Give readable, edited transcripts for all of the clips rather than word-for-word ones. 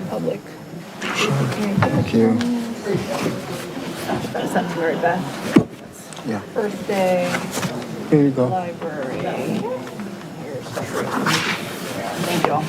Public. Thank you. That's something right back. Yeah. First day, Here you go. library. Here's the tree. Thank you all.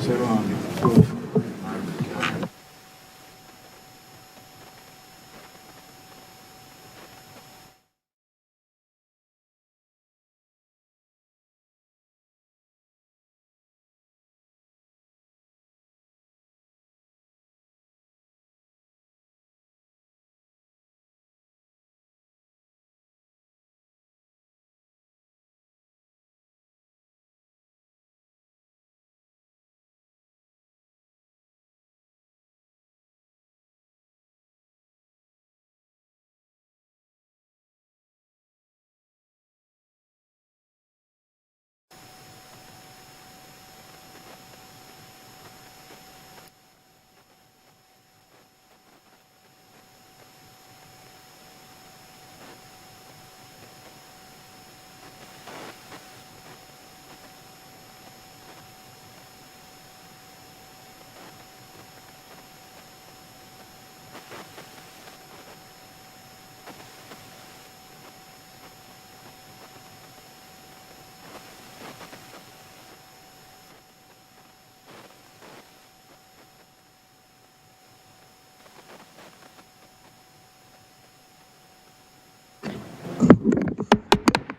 So,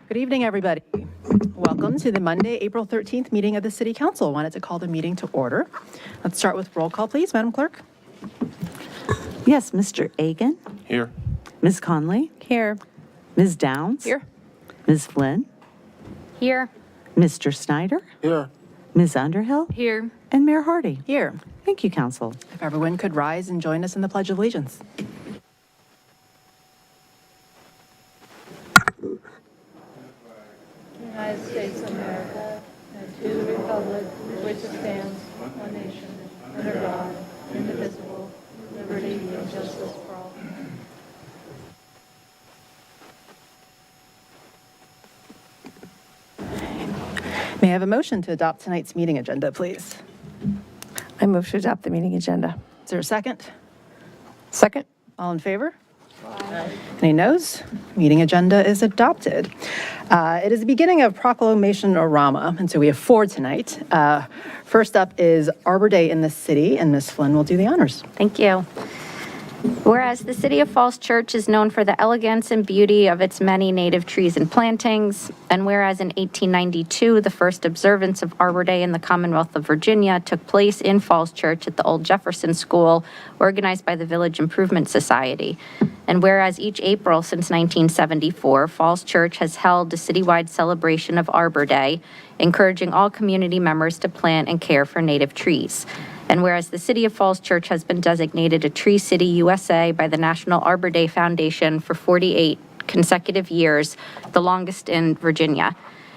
Good evening, everybody. Welcome to the Monday, April 13th meeting of the City Council. Wanted to call the meeting to order. Let's start with roll call, please, Madam Clerk. Yes, Mr. Agan, Here. Ms. Conley, Here. Ms. Downs. Here. Ms. Flynn, Here. Mr. Snyder, here. Ms. Underhill, Here. and Mayor Hardy. Here. Thank you, Council. If everyone could rise and join us in the Pledge of Allegiance. United States of America, and to the republic for which it stands, one nation, under God, indivisible, with liberty and justice for all. May I have a motion to adopt tonight's meeting agenda, please? I move to adopt the meeting agenda. Is there a second? Second. All in favor? Any noes? Meeting agenda is adopted. It is the beginning of Proclamation-orama, and so we have 4 tonight. First up is Arbor Day in the city, and Ms. Flynn will do the honors. Thank you. Whereas the City of Falls Church is known for the elegance and beauty of its many native trees and plantings, and whereas in 1892, the first observance of Arbor Day in the Commonwealth of Virginia took place in Falls Church at the Old Jefferson School, organized by the Village Improvement Society. And whereas each April since 1974, Falls Church has held a citywide celebration of Arbor Day, encouraging all community members to plant and care for native trees. And whereas the City of Falls Church has been designated a Tree City USA by the National Arbor Day Foundation for 48 consecutive years, the longest in Virginia.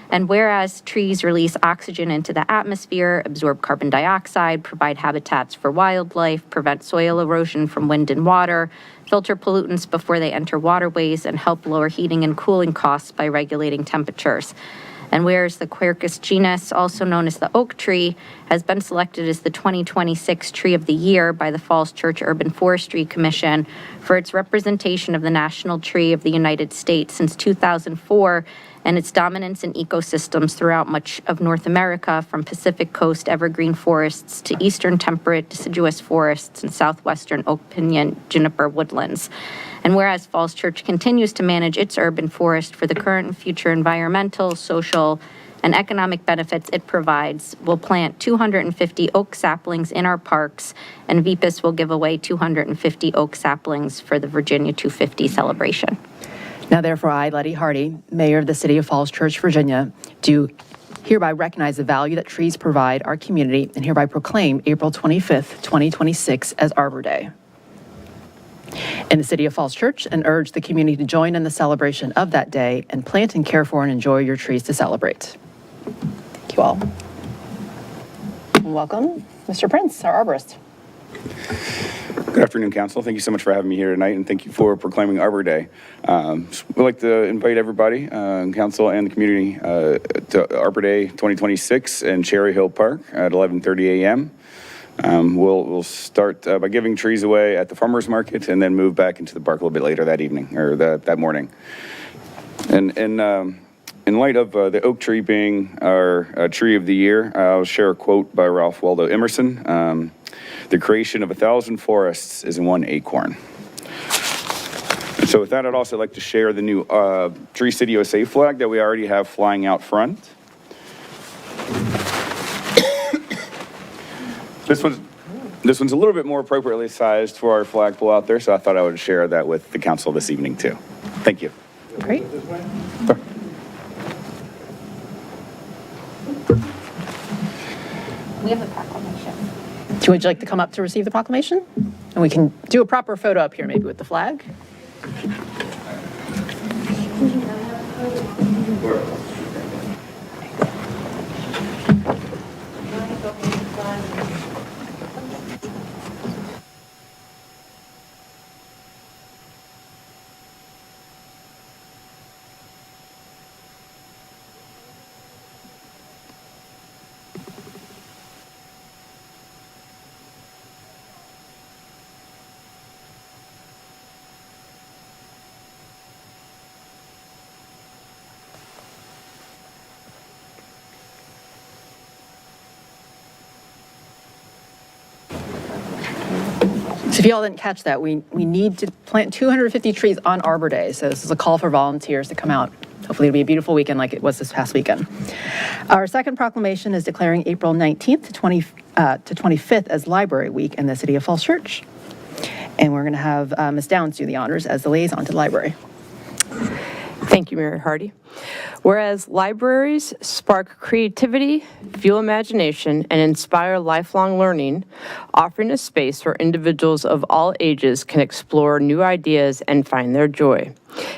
And whereas trees release oxygen into the atmosphere, absorb carbon dioxide, provide habitats for wildlife, prevent soil erosion from wind and water, filter pollutants before they enter waterways, and help lower heating and cooling costs by regulating temperatures. And whereas the Quercus genus, also known as the oak tree, has been selected as the 2026 Tree of the Year by the Falls Church Urban Forestry Commission for its representation of the national tree of the United States since 2004 and its dominance in ecosystems throughout much of North America, from Pacific Coast evergreen forests to eastern temperate deciduous forests and southwestern oak pinyon juniper woodlands. And whereas Falls Church continues to manage its urban forest for the current and future environmental, social, and economic benefits it provides, will plant 250 oak saplings in our parks, and VPIS will give away 250 oak saplings for the Virginia 250 celebration. Now therefore, I, Letty Hardy, Mayor of the City of Falls Church, Virginia, do hereby recognize the value that trees provide our community and hereby proclaim April 25th, 2026 as Arbor Day in the City of Falls Church, and urge the community to join in the celebration of that day and plant and care for and enjoy your trees to celebrate. Thank you all. And welcome, Mr. Prince, our arborist. Good afternoon, Council. Thank you so much for having me here tonight, and thank you for proclaiming Arbor Day. We'd like to invite everybody, Council and the community, to Arbor Day 2026 in Cherry Hill Park at 11:30 a.m. We'll start by giving trees away at the farmers market and then move back into the park a little bit later that evening or that morning. And in light of the oak tree being our tree of the year, I'll share a quote by Ralph Waldo Emerson. The creation of 1,000 forests is in one acorn. And so with that, I'd also like to share the new Tree City USA flag that we already have flying out front. This one's a little bit more appropriately sized for our flagpole out there, so I thought I would share that with the council this evening too. Thank you. Great. We have a proclamation. Would you like to come up to receive the proclamation? And we can do a proper photo up here, maybe with the flag. So if you all didn't catch that, we need to plant 250 trees on Arbor Day. So this is a call for volunteers to come out. Hopefully it'll be a beautiful weekend like it was this past weekend. Our second proclamation is declaring April 19th to 25th as Library Week in the City of Falls Church. And we're going to have Ms. Downs do the honors as the liaison to the library. Thank you, Mayor Hardy. Whereas libraries spark creativity, fuel imagination, and inspire lifelong learning, offering a space where individuals of all ages can explore new ideas and find their joy.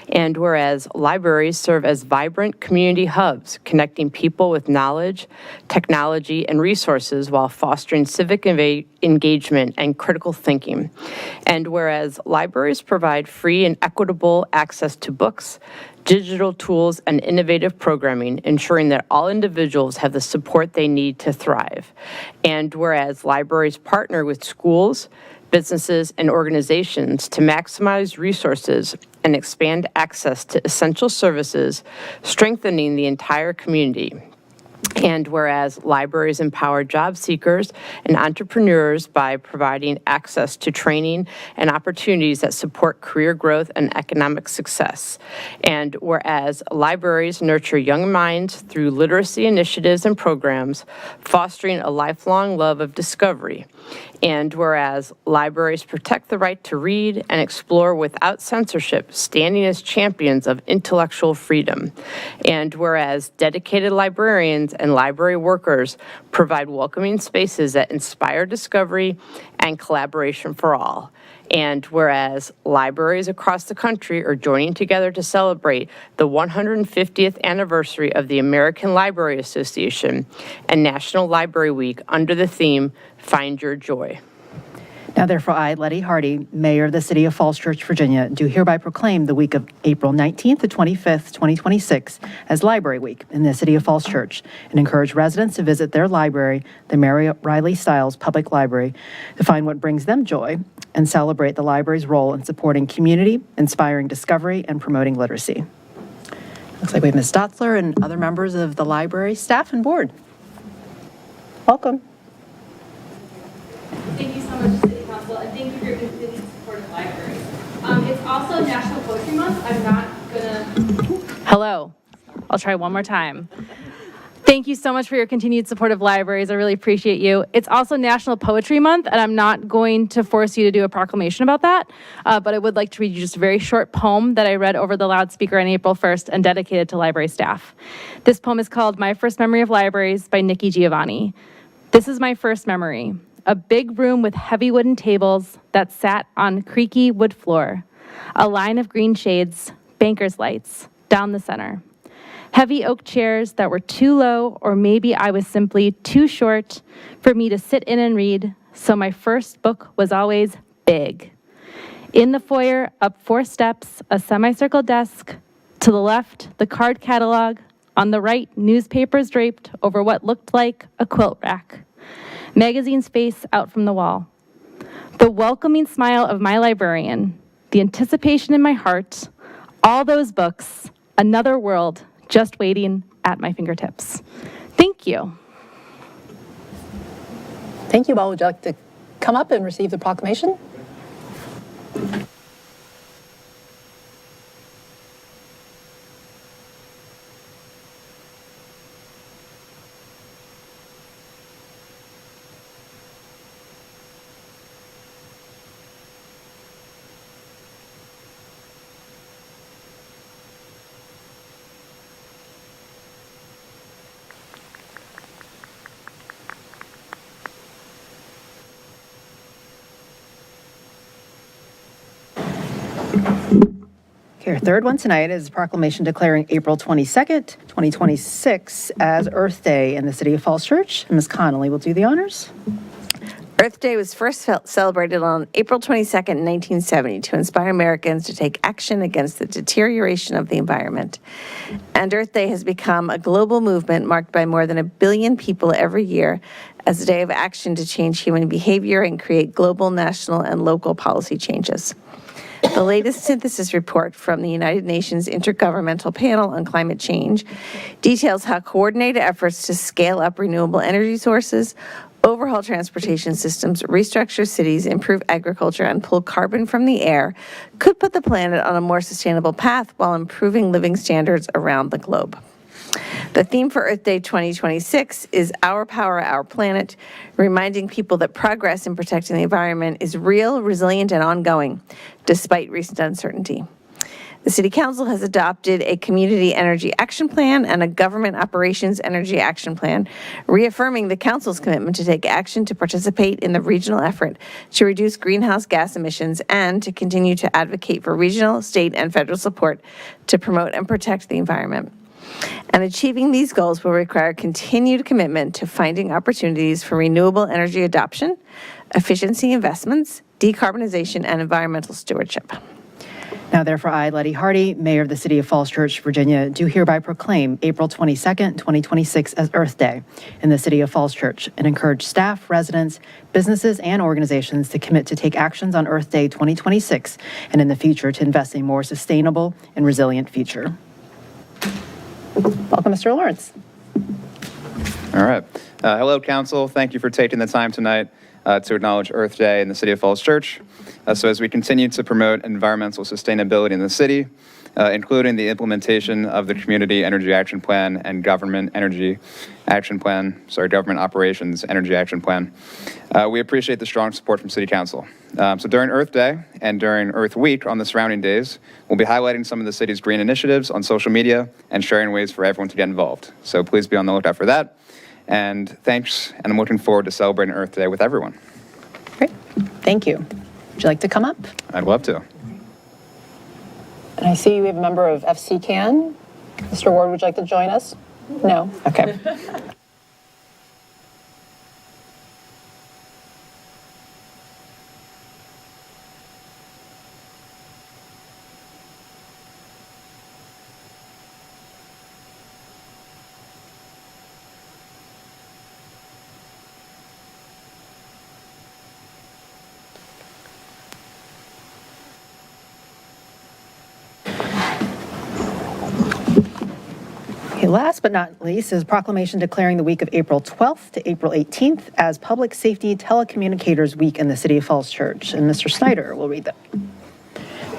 And whereas libraries serve as vibrant community hubs, connecting people with knowledge, technology, and resources while fostering civic engagement and critical thinking. And whereas libraries provide free and equitable access to books, digital tools, and innovative programming, ensuring that all individuals have the support they need to thrive. And whereas libraries partner with schools, businesses, and organizations to maximize resources and expand access to essential services, strengthening the entire community. And whereas libraries empower job seekers and entrepreneurs by providing access to training and opportunities that support career growth and economic success. And whereas libraries nurture young minds through literacy initiatives and programs, fostering a lifelong love of discovery. And whereas libraries protect the right to read and explore without censorship, standing as champions of intellectual freedom. And whereas dedicated librarians and library workers provide welcoming spaces that inspire discovery and collaboration for all. And whereas libraries across the country are joining together to celebrate the 150th anniversary of the American Library Association and National Library Week under the theme, Find Your Joy. Now therefore, I, Letty Hardy, Mayor of the City of Falls Church, Virginia, do hereby proclaim the week of April 19th to 25th, 2026 as Library Week in the City of Falls Church, and encourage residents to visit their library, the Mary Riley Stiles Public Library, to find what brings them joy and celebrate the library's role in supporting community, inspiring discovery, and promoting literacy. Looks like we have Ms. Stotzler and other members of the library staff and board. Welcome. Thank you so much, City Council, and thank you for your continued support of libraries. It's also National Poetry Month. I'm not gonna... Hello. I'll try one more time. Thank you so much for your continued support of libraries. I really appreciate you. It's also National Poetry Month, and I'm not going to force you to do a proclamation about that, but I would like to read you just a very short poem that I read over the loudspeaker on April 1st and dedicated to library staff. This poem is called My First Memory of Libraries by Nikki Giovanni. This is my first memory. A big room with heavy wooden tables that sat on creaky wood floor. A line of green shades, banker's lights, down the center. Heavy oak chairs that were too low, or maybe I was simply too short for me to sit in and read, so my first book was always big. In the foyer, up 4 steps, a semicircle desk. To the left, the card catalog. On the right, newspapers draped over what looked like a quilt rack. Magazines face out from the wall. The welcoming smile of my librarian, the anticipation in my heart, all those books, another world just waiting at my fingertips. Thank you. Thank you all. Would you like to come up and receive the proclamation? Okay, our third one tonight is a proclamation declaring April 22nd, 2026 as Earth Day in the City of Falls Church. And Ms. Connolly will do the honors. Earth Day was first celebrated on April 22nd, 1970 to inspire Americans to take action against the deterioration of the environment. And Earth Day has become a global movement marked by more than 1 billion people every year as a day of action to change human behavior and create global, national, and local policy changes. The latest synthesis report from the United Nations Intergovernmental Panel on Climate Change details how coordinated efforts to scale up renewable energy sources, overhaul transportation systems, restructure cities, improve agriculture, and pull carbon from the air could put the planet on a more sustainable path while improving living standards around the globe. The theme for Earth Day 2026 is Our Power, Our Planet, reminding people that progress in protecting the environment is real, resilient, and ongoing, despite recent uncertainty. The City Council has adopted a Community Energy Action Plan and a Government Operations Energy Action Plan, reaffirming the Council's commitment to take action to participate in the regional effort to reduce greenhouse gas emissions and to continue to advocate for regional, state, and federal support to promote and protect the environment. And achieving these goals will require continued commitment to finding opportunities for renewable energy adoption, efficiency investments, decarbonization, and environmental stewardship. Now, therefore, I, Letty Hardy, Mayor of the City of Falls Church, Virginia, do hereby proclaim April 22nd, 2026 as Earth Day in the City of Falls Church and encourage staff, residents, businesses, and organizations to commit to take actions on Earth Day 2026 and in the future to invest in a more sustainable and resilient future. Welcome, Mr. Lawrence. All right. Hello, Council. Thank you for taking the time tonight to acknowledge Earth Day in the City of Falls Church. So as we continue to promote environmental sustainability in the city, including the implementation of the Community Energy Action Plan and Government Operations Energy Action Plan, we appreciate the strong support from City Council. So during Earth Day and during Earth Week on the surrounding days, we'll be highlighting some of the city's green initiatives on social media and sharing ways for everyone to get involved. So please be on the lookout for that. And thanks, and I'm looking forward to celebrating Earth Day with everyone. Great. Thank you. Would you like to come up? I'd love to. And I see we have a member of FC CAN. Mr. Ward, would you like to join us? No? Okay. Last but not least is a proclamation declaring the week of April 12th to April 18th as Public Safety Telecommunicators Week in the City of Falls Church. And Mr. Snyder will read that.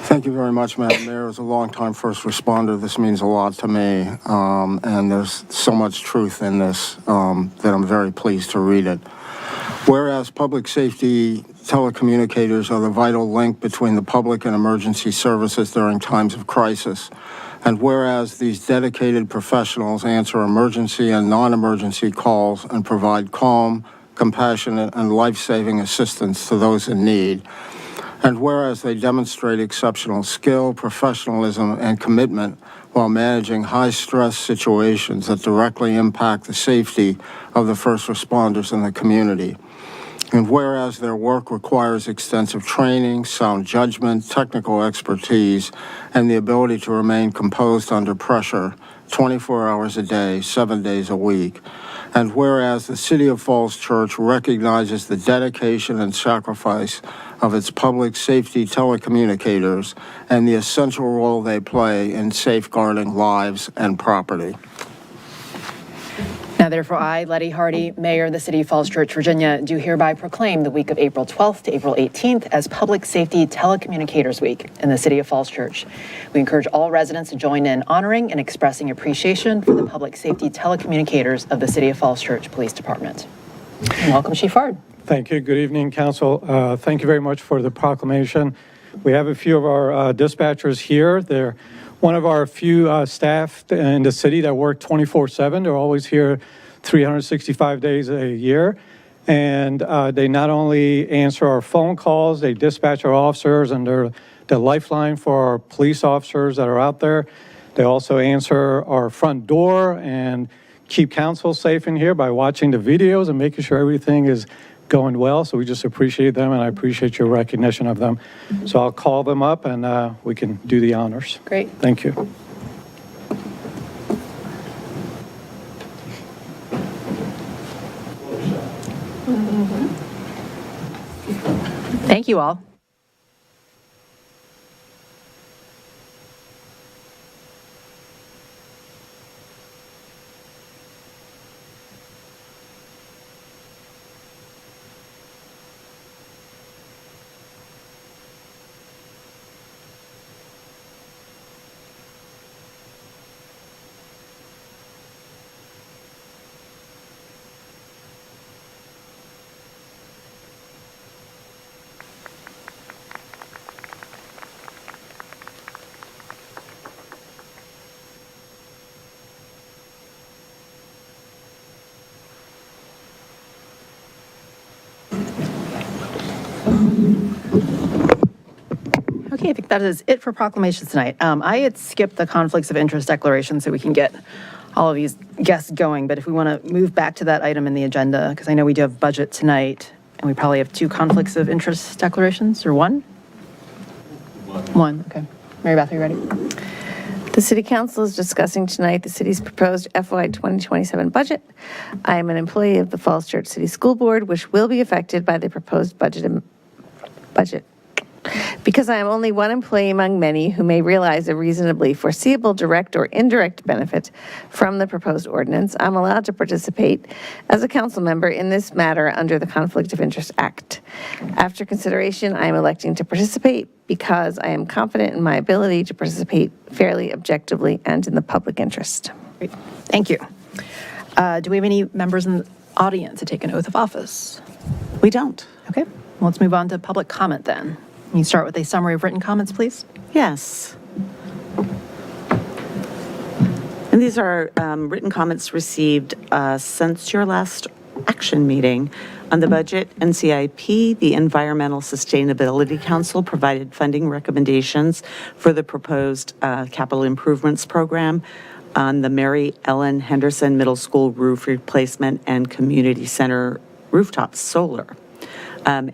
Thank you very much, Madam Mayor. As a longtime first responder, this means a lot to me, and there's so much truth in this that I'm very pleased to read it. Whereas public safety telecommunicators are the vital link between the public and emergency services during times of crisis, and whereas these dedicated professionals answer emergency and non-emergency calls and provide calm, compassionate, and life-saving assistance to those in need, and whereas they demonstrate exceptional skill, professionalism, and commitment while managing high-stress situations that directly impact the safety of the first responders in the community. And whereas their work requires extensive training, sound judgment, technical expertise, and the ability to remain composed under pressure 24 hours a day, 7 days a week. And whereas the City of Falls Church recognizes the dedication and sacrifice of its public safety telecommunicators and the essential role they play in safeguarding lives and property. Now therefore, I, Letty Hardy, Mayor of the City of Falls Church, Virginia, do hereby proclaim the week of April 12th to April 18th as Public Safety Telecommunicators Week in the City of Falls Church. We encourage all residents to join in honoring and expressing appreciation for the public safety telecommunicators of the City of Falls Church Police Department. And welcome, Chief Hard. Thank you. Good evening, Council. Thank you very much for the proclamation. We have a few of our dispatchers here. They're one of our few staff in the city that work 24/7. They're always here 365 days a year. And they not only answer our phone calls, they dispatch our officers, and they're the lifeline for our police officers that are out there. They also answer our front door and keep council safe in here by watching the videos and making sure everything is going well. So we just appreciate them, and I appreciate your recognition of them. So I'll call them up, and we can do the honors. Great. Thank you. Thank you all. Okay, I think that is it for proclamations tonight. I had skipped the conflicts of interest declaration so we can get all of these guests going, but if we want to move back to that item in the agenda, because I know we do have budget tonight, and we probably have 2 conflicts of interest declarations, or one? One, okay. Mary Beth, are you ready? The City Council is discussing tonight the city's proposed FY 2027 budget. I am an employee of the Falls Church City School Board, which will be affected by the proposed budget. Because I am only one employee among many who may realize a reasonably foreseeable direct or indirect benefit from the proposed ordinance, I'm allowed to participate as a council member in this matter under the Conflict of Interest Act. After consideration, I am electing to participate because I am confident in my ability to participate fairly, objectively, and in the public interest. Great. Thank you. Do we have any members in the audience to take an oath of office? We don't. Okay, well, let's move on to public comment then. Can you start with a summary of written comments, please? Yes. And these are written comments received since your last action meeting on the budget and CIP. The Environmental Sustainability Council provided funding recommendations for the proposed capital improvements program on the Mary Ellen Henderson Middle School roof replacement and community center rooftop solar.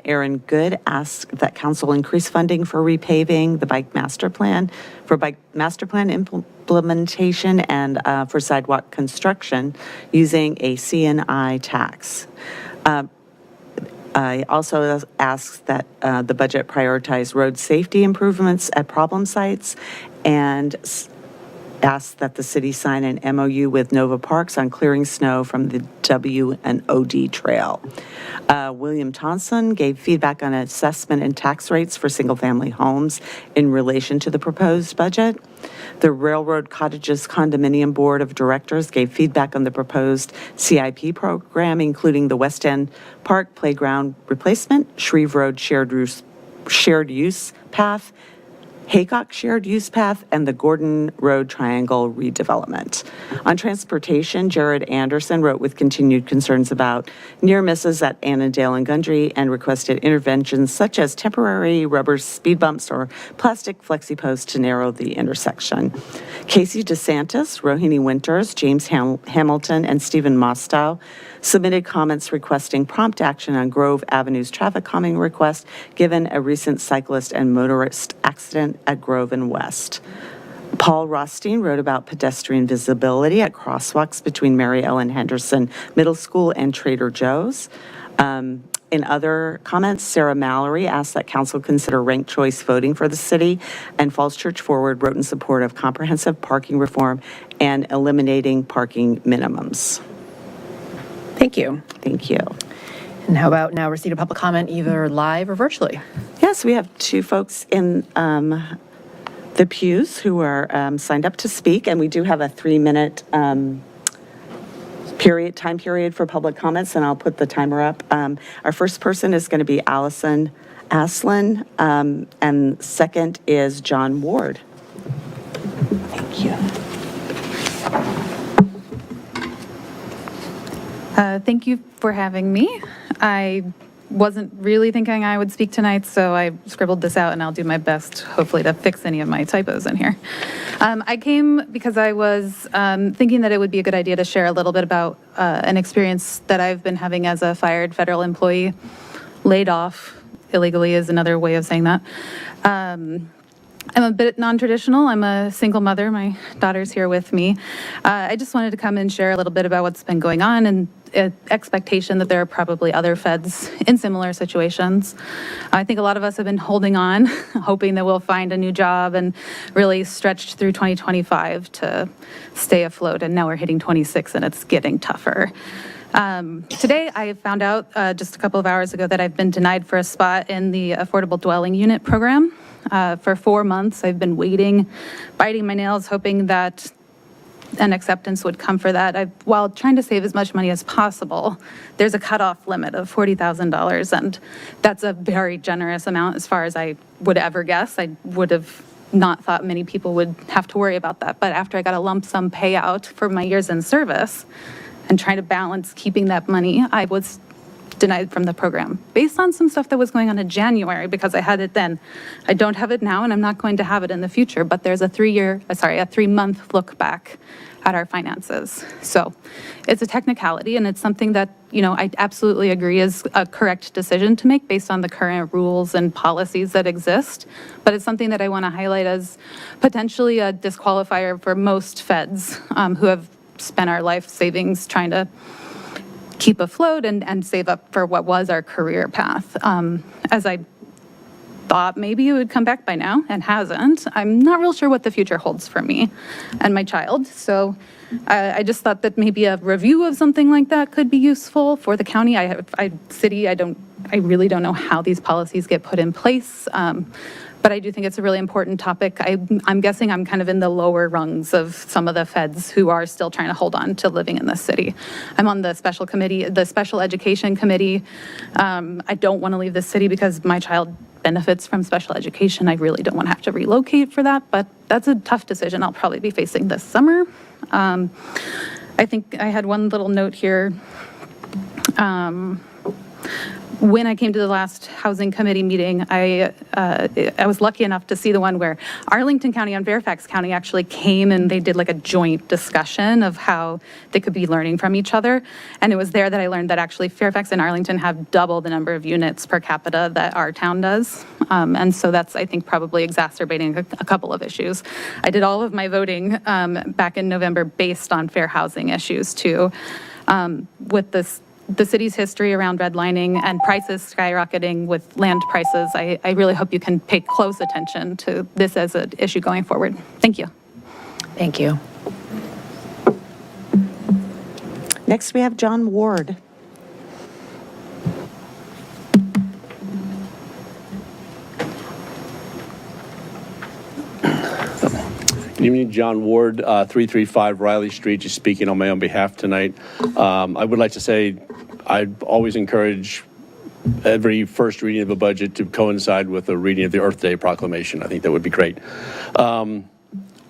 Aaron Good asked that council increase funding for repaving the bike master plan, for bike master plan implementation, and for sidewalk construction using a CNI tax. I also asked that the budget prioritize road safety improvements at problem sites and asks that the city sign an MOU with Nova Parks on clearing snow from the W and OD Trail. William Thompson gave feedback on assessment and tax rates for single-family homes in relation to the proposed budget. The Railroad Cottages Condominium Board of Directors gave feedback on the proposed CIP program, including the West End Park Playground replacement, Shreve Road shared use path, Haycock Shared Use Path, and the Gordon Road Triangle redevelopment. On transportation, Jared Anderson wrote with continued concerns about near misses at Annandale and Gundry and requested interventions such as temporary rubber speed bumps or plastic flexi posts to narrow the intersection. Casey DeSantis, Rohini Winters, James Hamilton, and Stephen Mostow submitted comments requesting prompt action on Grove Avenue's traffic calming request, given a recent cyclist and motorist accident at Grove and West. Paul Rothstein wrote about pedestrian visibility at crosswalks between Mary Ellen Henderson Middle School and Trader Joe's. In other comments, Sarah Mallory asked that council consider ranked choice voting for the city, and Falls Church Forward wrote in support of comprehensive parking reform and eliminating parking minimums. Thank you. Thank you. And how about now receipt of public comment either live or virtually? Yes, we have two folks in the pews who are signed up to speak, and we do have a 3-minute time period for public comments, and I'll put the timer up. Our first person is going to be Allison Aslan, and second is John Ward. Thank you. Thank you for having me. I wasn't really thinking I would speak tonight, so I scribbled this out, and I'll do my best, hopefully, to fix any of my typos in here. I came because I was thinking that it would be a good idea to share a little bit about an experience that I've been having as a fired federal employee. Laid off illegally is another way of saying that. I'm a bit non-traditional. I'm a single mother. My daughter's here with me. I just wanted to come and share a little bit about what's been going on and expectation that there are probably other feds in similar situations. I think a lot of us have been holding on, hoping that we'll find a new job and really stretched through 2025 to stay afloat. And now we're hitting 26 and it's getting tougher. Today, I found out just a couple of hours ago that I've been denied for a spot in the Affordable Dwelling Unit program. For 4 months, I've been waiting, biting my nails, hoping that an acceptance would come for that. While trying to save as much money as possible, there's a cutoff limit of $40,000, and that's a very generous amount as far as I would ever guess. I would have not thought many people would have to worry about that. But after I got a lump sum payout for my years in service and trying to balance keeping that money, I was denied from the program based on some stuff that was going on in January because I had it then. I don't have it now, and I'm not going to have it in the future, but there's a 3-month look back at our finances. So it's a technicality, and it's something that, I absolutely agree is a correct decision to make based on the current rules and policies that exist. But it's something that I want to highlight as potentially a disqualifier for most feds who have spent our life savings trying to keep afloat and save up for what was our career path. As I thought maybe it would come back by now and hasn't. I'm not real sure what the future holds for me and my child. So I just thought that maybe a review of something like that could be useful for the county. I really don't know how these policies get put in place. But I do think it's a really important topic. I'm guessing I'm kind of in the lower rungs of some of the feds who are still trying to hold on to living in this city. I'm on the special committee, the special education committee. I don't want to leave the city because my child benefits from special education. I really don't want to have to relocate for that, but that's a tough decision I'll probably be facing this summer. I think I had one little note here. When I came to the last housing committee meeting, I was lucky enough to see the one where Arlington County and Fairfax County actually came and they did like a joint discussion of how they could be learning from each other. And it was there that I learned that actually Fairfax and Arlington have double the number of units per capita that our town does. And so that's, I think, probably exacerbating a couple of issues. I did all of my voting back in November based on fair housing issues too. With the city's history around redlining and prices skyrocketing with land prices, I really hope you can pay close attention to this as an issue going forward. Thank you. Thank you. Next, we have John Ward. Good evening, John Ward, 335 Riley Street, just speaking on my own behalf tonight. I would like to say I always encourage every first reading of a budget to coincide with a reading of the Earth Day proclamation. I think that would be great.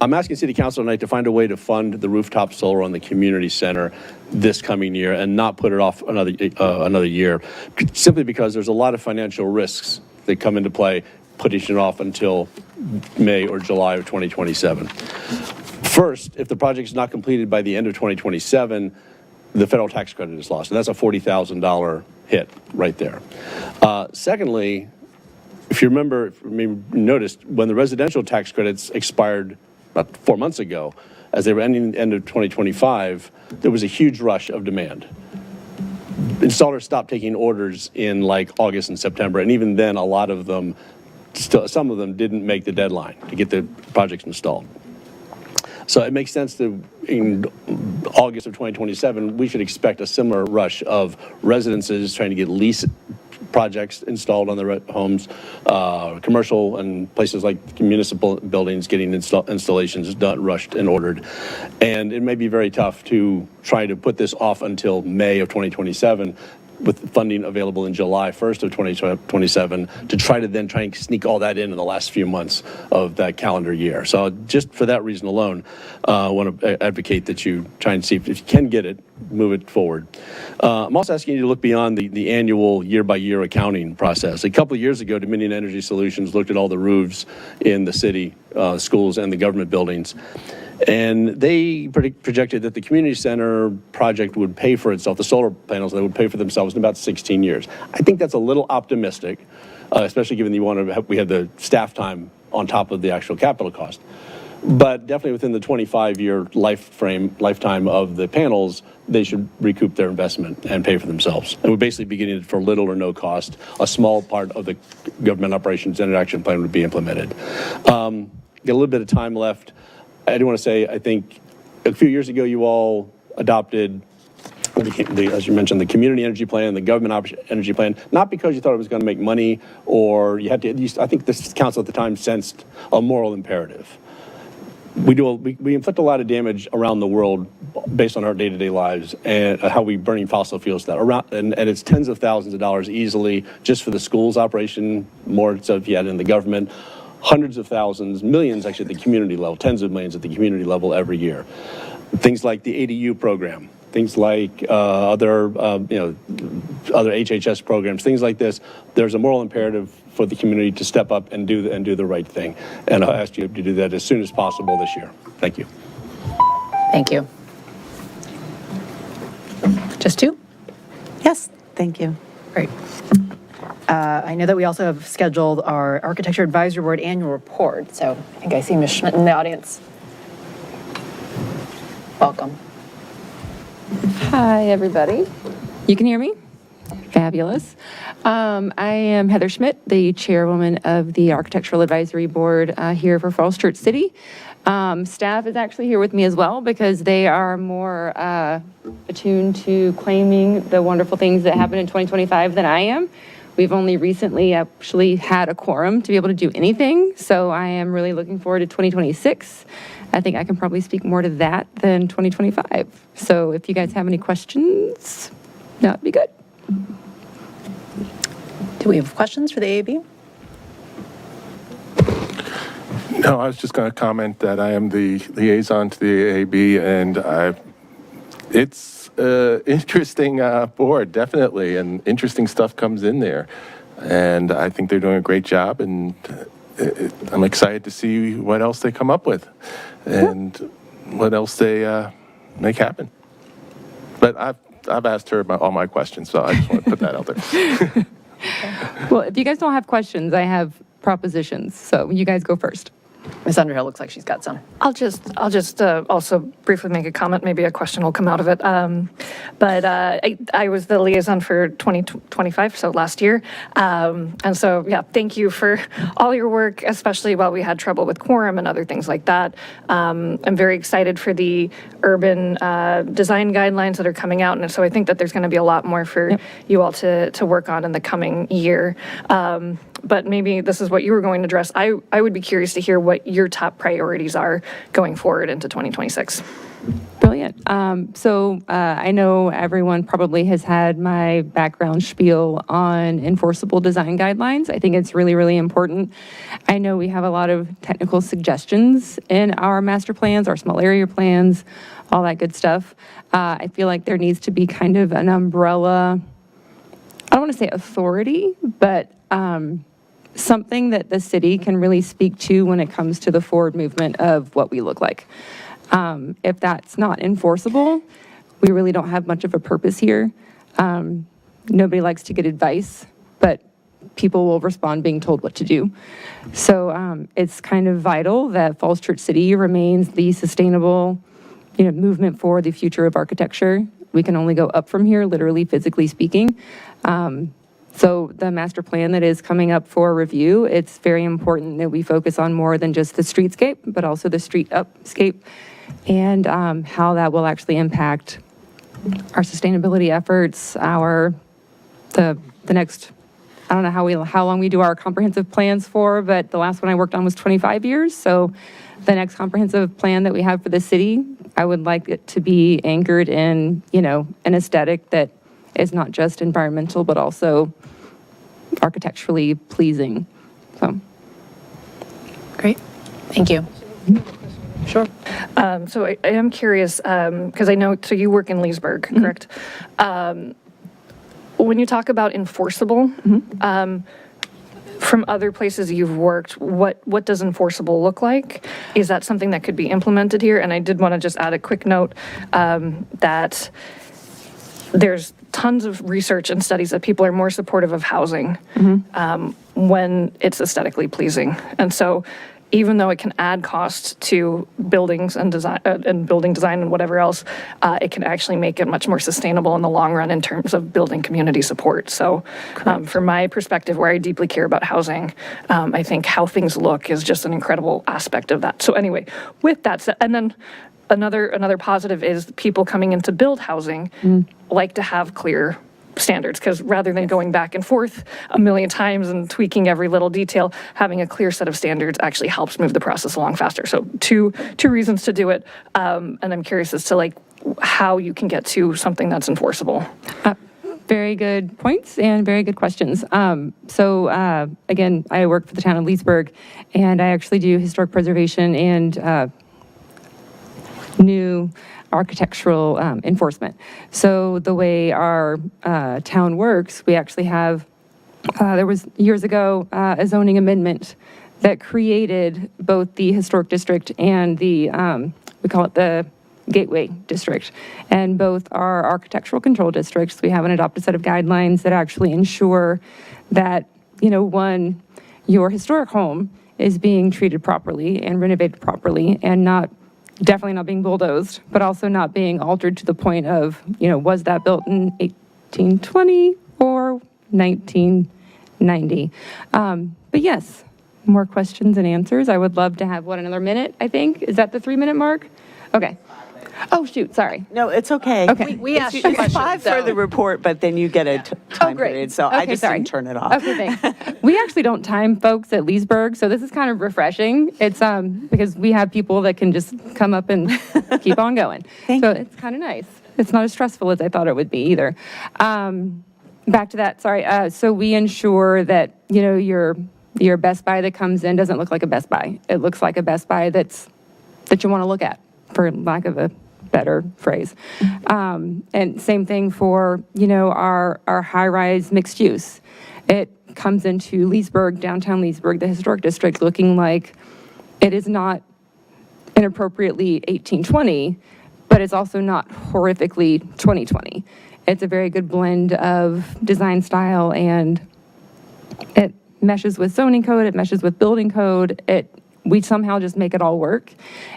I'm asking City Council tonight to find a way to fund the rooftop solar on the community center this coming year and not put it off another year, simply because there's a lot of financial risks that come into play putting it off until May or July of 2027. First, if the project is not completed by the end of 2027, the federal tax credit is lost, and that's a $40,000 hit right there. Secondly, if you remember, maybe noticed, when the residential tax credits expired about 4 months ago, as they were ending the end of 2025, there was a huge rush of demand. Installers stopped taking orders in like August and September, and even then, a lot of them, some of them didn't make the deadline to get the projects installed. So it makes sense that in August of 2027, we should expect a similar rush of residences trying to get lease projects installed on their homes, commercial and places like municipal buildings getting installations done, rushed and ordered. And it may be very tough to try to put this off until May of 2027 with funding available in July 1st of 2027 to try and sneak all that in the last few months of that calendar year. So just for that reason alone, I want to advocate that you try and see if you can get it, move it forward. I'm also asking you to look beyond the annual year-by-year accounting process. A couple of years ago, Dominion Energy Solutions looked at all the roofs in the city, schools, and the government buildings. And they projected that the community center project would pay for itself, the solar panels, they would pay for themselves in about 16 years. I think that's a little optimistic, especially given we had the staff time on top of the actual capital cost. But definitely within the 25-year lifetime of the panels, they should recoup their investment and pay for themselves. And we're basically beginning it for little or no cost. A small part of the government operations and action plan would be implemented. Got a little bit of time left. I do want to say, I think a few years ago, you all adopted, as you mentioned, the community energy plan, the government energy plan, not because you thought it was going to make money or you had to, I think this council at the time sensed a moral imperative. We inflict a lot of damage around the world based on our day-to-day lives and how we burning fossil fuels and it's tens of thousands of dollars easily just for the schools operation, more so if you had it in the government. Hundreds of thousands, millions actually at the community level, tens of millions at the community level every year. Things like the ADU program, things like other HHS programs, things like this. There's a moral imperative for the community to step up and do the right thing. And I'll ask you to do that as soon as possible this year. Thank you. Thank you. Just two? Yes, thank you. Great. I know that we also have scheduled our Architecture Advisory Board annual report, so I think I see Ms. Schmidt in the audience. Welcome. Hi, everybody. You can hear me? Fabulous. I am Heather Schmidt, the chairwoman of the Architectural Advisory Board here for Falls Church City. Staff is actually here with me as well because they are more attuned to claiming the wonderful things that happened in 2025 than I am. We've only recently actually had a quorum to be able to do anything, so I am really looking forward to 2026. I think I can probably speak more to that than 2025. So if you guys have any questions, that would be good. Do we have questions for the AAB? No, I was just going to comment that I am the liaison to the AAB, and it's an interesting board, definitely, and interesting stuff comes in there. And I think they're doing a great job, and I'm excited to see what else they come up with and what else they make happen. But I've asked her all my questions, so I just want to put that out there. Well, if you guys don't have questions, I have propositions, so you guys go first. Ms. Underhill looks like she's got some. I'll just also briefly make a comment. Maybe a question will come out of it. But I was the liaison for 2025, so last year. And so, yeah, thank you for all your work, especially while we had trouble with quorum and other things like that. I'm very excited for the urban design guidelines that are coming out. And so I think that there's going to be a lot more for you all to work on in the coming year. But maybe this is what you were going to address. I would be curious to hear what your top priorities are going forward into 2026. Brilliant. I know everyone probably has had my background spiel on enforceable design guidelines. I think it's really, really important. I know we have a lot of technical suggestions in our master plans, our small area plans, all that good stuff. I feel like there needs to be kind of an umbrella, I don't want to say authority, but something that the city can really speak to when it comes to the forward movement of what we look like. If that's not enforceable, we really don't have much of a purpose here. Nobody likes to get advice, but people will respond being told what to do. So it's kind of vital that Falls Church City remains the sustainable, movement for the future of architecture. We can only go up from here, literally, physically speaking. So the master plan that is coming up for review, it's very important that we focus on more than just the streetscape, but also the street upscape and how that will actually impact our sustainability efforts, the next, I don't know how long we do our comprehensive plans for, but the last one I worked on was 25 years. So the next comprehensive plan that we have for the city, I would like it to be anchored in, an aesthetic that is not just environmental, but also architecturally pleasing. So. Great. Thank you. Sure. So I am curious, because I know, so you work in Leesburg, correct? When you talk about enforceable, from other places you've worked, what does enforceable look like? Is that something that could be implemented here? And I did want to just add a quick note that there's tons of research and studies that people are more supportive of housing when it's aesthetically pleasing. And so even though it can add cost to buildings and design and building design and whatever else, it can actually make it much more sustainable in the long run in terms of building community support. So from my perspective, where I deeply care about housing, I think how things look is just an incredible aspect of that. So anyway, with that said, and then another positive is people coming in to build housing like to have clear standards, because rather than going back and forth a million times and tweaking every little detail, having a clear set of standards actually helps move the process along faster. So two reasons to do it, and I'm curious as to how you can get to something that's enforceable. Very good points and very good questions. Again, I work for the town of Leesburg, and I actually do historic preservation and new architectural enforcement. So the way our town works, we actually have, there was years ago a zoning amendment that created both the historic district and the, we call it the Gateway District. And both are architectural control districts. We have an adopted set of guidelines that actually ensure that, one, your historic home is being treated properly and renovated properly and definitely not being bulldozed, but also not being altered to the point of, was that built in 1820 or 1990? But yes, more questions and answers. I would love to have, another minute, I think? Is that the 3-minute mark? Okay. Oh, shoot, sorry. No, it's okay. Okay. We asked you questions. 5 for the report, but then you get a time period, so I just didn't turn it off. Okay, thanks. We actually don't time folks at Leesburg, so this is kind of refreshing. It's because we have people that can just come up and keep on going. So it's kind of nice. It's not as stressful as I thought it would be either. Back to that, sorry. So we ensure that, your Best Buy that comes in doesn't look like a Best Buy. It looks like a Best Buy that you want to look at, for lack of a better phrase. And same thing for, our high-rise mixed use. It comes into Leesburg, downtown Leesburg, the historic district, looking like it is not inappropriately 1820, but it's also not horrifically 2020. It's a very good blend of design style, and it meshes with zoning code, it meshes with building code, it we somehow just make it all work.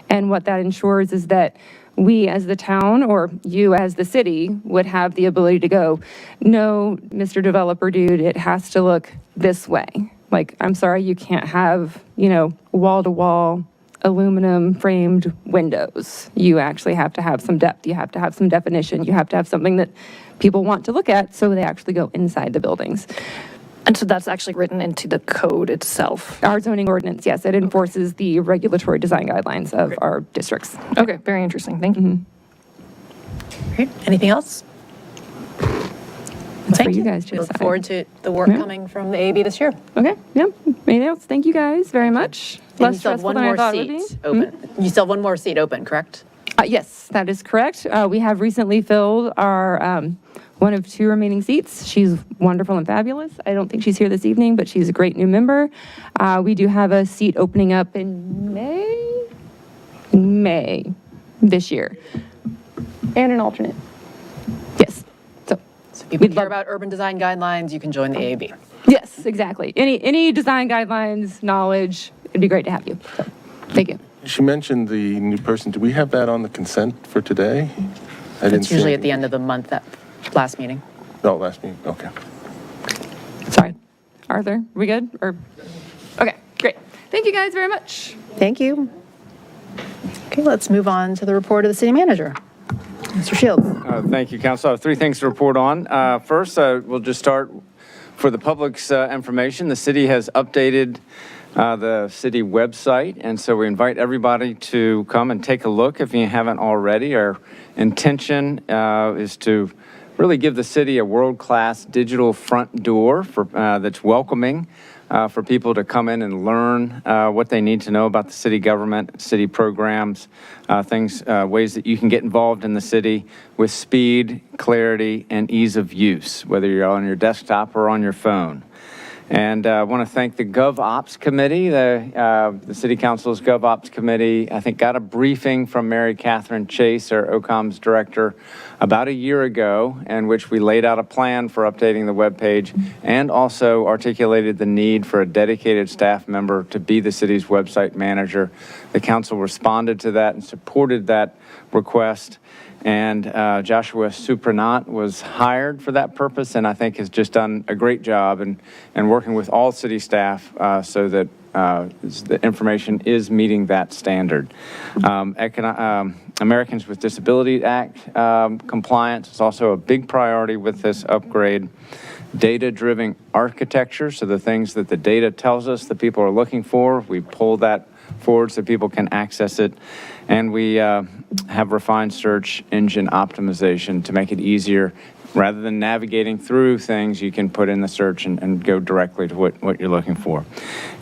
And what that ensures is that we as the town, or you as the city, would have the ability to go, no, Mr. Developer Dude, it has to look this way. Like, I'm sorry, you can't have, wall-to-wall aluminum framed windows. You actually have to have some depth. You have to have some definition. You have to have something that people want to look at, so they actually go inside the buildings. And so that's actually written into the code itself? Our zoning ordinance, yes, it enforces the regulatory design guidelines of our districts. Okay, very interesting. Thank you. Great. Anything else? It's for Thank you guys to We look decide. forward to the work coming from the AAB this year. Okay, yeah. Anything else? Thank you guys very much. And you Less still have stressful one than I more thought it would seat be. open. You still have one more seat open, correct? Yes, that is correct. We have recently filled our one of 2 remaining seats. She's wonderful and fabulous. I don't think she's here this evening, but she's a great new member. We do have a seat opening up in May this year, and an alternate. Yes. So if people care about urban design guidelines, you can join the AAB. yes, exactly. Any design guidelines, knowledge, it'd be great to have you. So, thank you. She mentioned the new person. Do we have that on the consent for today? I didn't It's see usually it. at the end of the month, that last meeting. No, last meeting, okay. Sorry. Arthur, we good? Or okay, great. Thank you guys very much. Thank you. Okay, let's move on to the report of the city manager. Mr. Shields. Thank you, Council. I have 3 things to report on. First, we'll just start for the public's information. The city has updated the city website, and so we invite everybody to come and take a look if you haven't already. Our intention is to really give the city a world-class digital front door that's welcoming for people to come in and learn what they need to know about the city government, city programs, ways that you can get involved in the city with speed, clarity, and ease of use, whether you're on your desktop or on your phone. And I want to thank the GovOps Committee, the City Council's GovOps Committee. I think got a briefing from Mary Catherine Chase, our OCOM's director, about a year ago, in which we laid out a plan for updating the webpage and also articulated the need for a dedicated staff member to be the city's website manager. The council responded to that and supported that request. And Joshua Supranat was hired for that purpose, and I think has just done a great job in working with all city staff so that the information is meeting that standard. Americans with Disabilities Act compliance is also a big priority with this upgrade. Data-driven architecture, so the things that the data tells us that people are looking for, we pull that forward so people can access it. And we have refined search engine optimization to make it easier. Rather than navigating through things, you can put in the search and go directly to what you're looking for.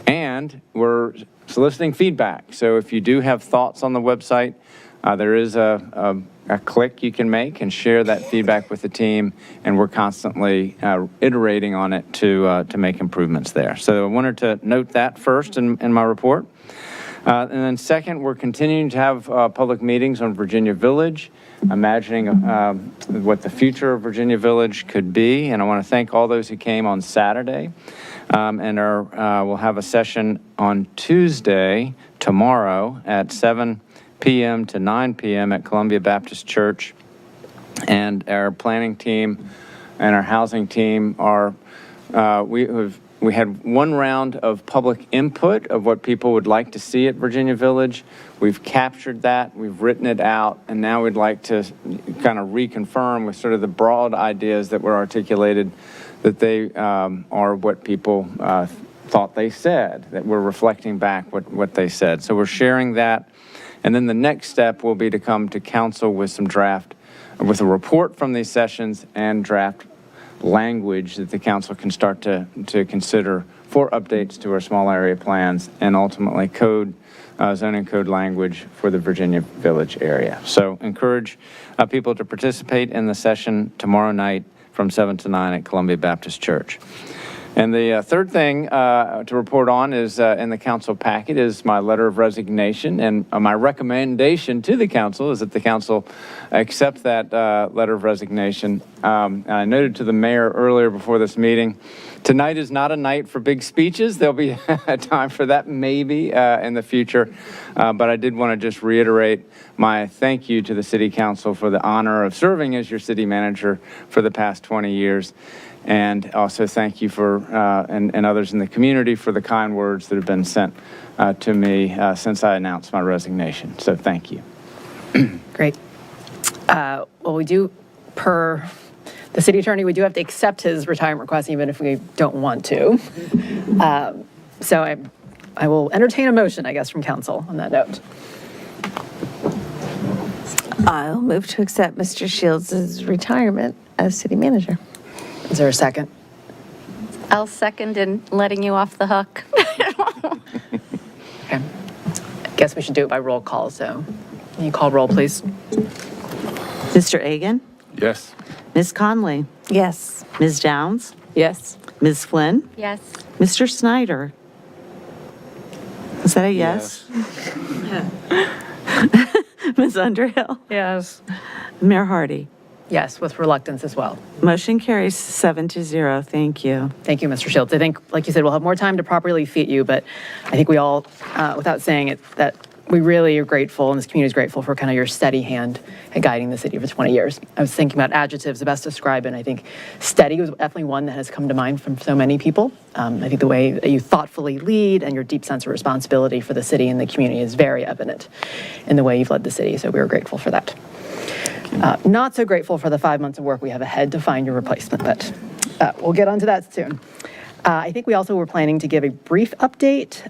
And we're soliciting feedback. So if you do have thoughts on the website, there is a click you can make and share that feedback with the team, and we're constantly iterating on it to make improvements there. So I wanted to note that first in my report. And then second, we're continuing to have public meetings on Virginia Village, imagining what the future of Virginia Village could be. And I want to thank all those who came on Saturday. And we'll have a session on Tuesday, tomorrow, at 7 p.m. to 9 p.m. at Columbia Baptist Church. And our planning team and our housing team are, we had one round of public input of what people would like to see at Virginia Village. We've captured that, we've written it out, and now we'd like to kind of reconfirm with sort of the broad ideas that were articulated, that they are what people thought they said, that we're reflecting back what they said. So we're sharing that. And then the next step will be to come to council with with a report from these sessions and draft language that the council can start to consider for updates to our small area plans and ultimately zoning code language for the Virginia Village area. So encourage people to participate in the session tomorrow night from 7 to 9 at Columbia Baptist Church. And the third thing to report on is in the council packet is my letter of resignation. And my recommendation to the council is that the council accept that letter of resignation. I noted to the mayor earlier before this meeting Tonight is not a night for big speeches. There'll be a time for that maybe in the future. But I did want to just reiterate my thank you to the City Council for the honor of serving as your city manager for the past 20 years. And also thank you for, and others in the community for the kind words that have been sent to me since I announced my resignation. So thank you. Great. Well, we do, per the city attorney, we do have to accept his retirement request even if we don't want to. So I will entertain a motion, I guess, from council on that note. I'll move to accept Mr. Shields' retirement as city manager. Is there a second? I'll second in letting you off the hook. Okay. I guess we should do it by roll call, so can you call roll, please? Mr. Agan? Yes. Ms. Conley? Yes. Ms. Downs? Yes. Ms. Flynn? Yes. Mr. Snyder? Is that a yes? Ms. Underhill? Yes. Mayor Hardy? Yes, with reluctance as well. Motion carries 7-0. Thank you. Thank you, Mr. Shields. I think, like you said, we'll have more time to properly feed you, but I think we all, without saying it, that we really are grateful, and this community is grateful for kind of your steady hand at guiding the city for 20 years. I was thinking about adjectives to best describe it, and I think steady was definitely one that has come to mind from so many people. I think the way that you thoughtfully lead and your deep sense of responsibility for the city and the community is very evident in the way you've led the city, so we are grateful for that. Not so grateful for the 5 months of work we have ahead to find your replacement, but we'll get onto that soon. I think we also were planning to give a brief update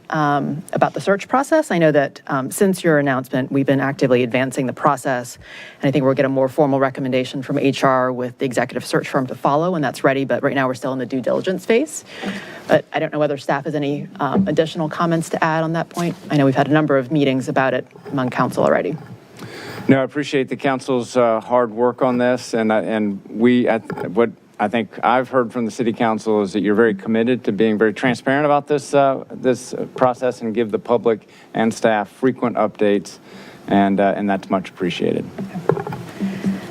about the search process. I know that since your announcement, we've been actively advancing the process, and I think we'll get a more formal recommendation from HR with the executive search firm to follow when that's ready, but right now we're still in the due diligence phase. But I don't know whether staff has any additional comments to add on that point. I know we've had a number of meetings about it among council already. No, I appreciate the council's hard work on this, and we, what I think I've heard from the city council is that you're very committed to being very transparent about this this process and give the public and staff frequent updates, and that's much appreciated.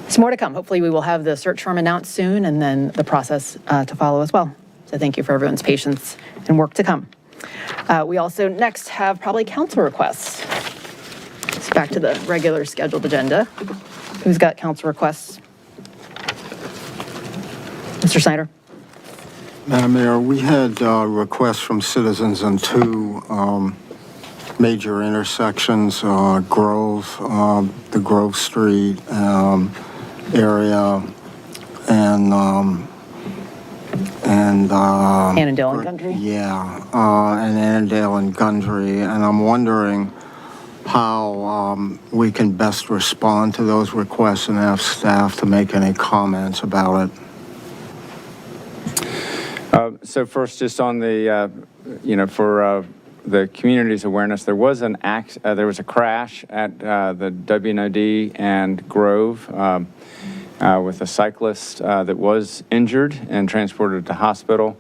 There's more to come. Hopefully we will have the search firm announced soon and then the process to follow as well. So thank you for everyone's patience and work to come. We also next have probably council requests. It's back to the regular scheduled agenda. Who's got council requests? Mr. Snyder. Madam Mayor, we had requests from citizens in two major intersections, Grove, the Grove Street area, and Annandale and Gundry? Yeah, and Annandale and Gundry, and I'm wondering how we can best respond to those requests and ask staff to make any comments about it. So first, just on the, for the community's awareness, there was a crash at the WNOD and Grove with a cyclist that was injured and transported to hospital.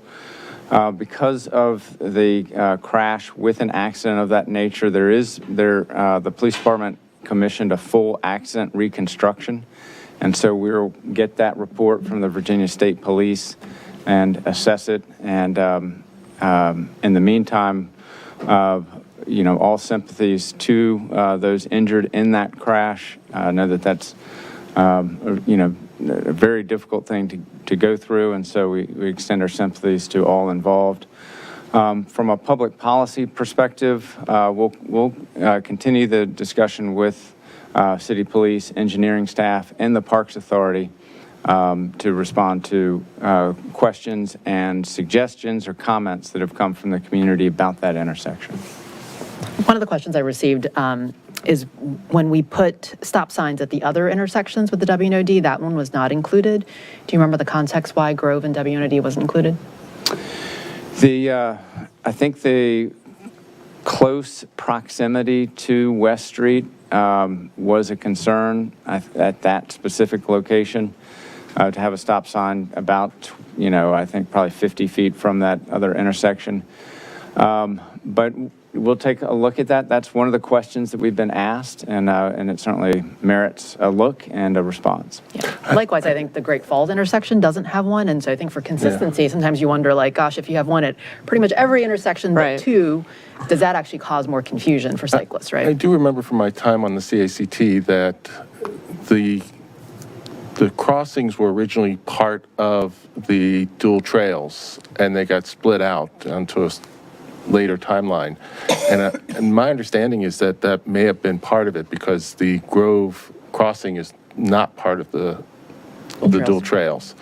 Because of the crash with an accident of that nature, the police department commissioned a full accident reconstruction. And so we'll get that report from the Virginia State Police and assess it. And in the meantime, all sympathies to those injured in that crash. I know that that's, a very difficult thing to go through, and so we extend our sympathies to all involved. From a public policy perspective, we'll continue the discussion with city police, engineering staff, and the Parks Authority to respond to questions and suggestions or comments that have come from the community about that intersection. One of the questions I received is when we put stop signs at the other intersections with the WNOD, that one was not included. Do you remember the context why Grove and WNOD wasn't included? I think the close proximity to West Street was a concern at that specific location. To have a stop sign about, I think probably 50 feet from that other intersection. But we'll take a look at that. That's one of the questions that we've been asked, and it certainly merits a look and a response. Likewise, I think the Great Falls intersection doesn't have one, and so I think for consistency, sometimes you wonder, like, gosh, if you have one at pretty much every intersection but two, does that actually cause more confusion for cyclists, right? I do remember from my time on the CACT that the crossings were originally part of the dual trails, and they got split out onto a later timeline. And my understanding is that that may have been part of it, because the Grove crossing is not part of the dual trails.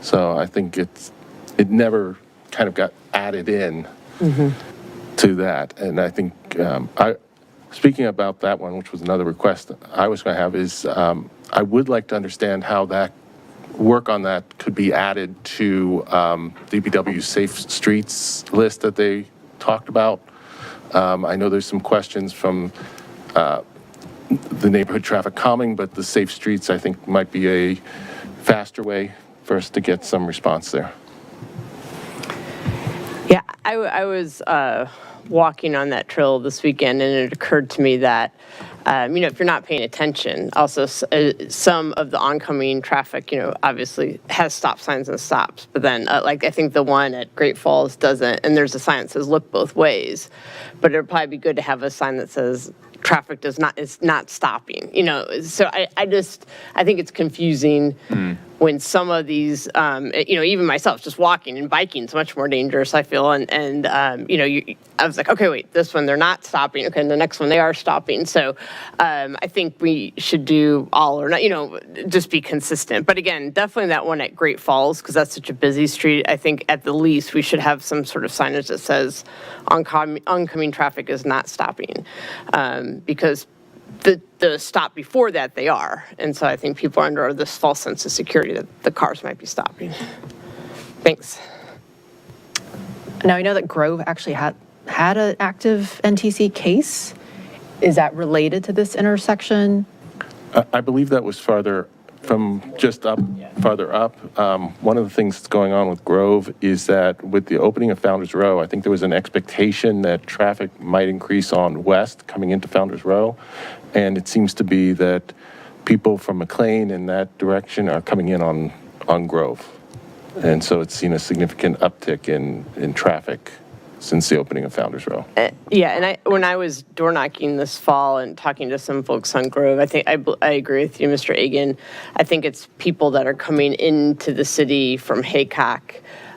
So I think it never kind of got added in to that. And I think, speaking about that one, which was another request I was going to have, is I would like to understand how that work on that could be added to DPW's Safe Streets list that they talked about. I know there's some questions from the neighborhood traffic calming, but the Safe Streets, I think, might be a faster way for us to get some response there. Yeah, I was walking on that trail this weekend, and it occurred to me that, if you're not paying attention, also some of the oncoming traffic, obviously has stop signs and stops. But then, I think the one at Great Falls doesn't, and there's a sign that says look both ways. But it would probably be good to have a sign that says traffic is not stopping, So I think it's confusing when some of these, even myself, just walking and biking is much more dangerous, I feel. And I was like, okay, wait, this one, they're not stopping. Okay, and the next one, they are stopping. So I think we should do all or not, just be consistent. But again, definitely that one at Great Falls, because that's such a busy street. I think at the least, we should have some sort of signage that says oncoming traffic is not stopping. Because the stop before that, they are. And so I think people are under this false sense of security that the cars might be stopping. Thanks. Now, I know that Grove actually had an active NTC case. Is that related to this intersection? I believe that was farther up. One of the things that's going on with Grove is that with the opening of Founders Row, I think there was an expectation that traffic might increase on West coming into Founders Row. And it seems to be that people from McLean in that direction are coming in on Grove. And so it's seen a significant uptick in traffic since the opening of Founders Row. And when I was door knocking this fall and talking to some folks on Grove, I think I agree with you, Mr. Egan. I think it's people that are coming into the city from Haycock.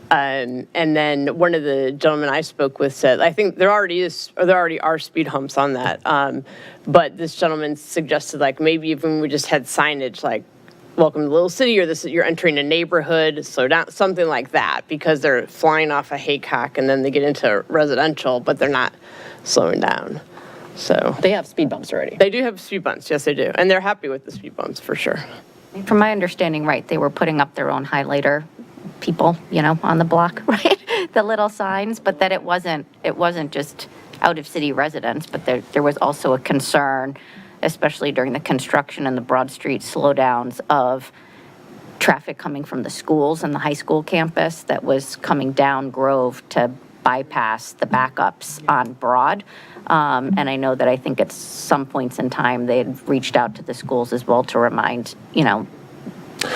And then one of the gentlemen I spoke with said, I think there already are speed humps on that. But this gentleman suggested, maybe even we just had signage welcome to the little city, or you're entering a neighborhood, slow down, something like that, because they're flying off of Haycock and then they get into residential, but they're not slowing down. So they have speed bumps already. They do have speed bumps, yes, they do, and they're happy with the speed bumps for sure. From my understanding, right, they were putting up their own highlighter people, on the block, right, the little signs, but that it wasn't just out of city residents, but there was also a concern, especially during the construction and the Broad Street slowdowns, of traffic coming from the schools and the high school campus that was coming down Grove to bypass the backups on Broad. And I know that I think at some points in time they had reached out to the schools as well to remind,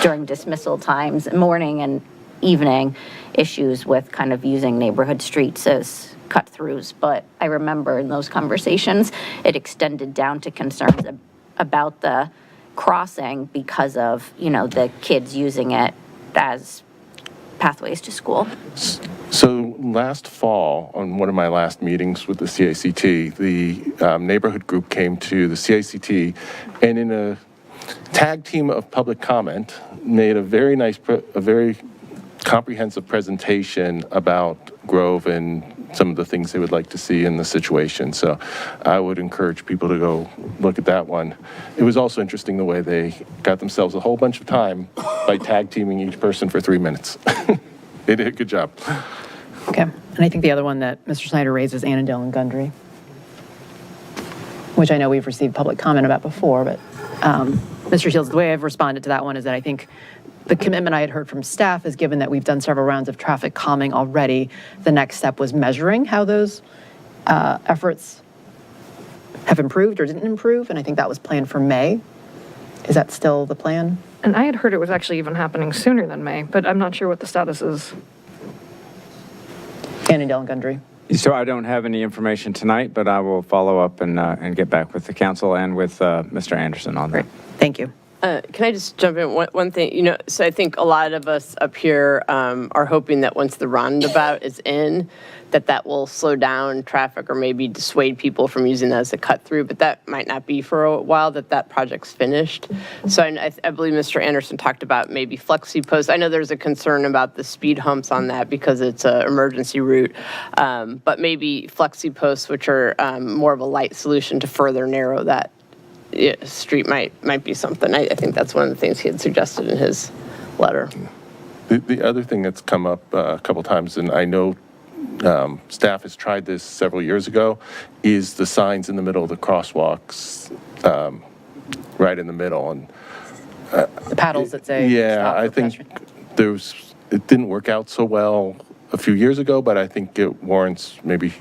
during dismissal times, morning and evening, issues with kind of using neighborhood streets as cut-throughs. But I remember in those conversations, it extended down to concerns about the crossing because of, the kids using it as pathways to school. So last fall, on one of my last meetings with the CACT, the neighborhood group came to the CACT, and in a tag team of public comment, made a very comprehensive presentation about Grove and some of the things they would like to see in the situation. So I would encourage people to go look at that one. It was also interesting the way they got themselves a whole bunch of time by tag teaming each person for 3 minutes. They did a good job. Okay. And I think the other one that Mr. Snyder raised is Annandale and Gundry, which I know we've received public comment about before, but Mr. Shields, the way I've responded to that one is that I think the commitment I had heard from staff is, given that we've done several rounds of traffic calming already, the next step was measuring how those efforts have improved or didn't improve, and I think that was planned for May. Is that still the plan? And I had heard it was actually even happening sooner than May, but I'm not sure what the status is. Annandale and Gundry. So I don't have any information tonight, but I will follow up and get back with the council and with Mr. Anderson on that. Thank you. Can I just jump in? One thing, so I think a lot of us up here are hoping that once the roundabout is in, that will slow down traffic or maybe dissuade people from using that as a cut through, but that might not be for a while that project's finished. So I believe Mr. Anderson talked about maybe flexi posts. I know there's a concern about the speed humps on that because it's an emergency route, but maybe flexi posts, which are more of a light solution to further narrow that street might be something. I think that's one of the things he had suggested in his letter. The other thing that's come up a couple times, and I know staff has tried this several years ago, is the signs in the middle of the crosswalks, right in the middle. And the paddles that say yeah, I think it didn't work out so well a few years ago, but I think it warrants maybe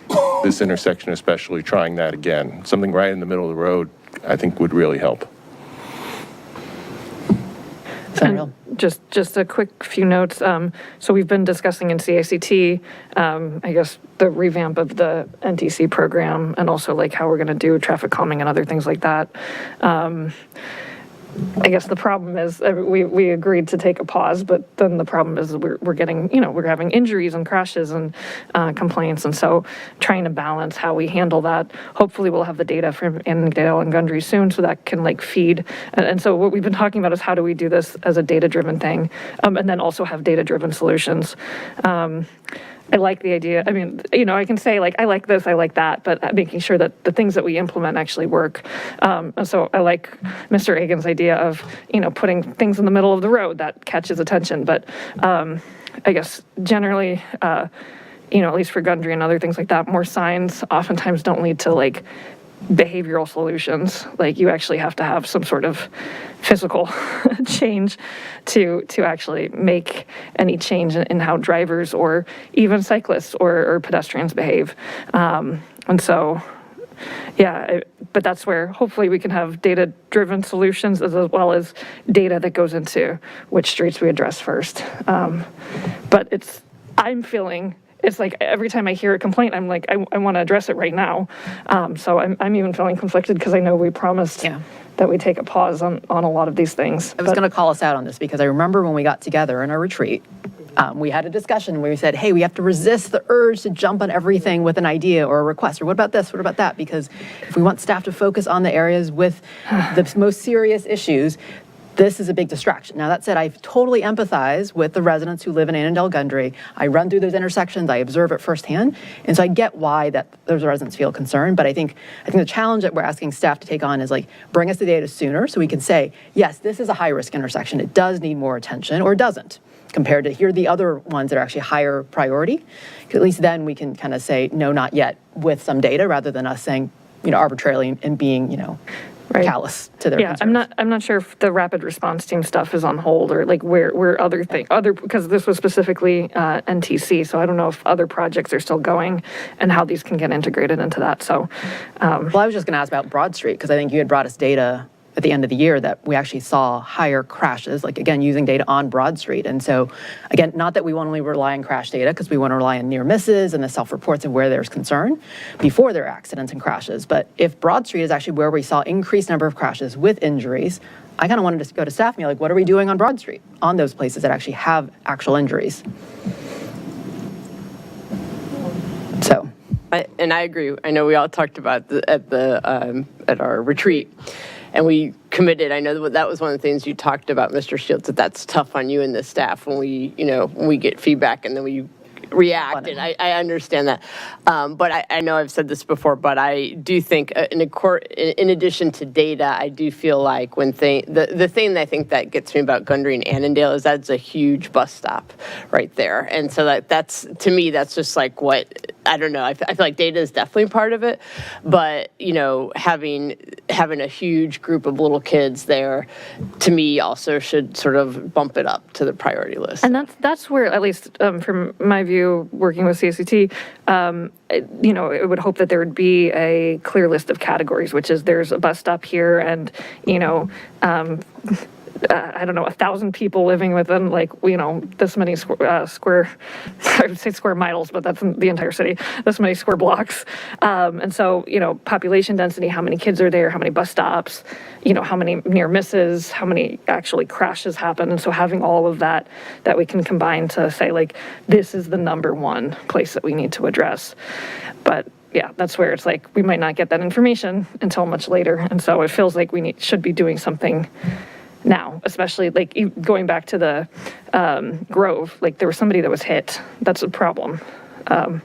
this intersection especially trying that again. Something right in the middle of the road I think would really help. And just a quick few notes. So we've been discussing in CACT, I guess, the revamp of the NTC program and also like how we're going to do traffic calming and other things like that. I guess the problem is we agreed to take a pause, but then the problem is we're getting, we're having injuries and crashes and complaints. And so trying to balance how we handle that. Hopefully we'll have the data from Annandale and Gundry soon so that can like feed. And so what we've been talking about is how do we do this as a data-driven thing and then also have data-driven solutions. I like the idea. I mean, I can say like, I like this, I like that, but making sure that the things that we implement actually work. And so I like Mr. Agan's idea of, putting things in the middle of the road that catches attention. But I guess generally, at least for Gundry and other things like that, more signs oftentimes don't lead to like behavioral solutions. Like you actually have to have some sort of physical change to actually make any change in how drivers or even cyclists or pedestrians behave. And so, but that's where hopefully we can have data-driven solutions as well as data that goes into which streets we address first. But I'm feeling it's like every time I hear a complaint, I'm like, I want to address it right now. So I'm even feeling conflicted because I know we promised that we take a pause on a lot of these things. I was going to call us out on this because I remember when we got together in our retreat, we had a discussion where we said, hey, we have to resist the urge to jump on everything with an idea or a request, or what about this, what about that? Because if we want staff to focus on the areas with the most serious issues, this is a big distraction. Now, that said, I totally empathize with the residents who live in Annandale Gundry. I run through those intersections. I observe it firsthand. And so I get why those residents feel concerned. But I think the challenge that we're asking staff to take on is like, bring us the data sooner so we can say, yes, this is a high-risk intersection. It does need more attention, or it doesn't, compared to here are the other ones that are actually higher priority. At least then we can kind of say, no, not yet, with some data, rather than us saying, arbitrarily and being, callous to their concerns. I'm not sure if the rapid response team stuff is on hold or like where other because this was specifically NTC, so I don't know if other projects are still going and how these can get integrated into that. So, well, I was just going to ask about Broad Street because I think you had brought us data at the end of the year that we actually saw higher crashes, like again, using data on Broad Street. And so again, not that we want to only rely on crash data because we want to rely on near misses and the self-reports of where there's concern before there are accidents and crashes. But if Broad Street is actually where we saw increased number of crashes with injuries, I kind of wanted to go to staff and be like, what are we doing on Broad Street on those places that actually have actual injuries? So. And I agree. I know we all talked about at our retreat. And we committed, I know that was one of the things you talked about, Mr. Shields, that's tough on you and the staff when we get feedback and then we react, and I understand that. But I know I've said this before, but I do think in addition to data, I do feel like the thing that I think that gets me about Gundry and Annandale is that's a huge bus stop right there. And so that's, to me, that's just like what I don't know. I feel like data is definitely part of it, but having a huge group of little kids there, to me, also should sort of bump it up to the priority list. And that's where, at least from my view, working with CSCT, it would hope that there would be a clear list of categories, which is there's a bus stop here, and I don't know, 1,000 people living within this many square, I would say square miles, but that's the entire city, this many square blocks. And so, population density, how many kids are there, how many bus stops, how many near misses, how many actually crashes happen. And so having all of that we can combine to say, this is the number one place that we need to address. But yeah, that's where it's we might not get that information until much later. And so it feels like we should be doing something now, especially going back to the Grove, there was somebody that was hit. That's a problem. And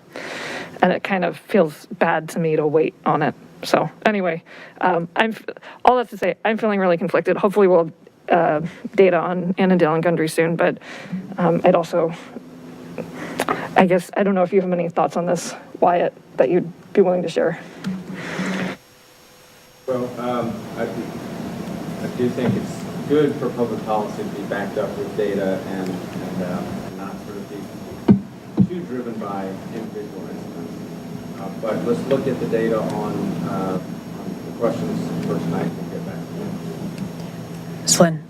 it kind of feels bad to me to wait on it. So anyway, all that to say, I'm feeling really conflicted. Hopefully we'll data on Annandale and Gundry soon, but I'd also, I guess, I don't know if you have any thoughts on this, Wyatt, that you'd be willing to share. Well, I do think it's good for public policy to be backed up with data and not sort of be too driven by individual incidents. But let's look at the data on the questions for tonight. We'll get back to Ms. Flynn.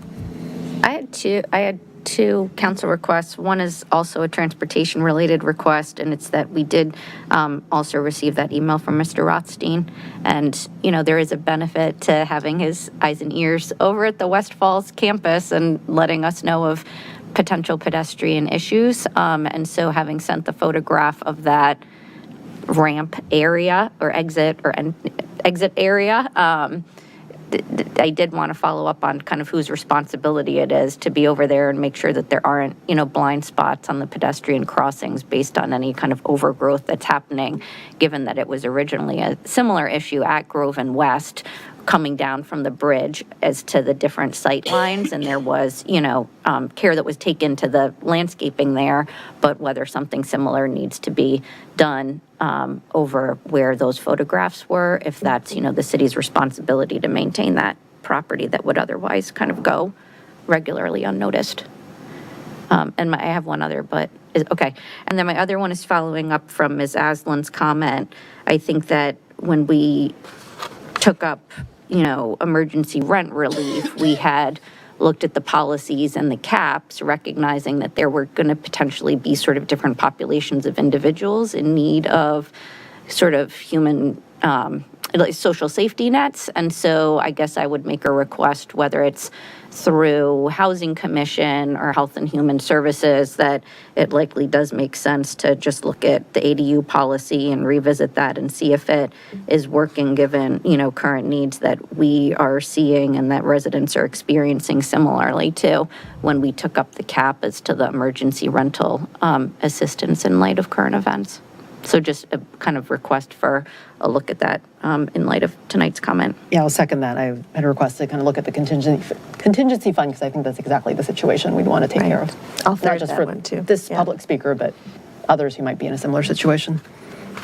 I had two council requests. One is also a transportation related request, and it's that we did also receive that email from Mr. Rothstein. And, there is a benefit to having his eyes and ears over at the West Falls campus and letting us know of potential pedestrian issues. And so having sent the photograph of that ramp area or exit area, I did want to follow up on kind of whose responsibility it is to be over there and make sure that there aren't, blind spots on the pedestrian crossings based on any kind of overgrowth that's happening, given that it was originally a similar issue at Grove and West coming down from the bridge as to the different sight lines. And there was, care that was taken to the landscaping there, but whether something similar needs to be done over where those photographs were, if that's, the city's responsibility to maintain that property that would otherwise kind of go regularly unnoticed. And I have one other, but okay. And then my other one is following up from Ms. Aslan's comment. I think that when we took up, emergency rent relief, we had looked at the policies and the caps, recognizing that there were going to potentially be sort of different populations of individuals in need of sort of human social safety nets. And so I guess I would make a request, whether it's through Housing Commission or Health and Human Services, that it likely does make sense to just look at the ADU policy and revisit that and see if it is working given, current needs that we are seeing and that residents are experiencing similarly to when we took up the cap as to the emergency rental assistance in light of current events. So just a kind of request for a look at that in light of tonight's comment. Yeah, I'll second that. I had a request to kind of look at the contingency fund, because I think that's exactly the situation we'd want to take care of. I'll Not third just that for one too. this public speaker, but others who might be in a similar situation.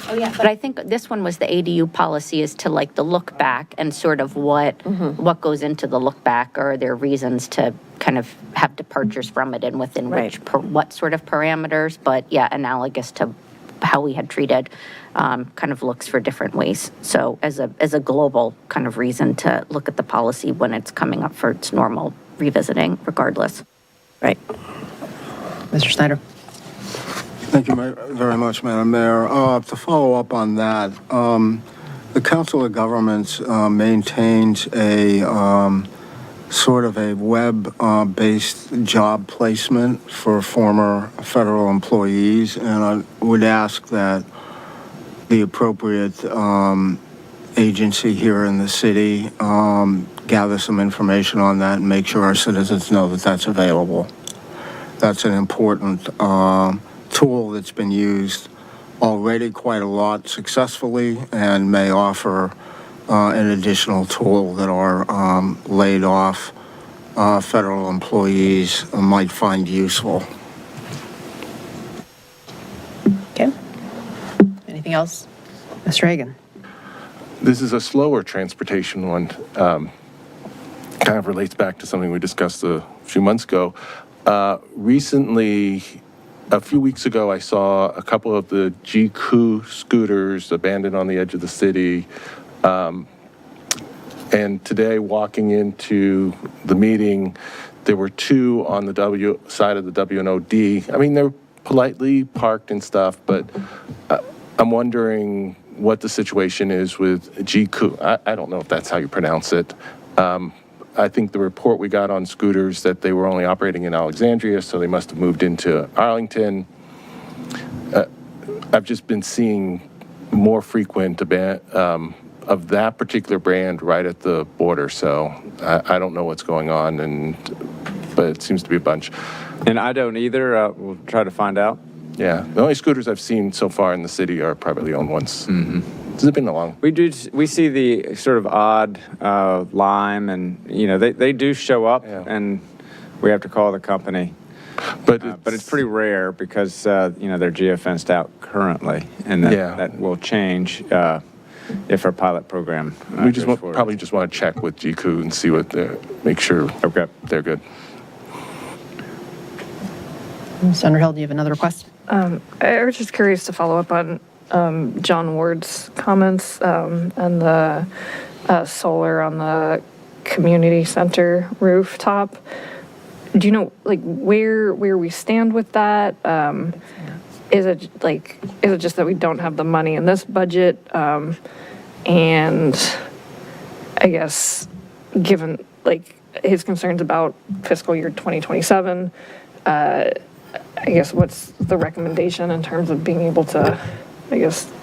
Oh, yeah. But I think this one was the ADU policy is to the look back and sort of what goes into the look back, or are there reasons to kind of have departures from it and within what sort of parameters. But yeah, analogous to how we had treated kind of looks for different ways. So as a global kind of reason to look at the policy when it's coming up for its normal revisiting regardless. Right. Mr. Snyder. Thank you very much, Madam Mayor. To follow up on that, the Council of Governments maintains a sort of a web-based job placement for former federal employees, and I would ask that the appropriate agency here in the city gather some information on that and make sure our citizens know that that's available. That's an important tool that's been used already quite a lot successfully and may offer an additional tool that our laid off federal employees might find useful. Okay. else? Mr. Hagan? This is a slower transportation one. Kind of relates back to something we discussed a few months ago. Recently, a few weeks ago, I saw a couple of the GQ scooters abandoned on the edge of the city. And today, walking into the meeting, there were two on the W side of the W&OD. I mean, they're politely parked and stuff, but I'm wondering what the situation is with GQ. I don't know if that's how you pronounce it. I think the report we got on scooters that they were only operating in Alexandria, so they must have moved into Arlington. I've just been seeing more frequent of that particular brand right at the border, so I don't know what's going on, but it seems to be a bunch. And I don't either. We'll try to find out. Yeah, the only scooters I've seen so far in the city are privately owned ones. It's been long. We see the sort of odd Lime, and they do show up, and we have to call the company. But it's pretty rare because they're geofenced out currently, and that will change if our pilot program. We probably just want to check with GQ and see make sure they're good. Ms. Underhill, do you have another request? I was just curious to follow up on John Ward's comments and the solar on the community center rooftop. Do you know where we stand with that? Is it just that we don't have the money in this budget? And I guess given his concerns about fiscal year 2027, I guess what's the recommendation in terms of being able to,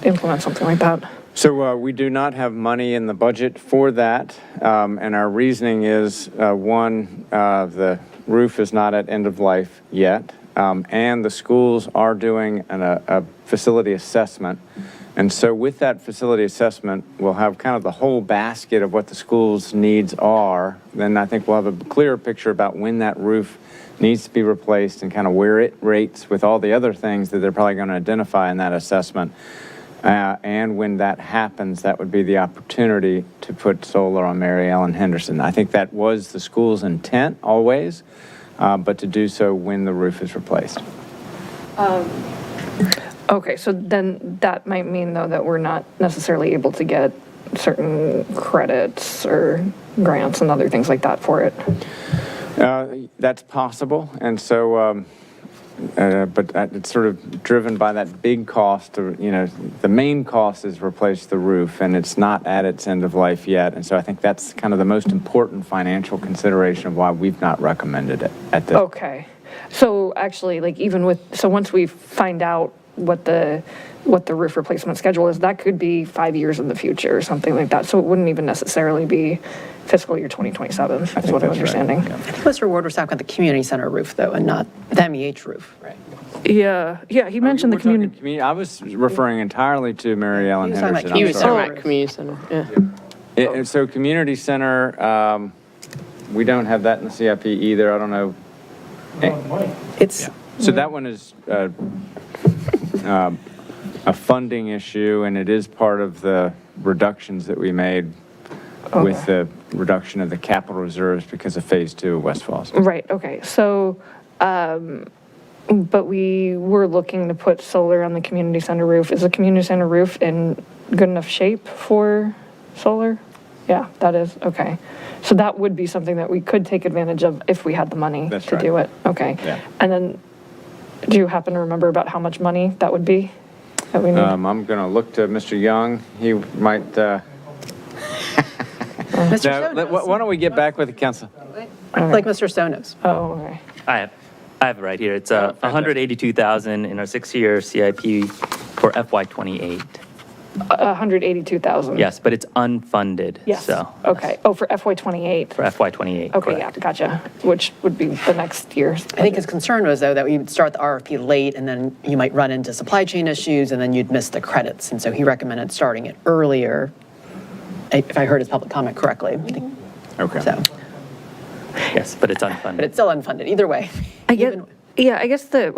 implement something like that? So we do not have money in the budget for that, and our reasoning is, one, the roof is not at end of life yet, and the schools are doing a facility assessment. And so with that facility assessment, we'll have kind of the whole basket of what the school's needs are. Then I think we'll have a clearer picture about when that roof needs to be replaced and kind of where it rates with all the other things that they're probably going to identify in that assessment. And when that happens, that would be the opportunity to put solar on Mary Ellen Henderson. I think that was the school's intent always, but to do so when the roof is replaced. Okay, so then that might mean, though, that we're not necessarily able to get certain credits or grants and other things like that for it. That's possible, and so, but it's sort of driven by that big cost. The main cost is replace the roof, and it's not at its end of life yet. And so I think that's kind of the most important financial consideration of why we've not recommended it at this. Okay, so actually, once we find out what the roof replacement schedule is, that could be 5 years in the future or something like that. So it wouldn't even necessarily be fiscal year 2027, is what I'm understanding. I think Mr. Ward was talking about the community center roof, though, and not the MEH roof, right? Yeah, he mentioned the community. I was referring entirely to Mary Ellen He was talking Henderson. about I'm sorry. community Community center, yeah. So community center, we don't have that in the CIP either. I don't know. So that one is a funding issue, and it is part of the reductions that we made with the reduction of the capital reserves because of phase 2 of West Falls. Right, okay. So, but we were looking to put solar on the community center roof. Is the community center roof in good enough shape for solar? Yeah, that is, okay. So that would be something that we could take advantage of if we had the money to do it. Okay. Yeah. And then, do you happen to remember about how much money that would be? That we need? I'm going to look to Mr. Young. He might... why don't we get back with the council? Like Mr. Sonos. Oh, okay. I have it right here. It's 182,000 in our 6-year CIP for FY28. 182,000. Yes, but it's unfunded. Yes. So Okay. Oh, for FY28. for FY28. Okay, yeah, gotcha. Which would be the next year. I think his concern was, though, that we would start the RFP late, and then you might run into supply chain issues, and then you'd miss the credits. And so he recommended starting it earlier, if I heard his public comment correctly. Okay. So, Yes, but it's unfunded. but it's still unfunded, either way. I Yeah, I guess I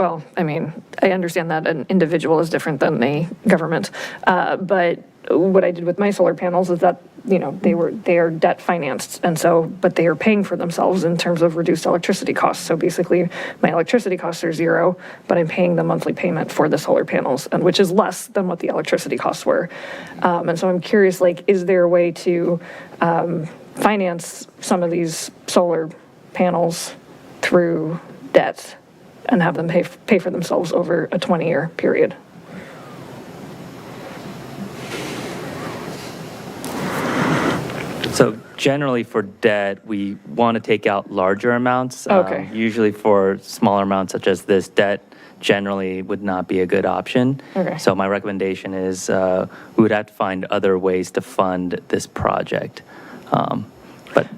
understand that an individual is different than a government. But what I did with my solar panels is that, they are debt financed. And so, but they are paying for themselves in terms of reduced electricity costs. So basically my electricity costs are zero, but I'm paying the monthly payment for the solar panels, and which is less than what the electricity costs were. And so I'm curious, is there a way to finance some of these solar panels through debt and have them pay for themselves over a 20-year period? So generally for debt, we want to take out larger amounts. Okay. Usually for smaller amounts such as this, debt generally would not be a good option. Okay. So my recommendation is we would have to find other ways to fund this project. But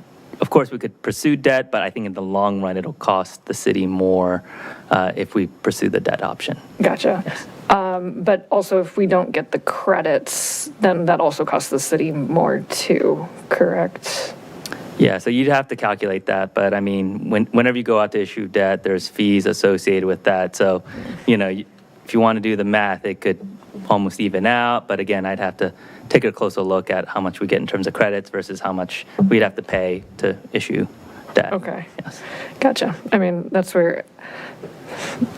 of course, we could pursue debt, but I think in the long run, it'll cost the city more if we pursue the debt option. Gotcha. Yes. But also, if we don't get the credits, then that also costs the city more too, correct? Yeah, so you'd have to calculate that, but I mean, whenever you go out to issue debt, there's fees associated with that. So, if you want to do the math, it could almost even out. But again, I'd have to take a closer look at how much we get in terms of credits versus how much we'd have to pay to issue debt. Okay. Yes. Gotcha. I mean, that's where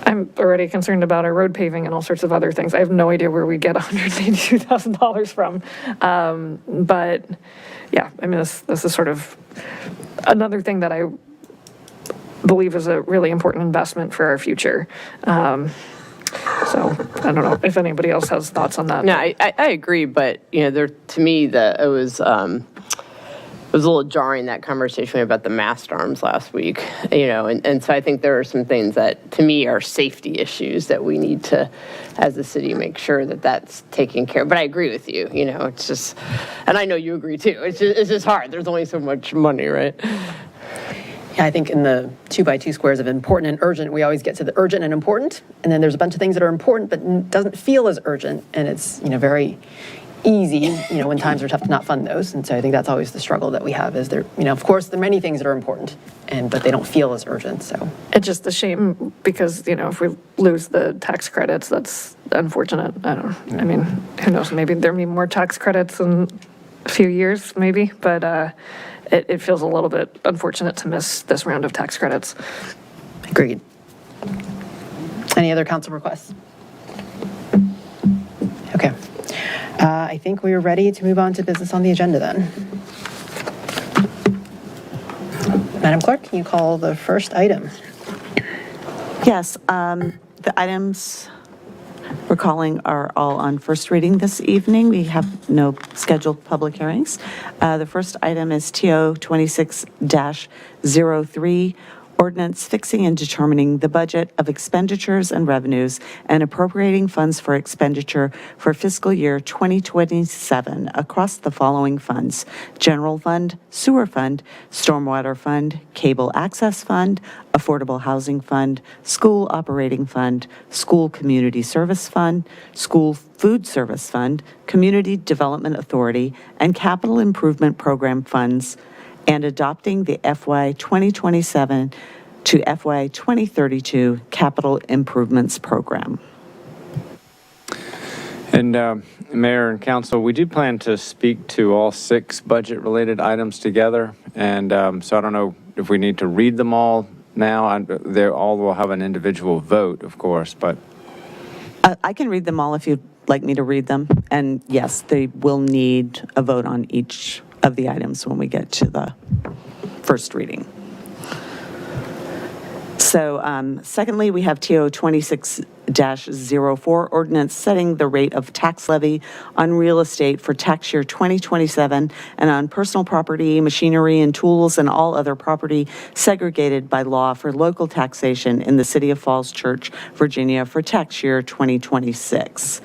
I'm already concerned about our road paving and all sorts of other things. I have no idea where we get $182,000 from. But yeah, I mean, this is sort of another thing that I believe is a really important investment for our future. So I don't know if anybody else has thoughts on that. No, I agree, but to me it was a little jarring, that conversation about the mast arms last week, and so I think there are some things that to me are safety issues that we need to, as a city, make sure that that's taken care of. But I agree with you, it's just, and I know you agree too. It's just hard. There's only so much money, right? Yeah, I think in the 2x2 squares of important and urgent, we always get to the urgent and important, and then there's a bunch of things that are important but doesn't feel as urgent, and it's very easy, when times are tough to not fund those. And so I think that's always the struggle that we have is there, of course, there are many things that are important, but they don't feel as urgent. So it's just a shame because, if we lose the tax credits, that's unfortunate. I mean, who knows? Maybe there'll be more tax credits in a few years, maybe, but it feels a little bit unfortunate to miss this round of tax credits. Agreed. Any other council requests? Okay. I think we are ready to move on to business on the agenda then. Madam Clerk, can you call the first item? Yes, the items we're calling are all on first reading this evening. We have no scheduled public hearings. The first item is TO 26-03, ordinance fixing and determining the budget of expenditures and revenues and appropriating funds for expenditure for fiscal year 2027 across the following funds: General Fund, Sewer Fund, Stormwater Fund, Cable Access Fund, Affordable Housing Fund, School Operating Fund, School Community Service Fund, School Food Service Fund, Community Development Authority, and Capital Improvement Program funds, and adopting the FY 2027 to FY 2032 Capital Improvements Program. And Mayor and Council, we do plan to speak to all 6 budget-related items together. And so I don't know if we need to read them all now. They all will have an individual vote, of course, but. I can read them all if you'd like me to read them. And yes, they will need a vote on each of the items when we get to the first reading. So secondly, we have TO 26-04, ordinance setting the rate of tax levy on real estate for tax year 2027 and on personal property, machinery, and tools and all other property segregated by law for local taxation in the City of Falls Church, Virginia for tax year 2026.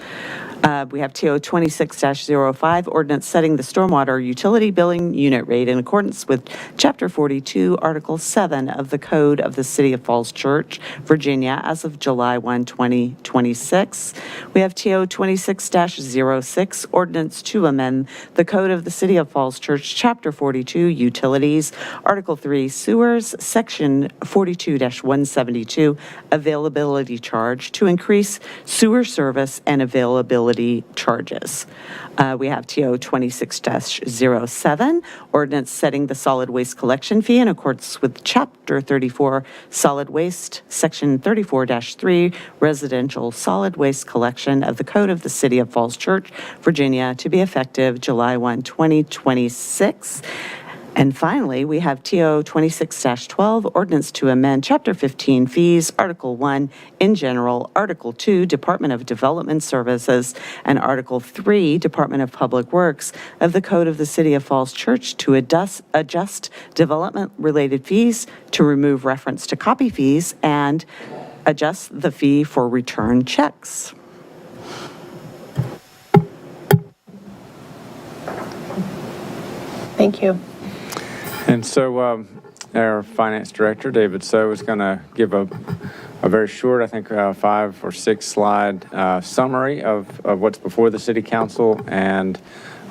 We have TO 26-05, ordinance setting the stormwater utility billing unit rate in accordance with Chapter 42, Article 7 of the Code of the City of Falls Church, Virginia, as of July 1, 2026. We have TO 26-06, ordinance to amend the Code of the City of Falls Church, Chapter 42, Utilities, Article 3, Sewers, Section 42-172, availability charge to increase sewer service and availability charges. We have TO 26-07, ordinance setting the solid waste collection fee in accordance with Chapter 34, Solid Waste, Section 34-3, Residential Solid Waste Collection of the Code of the City of Falls Church, Virginia, to be effective July 1, 2026. And finally, we have TO 26-12, ordinance to amend Chapter 15 fees, Article 1 in general, Article 2 Department of Development Services, and Article 3 Department of Public Works of the Code of the City of Falls Church to adjust development-related fees, to remove reference to copy fees, and adjust the fee for return checks. Thank you. And so our finance director, David So, is going to give a very short, I think 5 or 6 slide summary of what's before the city council and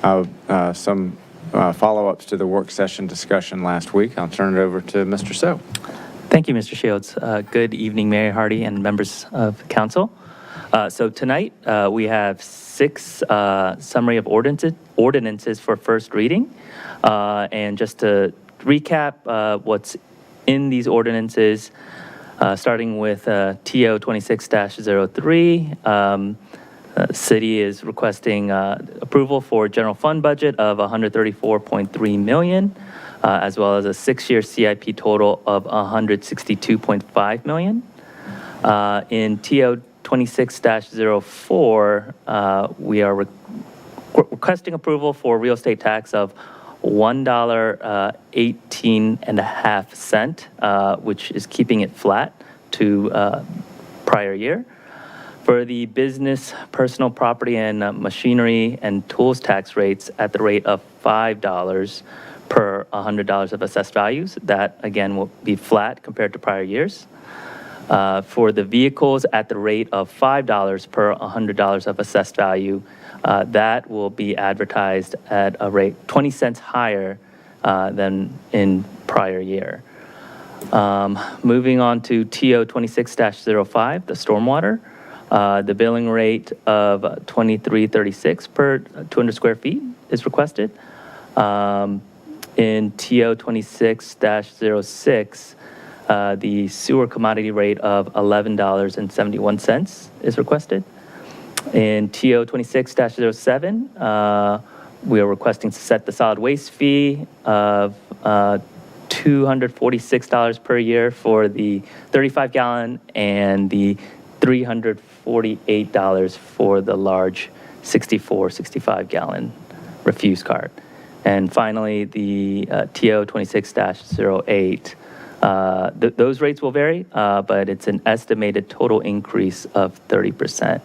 some follow-ups to the work session discussion last week. I'll turn it over to Mr. So. Thank you, Mr. Shields. Good evening, Mayor Hardy and members of council. So tonight we have 6 summary of ordinances for first reading. And just to recap what's in these ordinances, starting with TO 26-03, city is requesting approval for general fund budget of $134.3 million, as well as a 6-year CIP total of $162.5 million. In TO 26-04, we are requesting approval for real estate tax of $1.18.5, which is keeping it flat to prior year. For the business, personal property, and machinery and tools tax rates at the rate of $5 per $100 of assessed values, that again will be flat compared to prior years. For the vehicles at the rate of $5 per $100 of assessed value, that will be advertised at a rate 20 cents higher than in prior year. Moving on to TO 26-05, the stormwater. The billing rate of $23.36 per 200 square feet is requested. In TO 26-06, the sewer commodity rate of $11.71 is requested. In TO 26-07, we are requesting to set the solid waste fee of $246 per year for the 35-gallon and the $348 for the large 65-gallon refuse cart. And finally, the TO 26-08, those rates will vary, but it's an estimated total increase of 30%.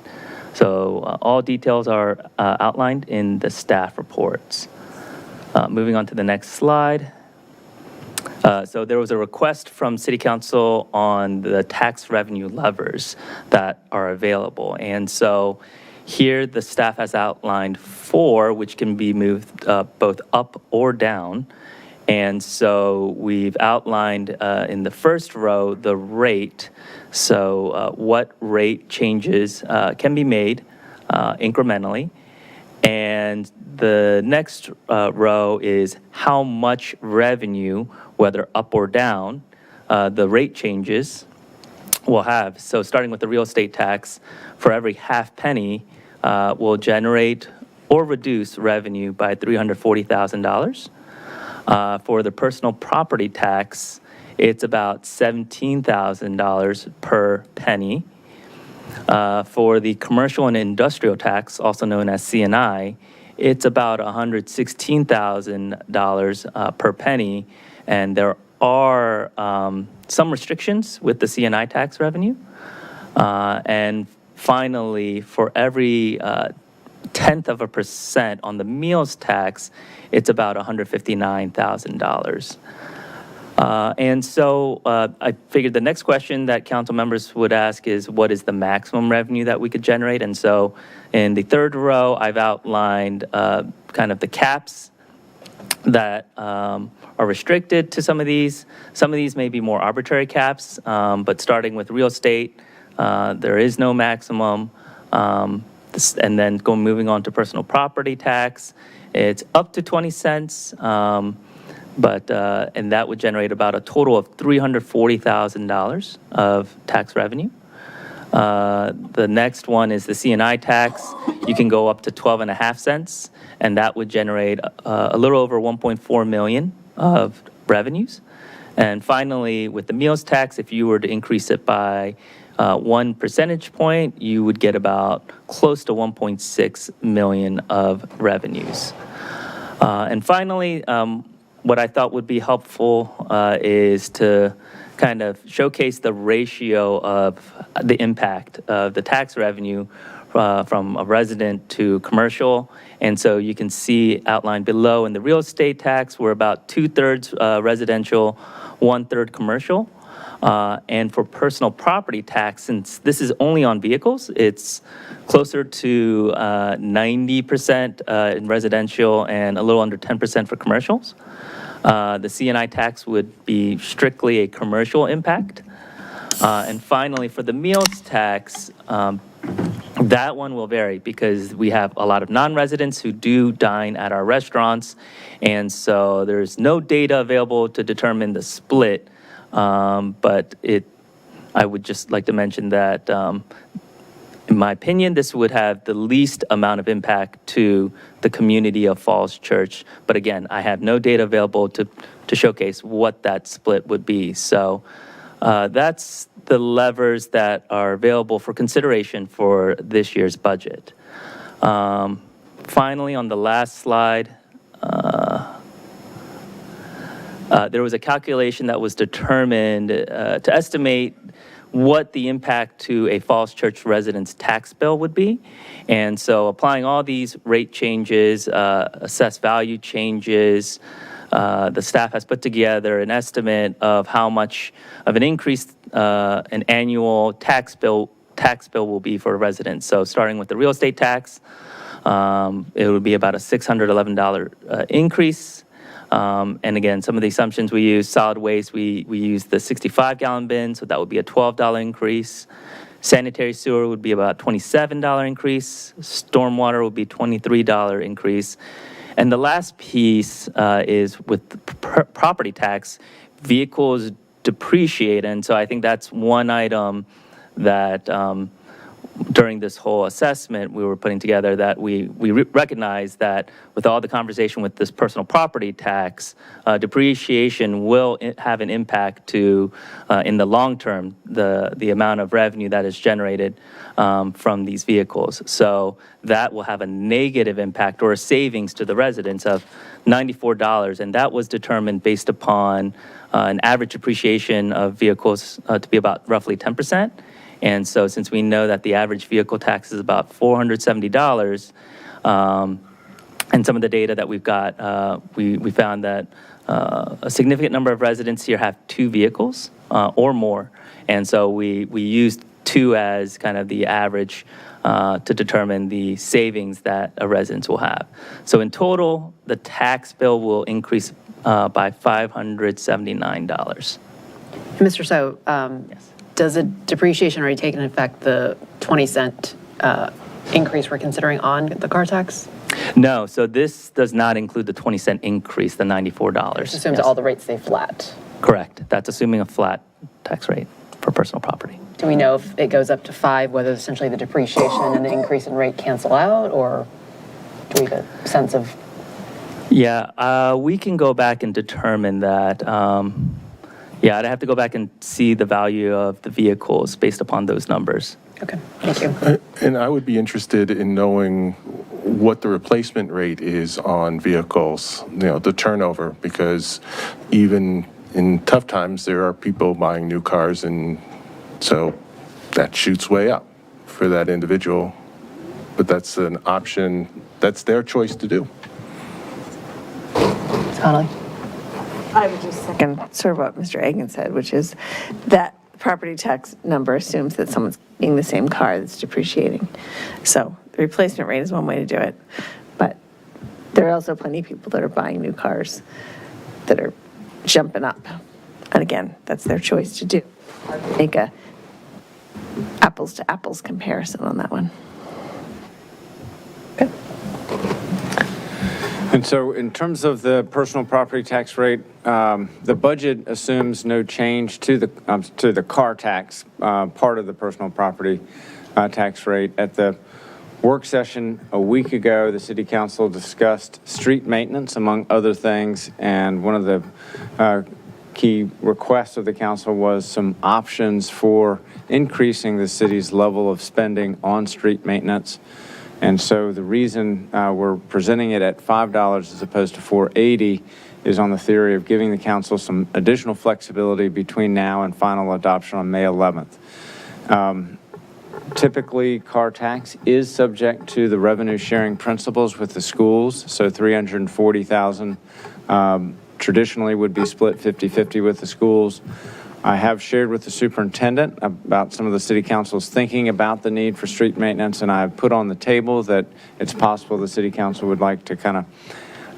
So all details are outlined in the staff reports. Moving on to the next slide. So there was a request from City Council on the tax revenue levers that are available. And so here the staff has outlined 4, which can be moved both up or down. And so we've outlined in the first row the rate. So what rate changes can be made incrementally. And the next row is how much revenue, whether up or down, the rate changes will have. So starting with the real estate tax, for every half penny will generate or reduce revenue by $340,000. For the personal property tax, it's about $17,000 per penny. For the commercial and industrial tax, also known as C&I, it's about $116,000 per penny. And there are some restrictions with the C&I tax revenue. And finally, for every 0.1% on the meals tax, it's about $159,000. And so I figured the next question that council members would ask is, what is the maximum revenue that we could generate? And so in the third row, I've outlined kind of the caps that are restricted to some of these. Some of these may be more arbitrary caps, but starting with real estate, there is no maximum. And then moving on to personal property tax, it's up to 20 cents. And that would generate about a total of $340,000 of tax revenue. The next one is the C&I tax. You can go up to 12.5 cents, and that would generate a little over 1.4 million of revenues. And finally, with the meals tax, if you were to increase it by 1 percentage point, you would get about close to 1.6 million of revenues. And finally, what I thought would be helpful is to kind of showcase the ratio of the impact of the tax revenue from a resident to commercial. And so you can see outlined below in the real estate tax, we're about 2/3 residential, 1/3 commercial. And for personal property tax, since this is only on vehicles, it's closer to 90% in residential and a little under 10% for commercials. The C&I tax would be strictly a commercial impact. And finally, for the meals tax, that one will vary because we have a lot of non-residents who do dine at our restaurants. And so there's no data available to determine the split. But I would just like to mention that, in my opinion, this would have the least amount of impact to the community of Falls Church. But again, I have no data available to showcase what that split would be. So that's the levers that are available for consideration for this year's budget. Finally, on the last slide, there was a calculation that was determined to estimate what the impact to a Falls Church resident's tax bill would be. And so applying all these rate changes, assessed value changes, the staff has put together an estimate of how much of an increase an annual tax bill will be for a resident. So starting with the real estate tax, it would be about a $611 increase. And again, some of the assumptions we use, solid waste, we use the 65-gallon bin, so that would be a $12 increase. Sanitary sewer would be about $27 increase. Stormwater would be $23 increase. And the last piece is with the property tax, vehicles depreciate. And so I think that's one item that during this whole assessment we were putting together, that we recognize that with all the conversation with this personal property tax, depreciation will have an impact to, in the long term, the amount of revenue that is generated from these vehicles. So that will have a negative impact or a savings to the residents of $94, and that was determined based upon an average depreciation of vehicles to be about roughly 10%. And so since we know that the average vehicle tax is about $470, and some of the data that we've got, we found that a significant number of residents here have 2 vehicles or more. And so we used 2 as kind of the average to determine the savings that a resident will have. So in total, the tax bill will increase by $579. Mr. So, yes. Does a depreciation already take into effect the 20-cent increase we're considering on the car tax? No, so this does not include the 20-cent increase, the $94. It assumes all the rates stay flat. Correct. That's assuming a flat tax rate for personal property. Do we know if it goes up to 5, whether essentially the depreciation and the increase in rate cancel out, or do we have a sense of? Yeah, we can go back and determine that. Yeah, I'd have to go back and see the value of the vehicles based upon those numbers. Okay, thank you. And I would be interested in knowing what the replacement rate is on vehicles, the turnover, because even in tough times, there are people buying new cars, and so that shoots way up for that individual. but that's an option, that's their choice to do. Connolly? I would just second sort of what Mr. Egan said, which is that property tax number assumes that someone's in the same car that's depreciating. So the replacement rate is one way to do it. But there are also plenty of people that are buying new cars that are jumping up. And again, that's their choice to do. Make a apples to apples comparison on that one. And so in terms of the personal property tax rate, the budget assumes no change to the car tax part of the personal property tax rate. At the work session a week ago, the City Council discussed street maintenance, among other things, and one of the key requests of the council was some options for increasing the city's level of spending on street maintenance. And so the reason we're presenting it at $5 as opposed to $4.80 is on the theory of giving the council some additional flexibility between now and final adoption on May 11th. Typically, car tax is subject to the revenue sharing principles with the schools, so $340,000 traditionally would be split 50-50 with the schools. I have shared with the superintendent about some of the city council's thinking about the need for street maintenance, and I've put on the table that it's possible the city council would like to kind of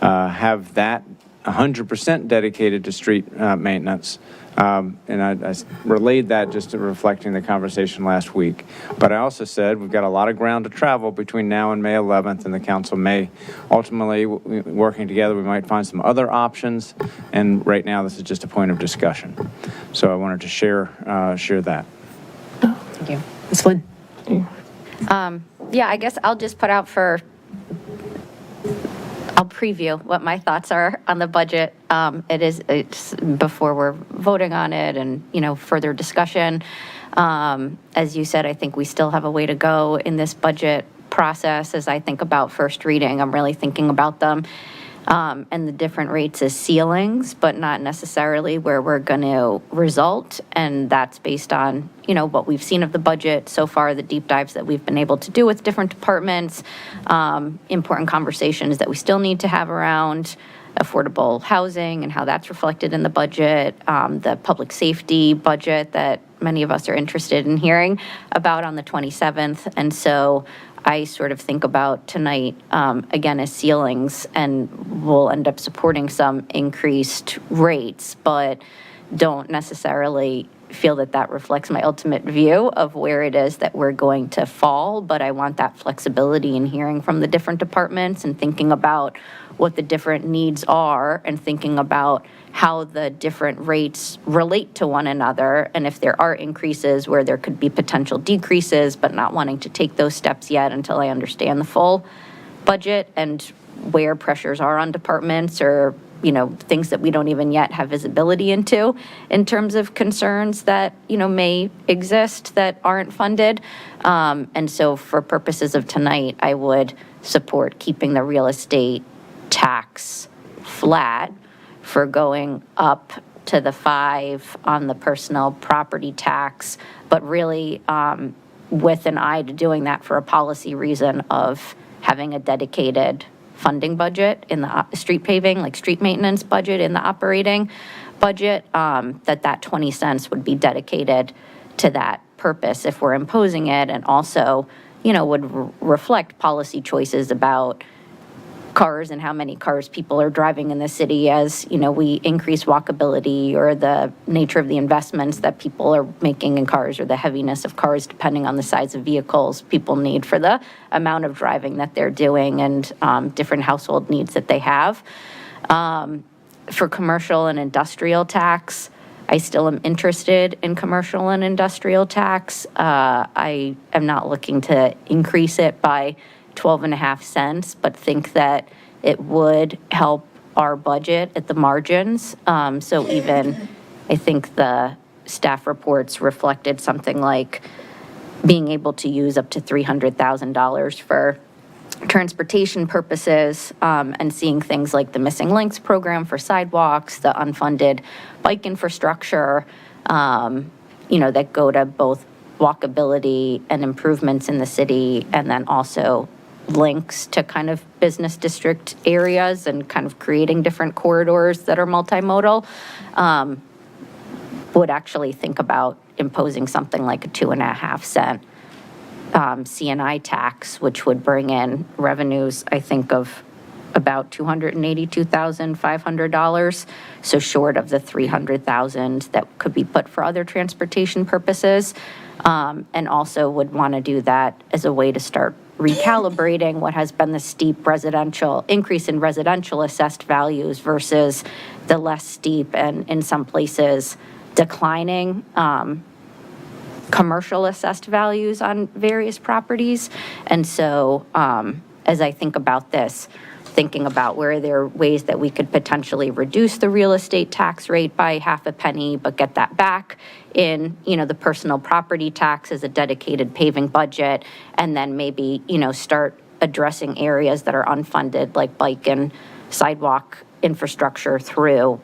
have that 100% dedicated to street maintenance. And I relayed that just to reflecting the conversation last week. But I also said we've got a lot of ground to travel between now and May 11th, and the council may ultimately, working together, we might find some other options. And right now, this is just a point of discussion. So I wanted to share that. Thank you. Ms. Flynn? Yeah, I guess I'll just put out I'll preview what my thoughts are on the budget. It's before we're voting on it and, further discussion. As you said, I think we still have a way to go in this budget process. As I think about first reading, I'm really thinking about them and the different rates as ceilings, but not necessarily where we're going to result. And that's based on, what we've seen of the budget so far, the deep dives that we've been able to do with different departments, important conversations that we still need to have around affordable housing and how that's reflected in the budget, the public safety budget that many of us are interested in hearing about on the 27th. And so I sort of think about tonight, again, as ceilings, and we'll end up supporting some increased rates, but don't necessarily feel that reflects my ultimate view of where it is that we're going to fall. But I want that flexibility in hearing from the different departments and thinking about what the different needs are and thinking about how the different rates relate to one another, and if there are increases where there could be potential decreases, but not wanting to take those steps yet until I understand the full budget and where pressures are on departments or things that we don't even yet have visibility into in terms of concerns that may exist that aren't funded. And so for purposes of tonight, I would support keeping the real estate tax flat for going up to the 5 on the personal property tax, but really with an eye to doing that for a policy reason of having a dedicated funding budget in the street paving, like street maintenance budget in the operating budget, that 20 cents would be dedicated to that purpose if we're imposing it, and also, would reflect policy choices about cars and how many cars people are driving in the city as, we increase walkability, or the nature of the investments that people are making in cars, or the heaviness of cars depending on the size of vehicles people need for the amount of driving that they're doing, and different household needs that they have. For commercial and industrial tax, I still am interested in commercial and industrial tax. I am not looking to increase it by 12.5 cents, but think that it would help our budget at the margins. So even, I think the staff reports reflected something like being able to use up to $300,000 for transportation purposes, and seeing things like the Missing Links program for sidewalks, the unfunded bike infrastructure, that go to both walkability and improvements in the city, and then also links to kind of business district areas and kind of creating different corridors that are multimodal, would actually think about imposing something like a 2.5 cent CNI tax, which would bring in revenues, I think, of about $282,500, so short of the $300,000 that could be put for other transportation purposes, and also would want to do that as a way to start recalibrating what has been the steep residential increase in residential assessed values versus the less steep and in some places declining commercial assessed values on various properties. And so as I think about this, thinking about where there are ways that we could potentially reduce the real estate tax rate by half a penny, but get that back in, the personal property tax as a dedicated paving budget, and then maybe, start addressing areas that are unfunded, like bike and sidewalk infrastructure through,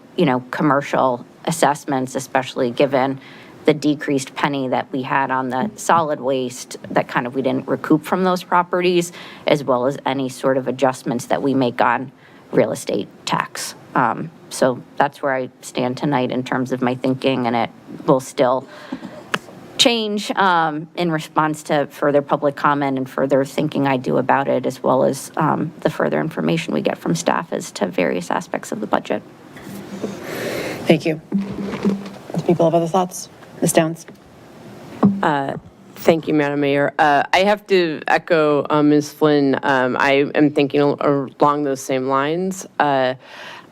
commercial assessments, especially given the decreased penny that we had on the solid waste that kind of we didn't recoup from those properties, as well as any sort of adjustments that we make on real estate tax. So that's where I stand tonight in terms of my thinking, and it will still change in response to further public comment and further thinking I do about it, as well as the further information we get from staff as to various aspects of the budget. Thank you. Do people have other thoughts? Ms. Downs? Thank you, Madam Mayor. I have to echo Ms. Flynn. I am thinking along those same lines.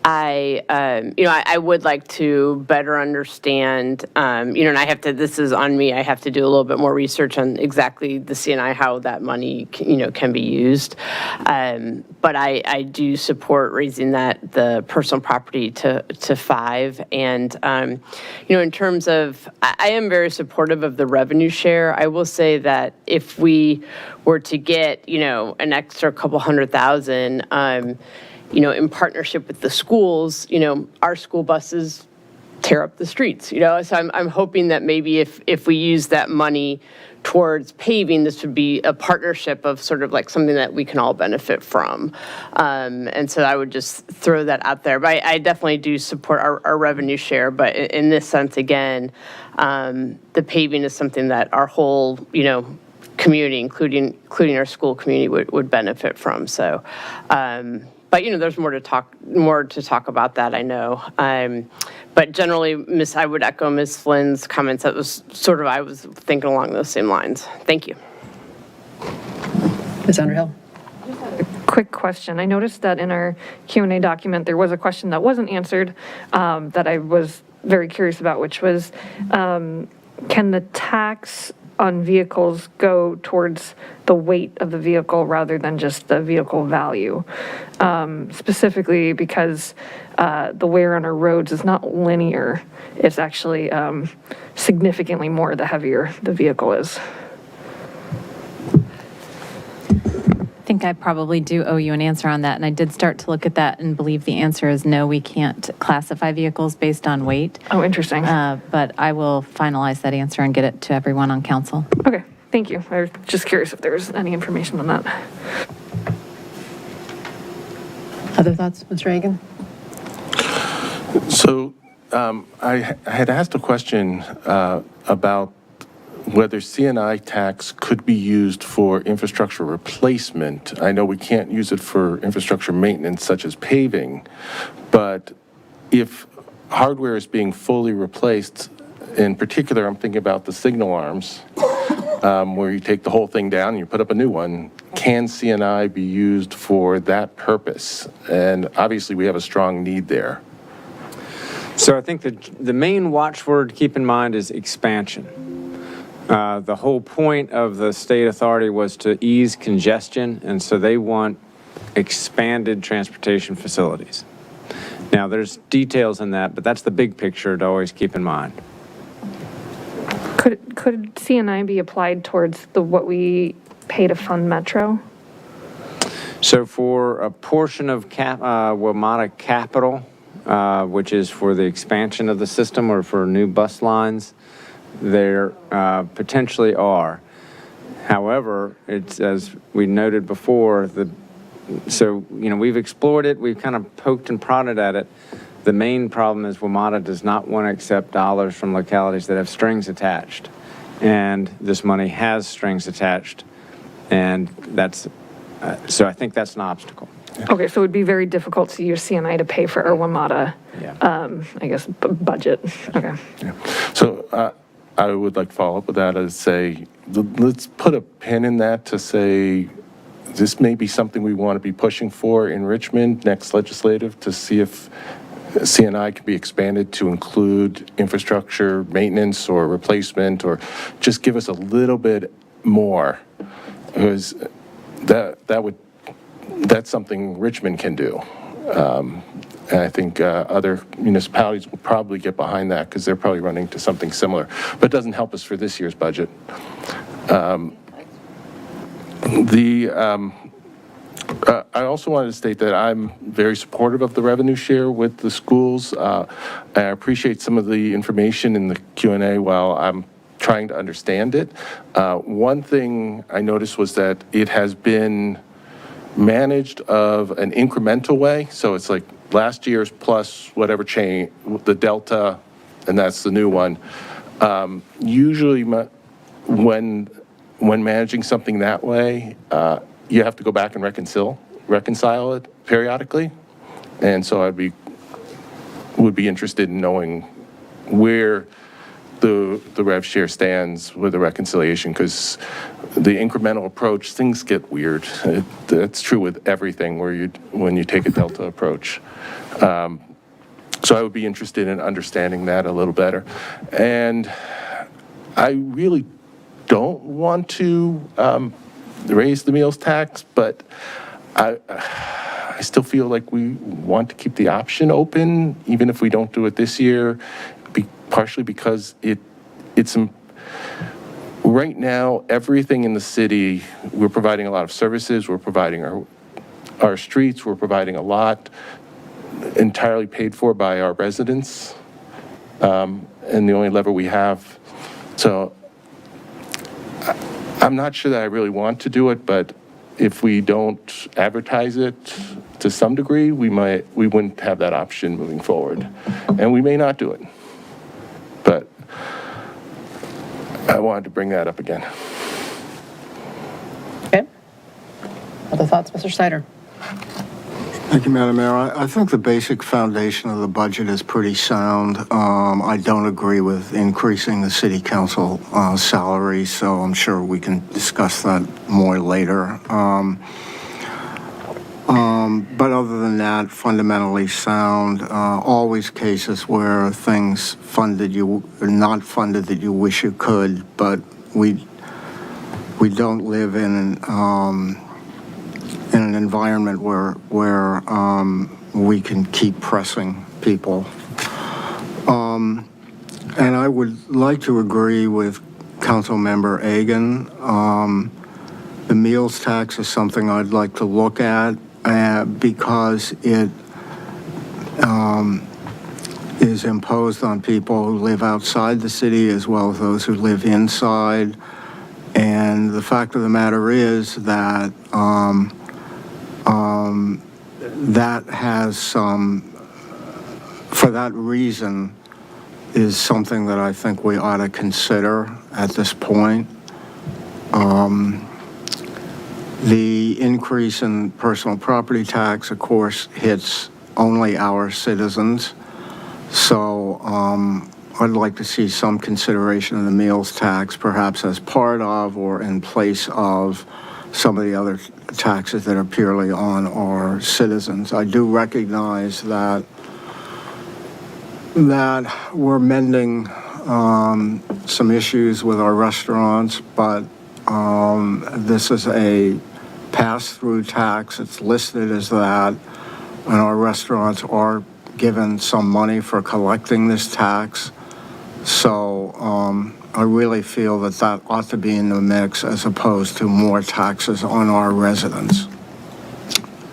I would like to better understand, and I have to, this is on me, I have to do a little bit more research on exactly the CNI, how that money, can be used. But I do support raising the personal property to 5. And, in terms of, I am very supportive of the revenue share. I will say that if we were to get, an extra couple $100,000, in partnership with the schools, our school buses tear up the streets, So I'm hoping that maybe if we use that money towards paving, this would be a partnership of sort of like something that we can all benefit from. And so I would just throw that out there. But I definitely do support our revenue share. But in this sense, again, the paving is something that our whole, community, including our school community, would benefit from. So. But there's more to talk about that, I know. But generally, I would echo Ms. Flynn's comments. That was sort of, I was thinking along those same lines. Thank you. Ms. Underhill? Quick question. I noticed that in our Q&A document, there was a question that wasn't answered that I was very curious about, which was, can the tax on vehicles go towards the weight of the vehicle rather than just the vehicle value? Specifically because the wear on our roads is not linear. It's actually significantly more the heavier the vehicle is. I think I probably do owe you an answer on that, and I did start to look at that and believe the answer is no, we can't classify vehicles based on weight. Oh, interesting. But I will finalize that answer and get it to everyone on council. Okay, thank you. I was just curious if there was any information on that. Other thoughts, Mr. Reagan? So I had asked a question about whether CNI tax could be used for infrastructure replacement. I know we can't use it for infrastructure maintenance such as paving, but if hardware is being fully replaced, in particular, I'm thinking about the signal arms, where you take the whole thing down and you put up a new one, can CNI be used for that purpose? And obviously we have a strong need there. So I think the main watchword to keep in mind is expansion. The whole point of the state authority was to ease congestion, and so they want expanded transportation facilities. Now, there's details in that, but that's the big picture to always keep in mind. Could CNI be applied towards what we pay to fund Metro? So for a portion of WMATA capital, which is for the expansion of the system or for new bus lines, there potentially are. However, it's, as we noted before, we've explored it, we've kind of poked and prodded at it. The main problem is WMATA does not want to accept dollars from localities that have strings attached. And this money has strings attached. And that's, so I think that's an obstacle. Okay, so it would be very difficult to use CNI to pay for our WMATA, I guess, budget. Okay. So I would like to follow up with that and say, let's put a pin in that to say, this may be something we want to be pushing for in Richmond next legislative to see if CNI can be expanded to include infrastructure maintenance or replacement, or just give us a little bit more, because that's something Richmond can do. And I think other municipalities will probably get behind that because they're probably running to something similar, but it doesn't help us for this year's budget. I also wanted to state that I'm very supportive of the revenue share with the schools. I appreciate some of the information in the Q&A while I'm trying to understand it. One thing I noticed was that it has been managed of an incremental way. So it's like last year's plus whatever change, the delta, and that's the new one. Usually when managing something that way, you have to go back and reconcile it periodically. And so would be interested in knowing where the rev share stands with the reconciliation, because the incremental approach, things get weird. That's true with everything when you take a delta approach. So I would be interested in understanding that a little better. And I really don't want to raise the meals tax, but I still feel like we want to keep the option open, even if we don't do it this year, partially because it's right now, everything in the city, we're providing a lot of services, we're providing our streets, we're providing a lot entirely paid for by our residents, and the only lever we have. So I'm not sure that I really want to do it, but if we don't advertise it to some degree, we wouldn't have that option moving forward. And we may not do it. But I wanted to bring that up again. Okay. Other thoughts, Mr. Snyder? Thank you, Madam Mayor. I think the basic foundation of the budget is pretty sound. I don't agree with increasing the city council salary, so I'm sure we can discuss that more later. But other than that, fundamentally sound. Always cases where things not funded that you wish you could, but we don't live in an environment where we can keep pressing people. And I would like to agree with Councilmember Egan. The meals tax is something I'd like to look at because it is imposed on people who live outside the city as well as those who live inside. And the fact of the matter is that that has some, for that reason, is something that I think we ought to consider at this point. The increase in personal property tax, of course, hits only our citizens. So I'd like to see some consideration of the meals tax, perhaps as part of or in place of some of the other taxes that are purely on our citizens. I do recognize that we're mending some issues with our restaurants, but this is a pass-through tax. It's listed as that, and our restaurants are given some money for collecting this tax. So I really feel that ought to be in the mix as opposed to more taxes on our residents.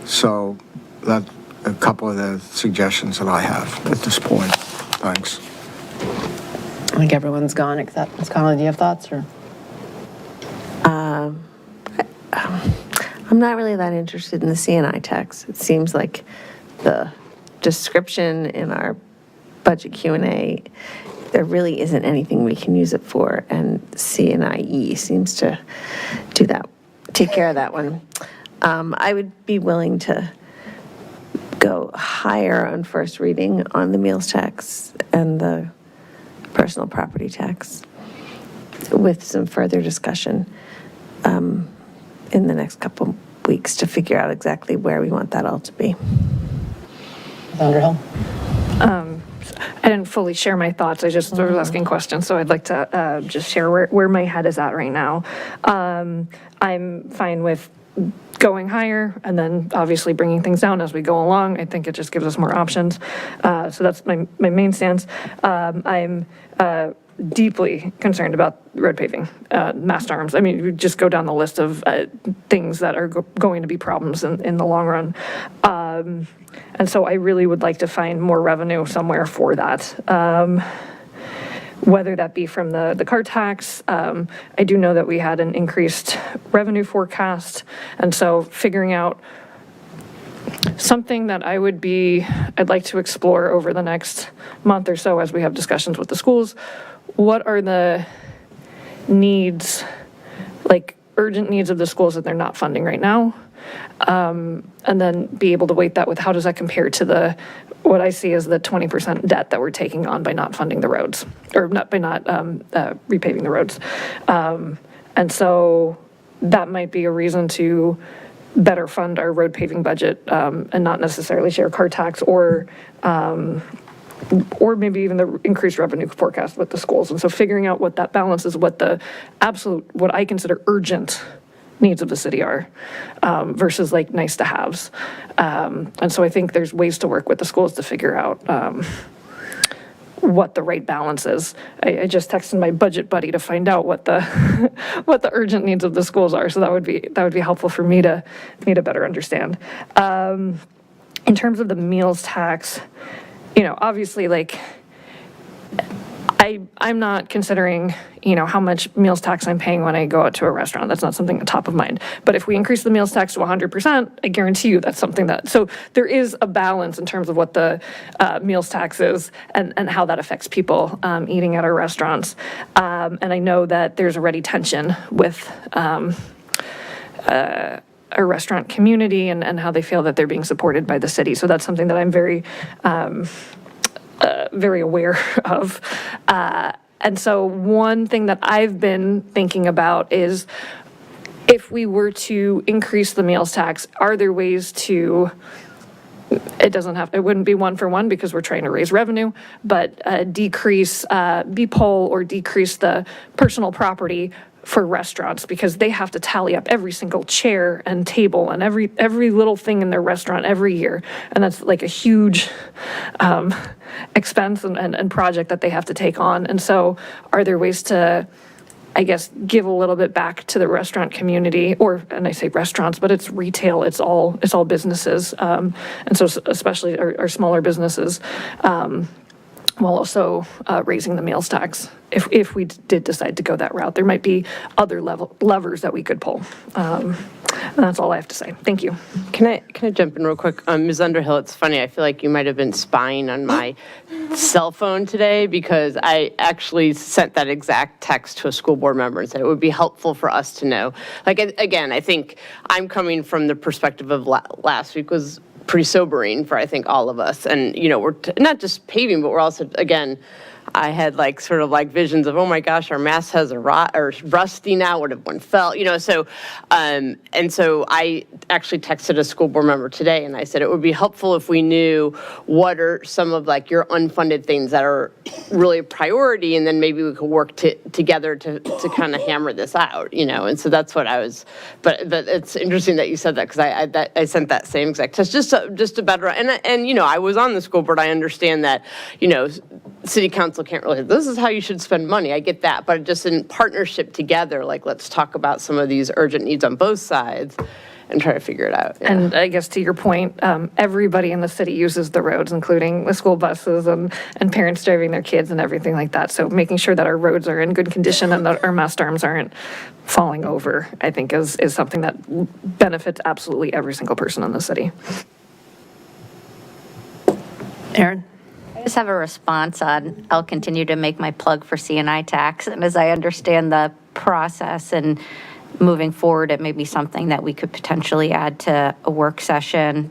So that's a couple of the suggestions that I have at this point. Thanks. think everyone's gone except Ms. Connolly. Do you have thoughts or? I'm not really that interested in the CNI tax. It seems like the description in our budget Q&A, there really isn't anything we can use it for, and CNIE seems to do that, take care of that one. I would be willing to go higher on first reading on the meals tax and the personal property tax with some further discussion in the next couple weeks to figure out exactly where we want that all to be. Ms. Underhill? I didn't fully share my thoughts. I just was asking questions, so I'd like to just share where my head is at right now. I'm fine with going higher and then obviously bringing things down as we go along. I think it just gives us more options. So that's my main stance. I'm deeply concerned about road paving, mast arms. I mean, we just go down the list of things that are going to be problems in the long run. And so I really would like to find more revenue somewhere for that. Whether that be from the car tax. I do know that we had an increased revenue forecast. And so figuring out something that I'd like to explore over the next month or so as we have discussions with the schools. What are the needs, like urgent needs of the schools that they're not funding right now? And then be able to weight that with how does that compare to what I see as the 20% debt that we're taking on by not funding the roads, or not repaving the roads. And so that might be a reason to better fund our road paving budget and not necessarily share car tax or maybe even the increased revenue forecast with the schools. And so figuring out what that balance is, what what I consider urgent needs of the city are versus like nice to haves. And so I think there's ways to work with the schools to figure out what the right balance is. I just texted my budget buddy to find out what the what the urgent needs of the schools are. So that would be helpful for me to better understand. In terms of the meals tax, obviously like I'm not considering, how much meals tax I'm paying when I go out to a restaurant. That's not something top of mind. But if we increase the meals tax to 100%, I guarantee you that's something so there is a balance in terms of what the meals tax is and how that affects people eating at our restaurants. And I know that there's already tension with our restaurant community and how they feel that they're being supported by the city. So that's something that I'm very very aware of. And so one thing that I've been thinking about is if we were to increase the meals tax, are there ways to, it wouldn't be one for one because we're trying to raise revenue, but decrease, BPOL or decrease the personal property for restaurants because they have to tally up every single chair and table and every little thing in their restaurant every year. And that's like a huge expense and project that they have to take on. And so are there ways to, I guess, give a little bit back to the restaurant community and I say restaurants, but it's retail, it's all businesses. And so especially our smaller businesses, while also raising the meals tax. If we did decide to go that route, there might be other levers that we could pull. And that's all I have to say. Thank you. Can I jump in real quick? Ms. Underhill, it's funny. I feel like you might have been spying on my cell phone today because I actually sent that exact text to a school board member and said it would be helpful for us to know. Like, again, I think I'm coming from the perspective of last week was pretty sobering for, I think, all of us. And, we're not just paving, but we're also, again, I had sort of visions of, oh my gosh, our mast has rusty now, what if one fell, so, and so I actually texted a school board member today and I said, it would be helpful if we knew what are some of your unfunded things that are really a priority, and then maybe we could work together to kind of hammer this out, and so that's what I was, but it's interesting that you said that because I sent that same exact text just to better, and I was on the school board, I understand that, city council can't really, this is how you should spend money. I get that. But just in partnership together, let's talk about some of these urgent needs on both sides and try to figure it out. Yeah. And I guess to your point, everybody in the city uses the roads, including the school buses and parents driving their kids and everything like that. So making sure that our roads are in good condition and that our mast arms aren't falling over, I think is something that benefits absolutely every single person in the city. Aaron? I just have a response on, I'll continue to make my plug for CNI tax. And as I understand the process and moving forward, it may be something that we could potentially add to a work session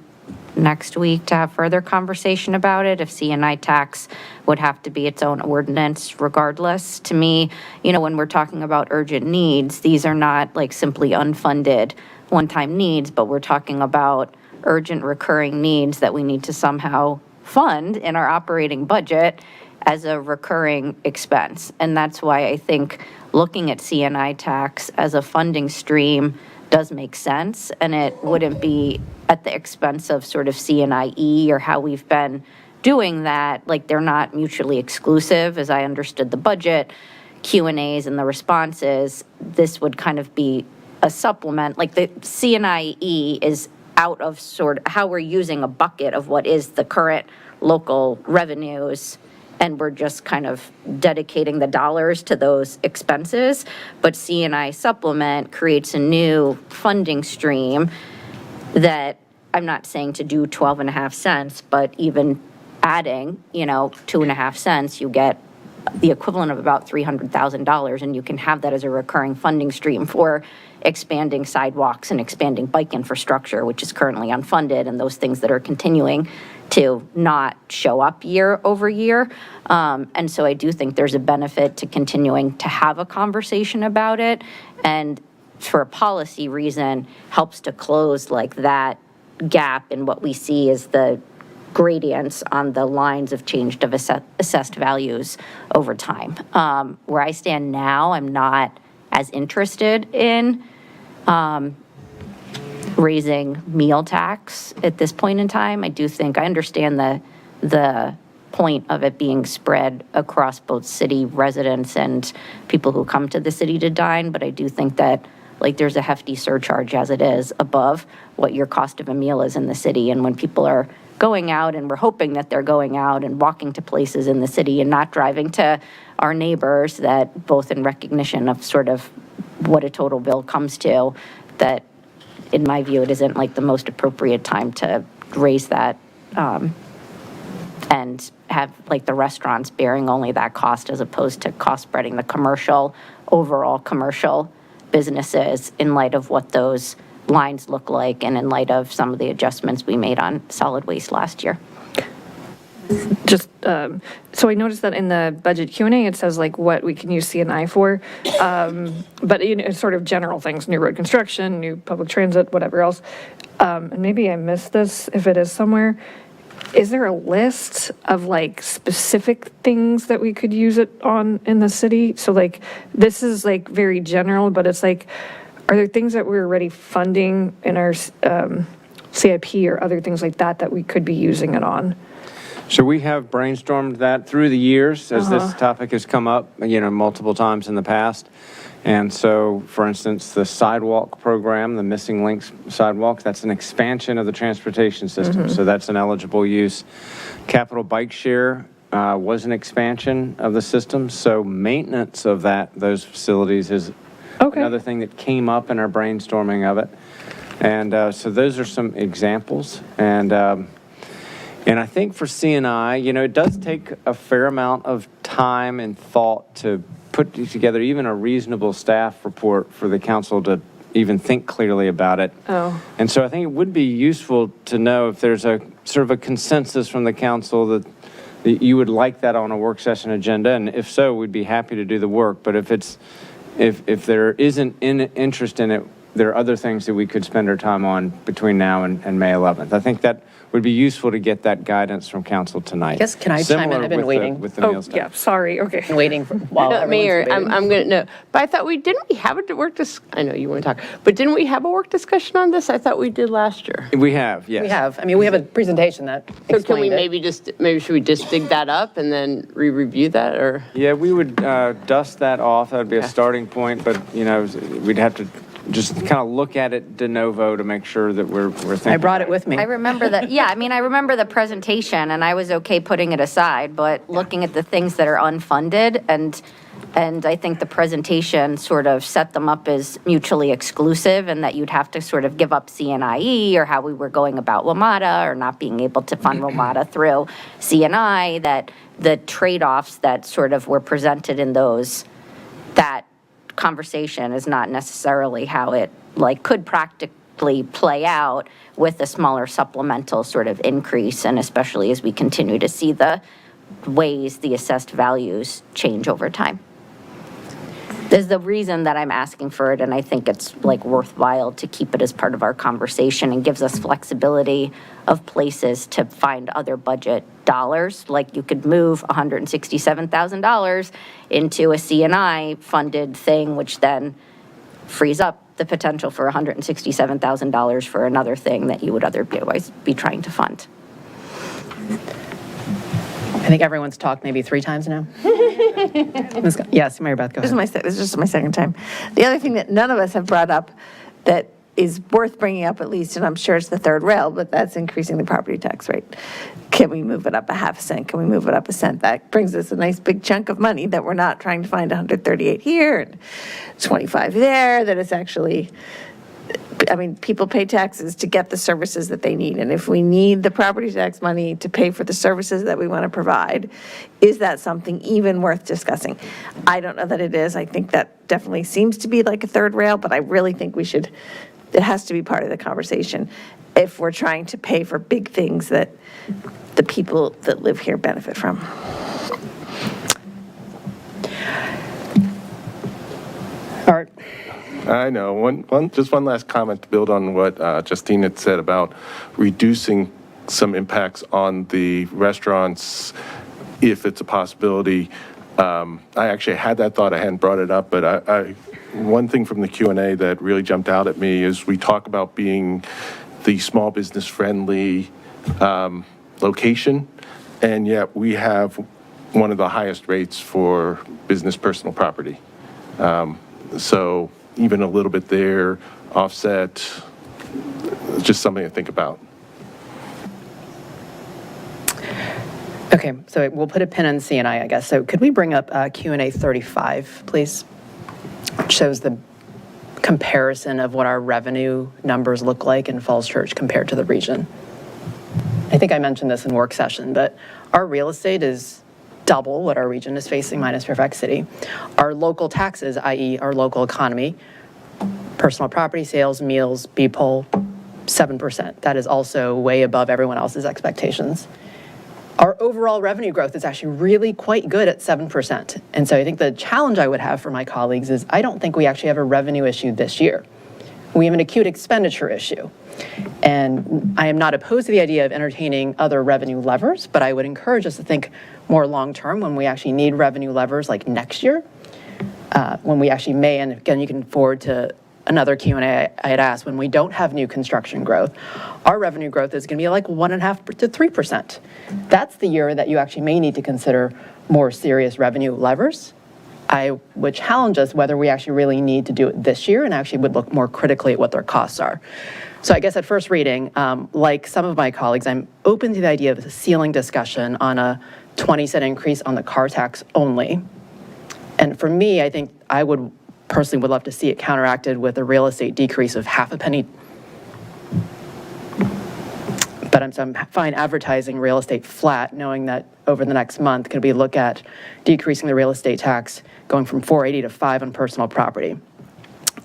next week to have further conversation about it. If CNI tax would have to be its own ordinance regardless. To me, when we're talking about urgent needs, these are not like simply unfunded one-time needs, but we're talking about urgent recurring needs that we need to somehow fund in our operating budget as a recurring expense. And that's why I think looking at CNI tax as a funding stream does make sense, and it wouldn't be at the expense of sort of CNIE or how we've been doing that. Like, they're not mutually exclusive, as I understood the budget, Q&As and the responses. This would kind of be a supplement. Like, the CNIE is out of sort of how we're using a bucket of what is the current local revenues, and we're just kind of dedicating the dollars to those expenses. But CNI supplement creates a new funding stream that I'm not saying to do 12.5 cents, but even adding, 2.5 cents, you get the equivalent of about $300,000, and you can have that as a recurring funding stream for expanding sidewalks and expanding bike infrastructure, which is currently unfunded, and those things that are continuing to not show up year over year. And so I do think there's a benefit to continuing to have a conversation about it, and for a policy reason, helps to close like that gap in what we see as the gradients on the lines of changed of assessed values over time. Where I stand now, I'm not as interested in raising meal tax at this point in time. I understand the point of it being spread across both city residents and people who come to the city to dine, but I do think that there's a hefty surcharge as it is above what your cost of a meal is in the city. And when people are going out, and we're hoping that they're going out and walking to places in the city and not driving to our neighbors, that both in recognition of sort of what a total bill comes to, that in my view, it isn't the most appropriate time to raise that and have the restaurants bearing only that cost as opposed to cost spreading the overall commercial businesses in light of what those lines look like and in light of some of the adjustments we made on solid waste last year. Just, so I noticed that in the budget Q&A, it says what we can use CNI for, but it's sort of general things, new road construction, new public transit, whatever else. And maybe I missed this if it is somewhere. Is there a list of specific things that we could use it on in the city? So this is very general, but it's are there things that we're already funding in our CIP or other things like that we could be using it on? So we have brainstormed that through the years as this topic has come up, multiple times in the past. And so, for instance, the sidewalk program, the Missing Links sidewalk, that's an expansion of the transportation system. So that's an eligible use. Capital Bike Share was an expansion of the system. So maintenance of those facilities is another thing that came up in our brainstorming of it. And so those are some examples. And I think for CNI, it does take a fair amount of time and thought to put together even a reasonable staff report for the council to even think clearly about it. And so I think it would be useful to know if there's a sort of a consensus from the council that you would like that on a work session agenda. And if so, we'd be happy to do the work. But if there isn't interest in it, there are other things that we could spend our time on between now and May 11th. I think that would be useful to get that guidance from council tonight. Yes, can I chime in? I've been waiting. With the meal stuff. Yeah, sorry, okay. Been waiting while everyone's Mayor, debating. I'm going to, no, but I thought didn't we have a work I know you want to talk, but didn't we have a work discussion on this? I thought we did last year. We have, yes. We have. I mean, we have a presentation that So can we explained it. maybe should we just dig that up and then re-review that, or? Yeah, we would dust that off. That would be a starting point, but, we'd have to just kind of look at it de novo to make sure that we're thinking. I brought it with me. I remember that, yeah, I mean, I remember the presentation, and I was okay putting it aside, but looking at the things that are unfunded, and I think the presentation sort of set them up as mutually exclusive, and that you'd have to sort of give up CNIE, or how we were going about WMATA, or not being able to fund WMATA through CNI, that the trade-offs that sort of were presented in those, that conversation is not necessarily how it could practically play out with a smaller supplemental sort of increase, and especially as we continue to see the ways the assessed values change over time. There's the reason that I'm asking for it, and I think it's worthwhile to keep it as part of our conversation, and gives us flexibility of places to find other budget dollars. Like you could move $167,000 into a CNI funded thing, which then frees up the potential for $167,000 for another thing that you would otherwise be trying to fund. I think everyone's talked maybe 3 times now. Yes, Mary Beth, go ahead. This is just my second time. The other thing that none of us have brought up that is worth bringing up at least, and I'm sure it's the third rail, but that's increasing the property tax rate. Can we move it up a half cent? Can we move it up a cent? That brings us a nice big chunk of money that we're not trying to find 138 here and 25 there, that it's actually, I mean, people pay taxes to get the services that they need. And if we need the property tax money to pay for the services that we want to provide, is that something even worth discussing? I don't know that it is. I think that definitely seems to be like a third rail, but I really think we should, it has to be part of the conversation if we're trying to pay for big things that the people that live here benefit from. Art. I know. Just one last comment to build on what Justine had said about reducing some impacts on the restaurants, if it's a possibility. I actually had that thought. I hadn't brought it up, but one thing from the Q&A that really jumped out at me is we talk about being the small business friendly location, and yet we have one of the highest rates for business personal property. So even a little bit there, offset, just something to think about. Okay, so we'll put a pin in CNI, I guess. So could we bring up Q&A 35, please? Which shows the comparison of what our revenue numbers look like in Falls Church compared to the region. I think I mentioned this in work session, but our real estate is double what our region is facing minus Fairfax City. Our local taxes, i.e. our local economy, personal property sales, meals, BPOL, 7%. That is also way above everyone else's expectations. Our overall revenue growth is actually really quite good at 7%. And so I think the challenge I would have for my colleagues is I don't think we actually have a revenue issue this year. We have an acute expenditure issue. And I am not opposed to the idea of entertaining other revenue levers, but I would encourage us to think more long-term when we actually need revenue levers like next year, when we actually may, and again, you can forward to another Q&A I had asked, when we don't have new construction growth, our revenue growth is going to be like 1.5% to 3%. That's the year that you actually may need to consider more serious revenue levers. I would challenge us whether we actually really need to do it this year, and actually would look more critically at what their costs are. So I guess at first reading, like some of my colleagues, I'm open to the idea of a ceiling discussion on a 20-cent increase on the car tax only. And for me, I think I would personally would love to see it counteracted with a real estate decrease of half a penny. But I'm fine advertising real estate flat, knowing that over the next month, could we look at decreasing the real estate tax, going from 480 to 5 on personal property.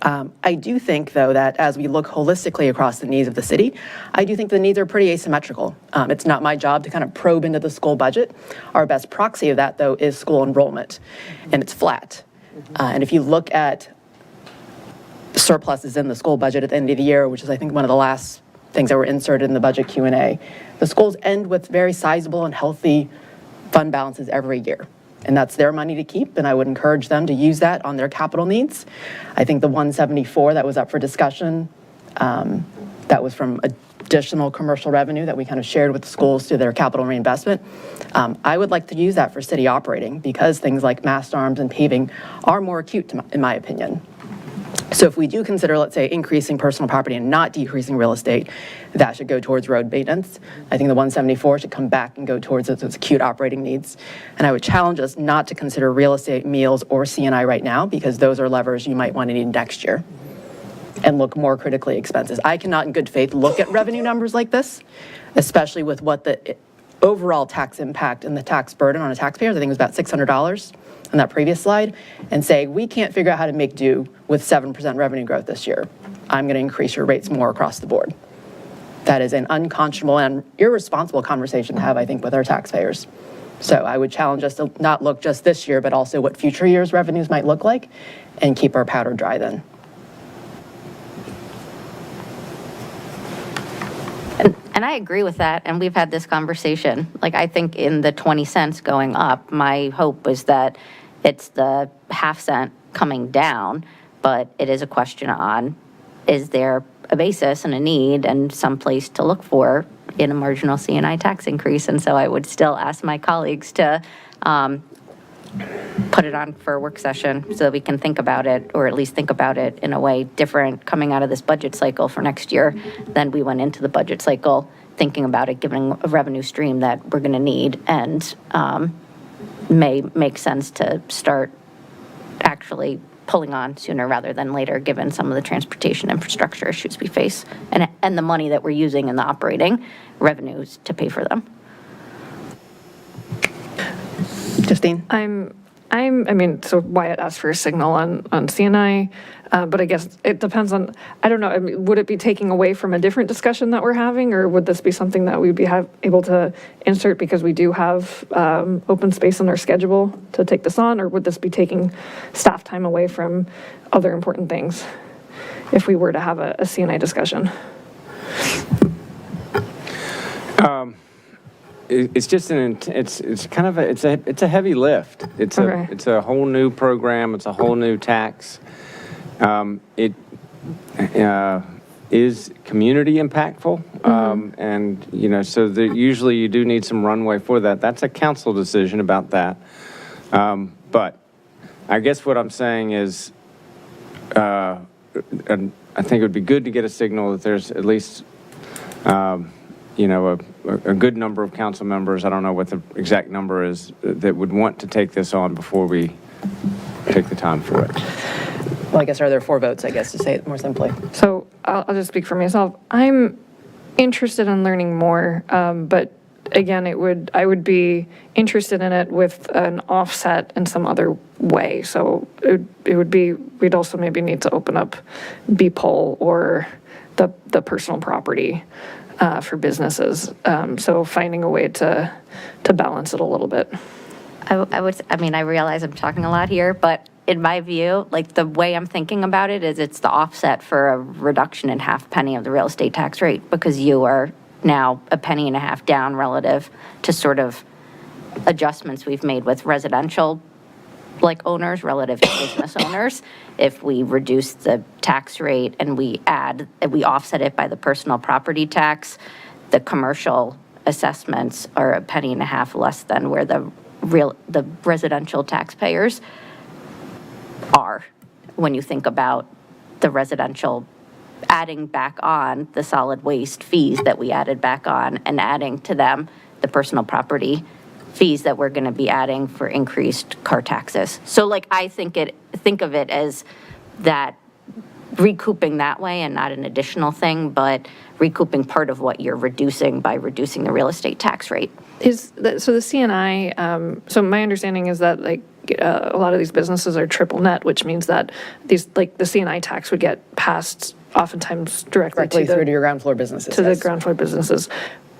I do think, though, that as we look holistically across the needs of the city, I do think the needs are pretty asymmetrical. It's not my job to kind of probe into the school budget. Our best proxy of that, though, is school enrollment, and it's flat. And if you look at surpluses in the school budget at the end of the year, which is, I think, one of the last things that were inserted in the budget Q&A, the schools end with very sizable and healthy fund balances every year. And that's their money to keep, and I would encourage them to use that on their capital needs. I think the 174 that was up for discussion, that was from additional commercial revenue that we kind of shared with the schools through their capital reinvestment. I would like to use that for city operating, because things like mast arms and paving are more acute, in my opinion. So if we do consider, let's say, increasing personal property and not decreasing real estate, that should go towards road maintenance. I think the 174 should come back and go towards those acute operating needs. And I would challenge us not to consider real estate, meals, or CNI right now, because those are levers you might want to need next year, and look more critically at expenses. I cannot in good faith look at revenue numbers like this, especially with what the overall tax impact and the tax burden on a taxpayer, I think it was about $600 on that previous slide, and say, we can't figure out how to make do with 7% revenue growth this year. I'm going to increase your rates more across the board. That is an unconscionable and irresponsible conversation to have, I think, with our taxpayers. So I would challenge us to not look just this year, but also what future years' revenues might look like, and keep our powder dry then. And I agree with that, and we've had this conversation. Like, I think in the 20 cents going up, my hope was that it's the half cent coming down, but it is a question on, is there a basis and a need and some place to look for in a marginal CNI tax increase? And so I would still ask my colleagues to put it on for a work session so that we can think about it, or at least think about it in a way different coming out of this budget cycle for next year than we went into the budget cycle thinking about it, giving a revenue stream that we're going to need, and may make sense to start actually pulling on sooner rather than later, given some of the transportation infrastructure issues we face and the money that we're using in the operating revenues to pay for them. Justine? I mean, so Wyatt asked for a signal on CNI, but I guess it depends on, I don't know, I mean, would it be taking away from a different discussion that we're having, or would this be something that we'd be able to insert because we do have open space in our schedule to take this on, or would this be taking staff time away from other important things if we were to have a CNI discussion? It's just it's kind of it's a heavy lift. It's a whole new program. It's a whole new tax. It is community impactful, and so usually you do need some runway for that. That's a council decision about that. But I guess what I'm saying is, and I think it would be good to get a signal that there's at least a good number of council members, I don't know what the exact number is, that would want to take this on before we take the time for it. Well, I guess are there 4 votes, I guess, to say it more simply? So I'll just speak for myself. I'm interested in learning more, but again, I would be interested in it with an offset in some other way. So it would be, we'd also maybe need to open up BPOL or the personal property for businesses. So finding a way to balance it a little bit. I realize I'm talking a lot here, but in my view, like the way I'm thinking about it is it's the offset for a reduction in half penny of the real estate tax rate, because you are now a penny and a half down relative to sort of adjustments we've made with residential owners relative to business owners. If we reduce the tax rate and we offset it by the personal property tax, the commercial assessments are a penny and a half less than where the residential taxpayers are. When you think about the residential adding back on the solid waste fees that we added back on, and adding to them the personal property fees that we're going to be adding for increased car taxes. So I think of it as that recouping that way, and not an additional thing, but recouping part of what you're reducing by reducing the real estate tax rate. So the CNI, so my understanding is that a lot of these businesses are triple net, which means that these the CNI tax would get passed oftentimes directly through to your ground floor businesses. The ground floor businesses.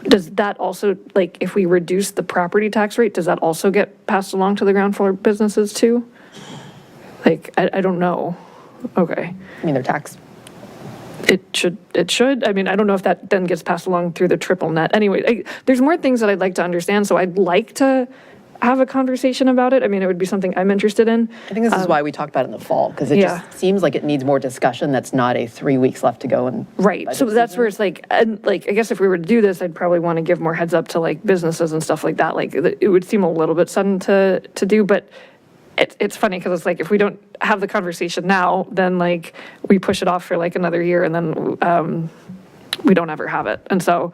Does that also, if we reduce the property tax rate, does that also get passed along to the ground floor businesses too? I don't know. Okay. I mean, they're taxed. It should. I mean, I don't know if that then gets passed along through the triple net. Anyway, there's more things that I'd like to understand, so I'd like to have a conversation about it. I mean, it would be something I'm interested in. I think this is why we talked about it in the fall, because it just seems like it needs more discussion. That's not a 3 weeks left to go. And right. So that's where it's I guess if we were to do this, I'd probably want to give more heads up to businesses and stuff like that. It would seem a little bit sudden to do, but it's funny because it's if we don't have the conversation now, then like we push it off for like another year and then we don't ever have it. And so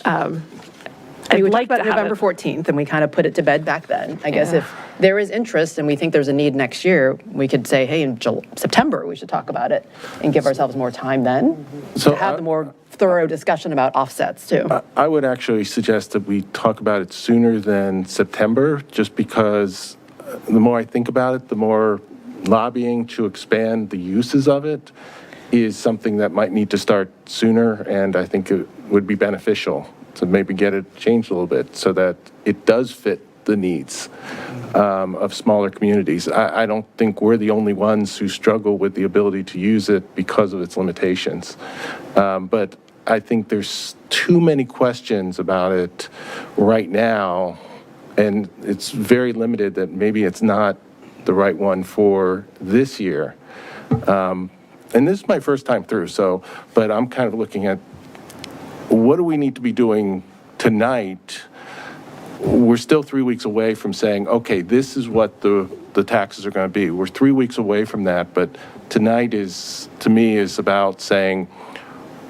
We I'd like talked to about have November it. 14th, and we kind of put it to bed back then. I guess Yeah. if there is interest and we think there's a need next year, we could say, hey, in September, we should talk about it and give ourselves more time then So to have the more thorough discussion about offsets too. I would actually suggest that we talk about it sooner than September, just because the more I think about it, the more lobbying to expand the uses of it is something that might need to start sooner, and I think it would be beneficial to maybe get it changed a little bit so that it does fit the needs of smaller communities. I don't think we're the only ones who struggle with the ability to use it because of its limitations. But I think there's too many questions about it right now, and it's very limited that maybe it's not the right one for this year. And this is my first time through, but I'm kind of looking at what do we need to be doing tonight? We're still 3 weeks away from saying, okay, this is what the taxes are going to be. We're 3 weeks away from that, but tonight is, to me, is about saying,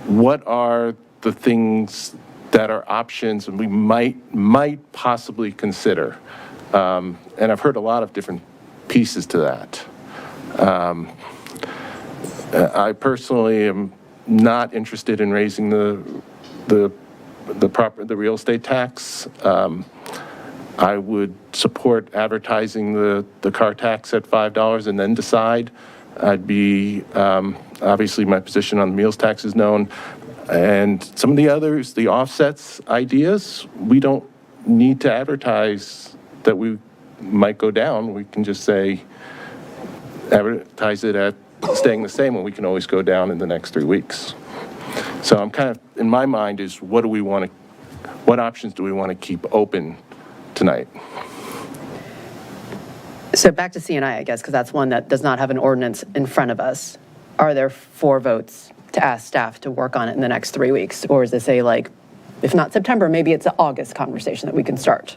what are the things that are options and we might possibly consider? And I've heard a lot of different pieces to that. I personally am not interested in raising the real estate tax. I would support advertising the car tax at $5 and then decide. I'd be, obviously my position on the meals tax is known. And some of the others, the offsets ideas, we don't need to advertise that we might go down. We can just say, advertise it at staying the same, and we can always go down in the next 3 weeks. So I'm kind of, in my mind, is what options do we want to keep open tonight? So back to CNI, I guess, because that's one that does not have an ordinance in front of us. Are there 4 votes to ask staff to work on it in the next 3 weeks? Or is this if not September, maybe it's an August conversation that we can start?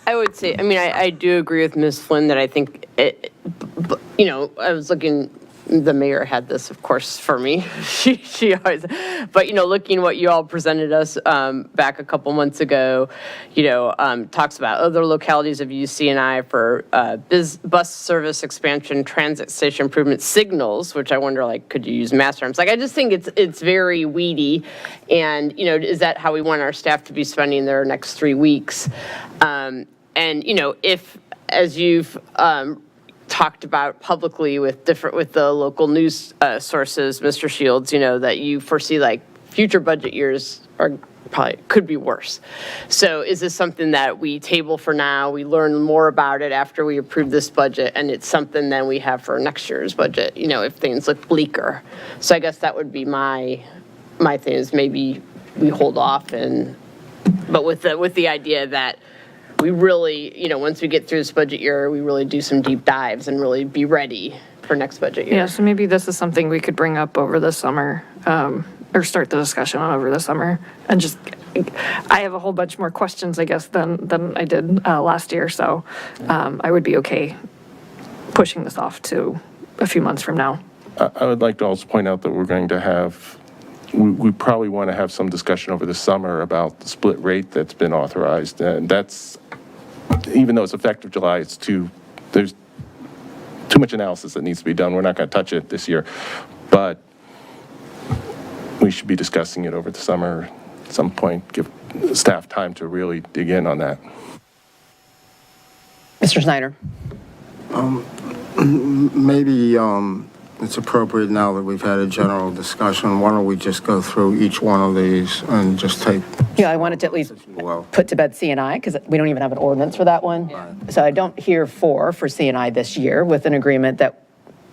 I would say, I do agree with Ms. Flynn that I think, I was looking, the mayor had this, of course, for me. She always, but, looking what you all presented us back a couple months ago, talks about other localities have used CNI for bus service expansion, transit station improvement, signals, which I wonder, could you use mass terms? I just think it's very weedy. And, is that how we want our staff to be spending their next 3 weeks? And, if, as you've talked about publicly with the local news sources, Mr. Shields, that you foresee future budget years are probably could be worse. So is this something that we table for now? We learn more about it after we approve this budget, and it's something then we have for next year's budget, if things look bleaker. So I guess that would be my thing, is maybe we hold off but with the idea that we really, once we get through this budget year, we really do some deep dives and really be ready for next budget year. Yeah, so maybe this is something we could bring up over the summer, or start the discussion on over the summer. And just, I have a whole bunch more questions, I guess, than I did last year. So I would be okay pushing this off to a few months from now. I would like to also point out that we're going to have, we probably want to have some discussion over the summer about the split rate that's been authorized. And that's, even though it's effective July, there's too much analysis that needs to be done. We're not going to touch it this year, but we should be discussing it over the summer at some point, give staff time to really dig in on that. Mr. Snyder. Maybe it's appropriate now that we've had a general discussion. Why don't we just go through each one of these and just take... Yeah, I wanted to at least put to bed CNI, because we don't even have an ordinance for that one. So I don't hear 4 for CNI this year, with an agreement that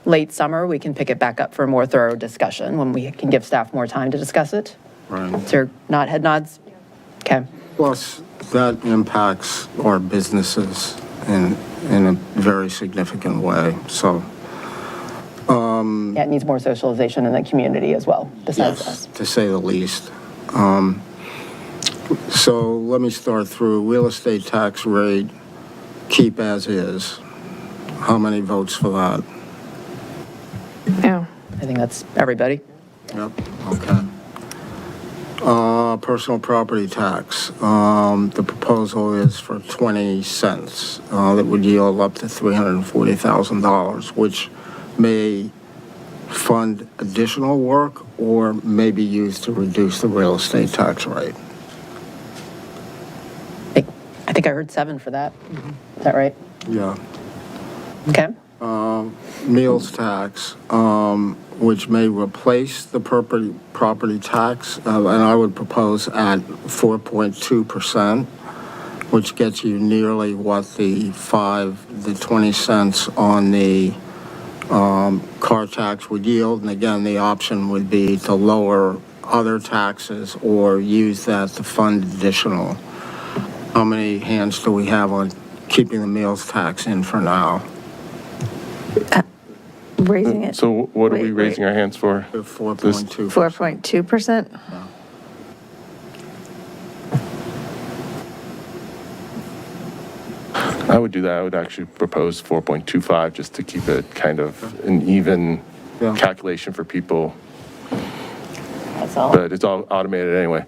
late summer, we can pick it back up for a more thorough discussion when we can give staff more time to discuss it. Right. Is there head nods? Okay. Plus, that impacts our businesses in a very significant way, so... Yeah, it needs more socialization in the community as well, besides us. To say the least. So let me start through real estate tax rate, keep as is. How many votes for that? Yeah. I think that's everybody. Yep, okay. Personal property tax. The proposal is for 20 cents. That would yield up to $340,000, which may fund additional work or may be used to reduce the real estate tax rate. I think I heard 7 for that. Is that right? Yeah. Okay. Meals tax, which may replace the property tax, and I would propose at 4.2%, which gets you nearly what the 20 cents on the car tax would yield. And again, the option would be to lower other taxes or use that to fund additional. How many hands do we have on keeping the meals tax in for now? Raising it. So what are we raising our hands for? 4.2. 4.2%? I would do that. I would actually propose 4.25 just to keep it kind of an even calculation for people. That's all. But it's all automated anyway.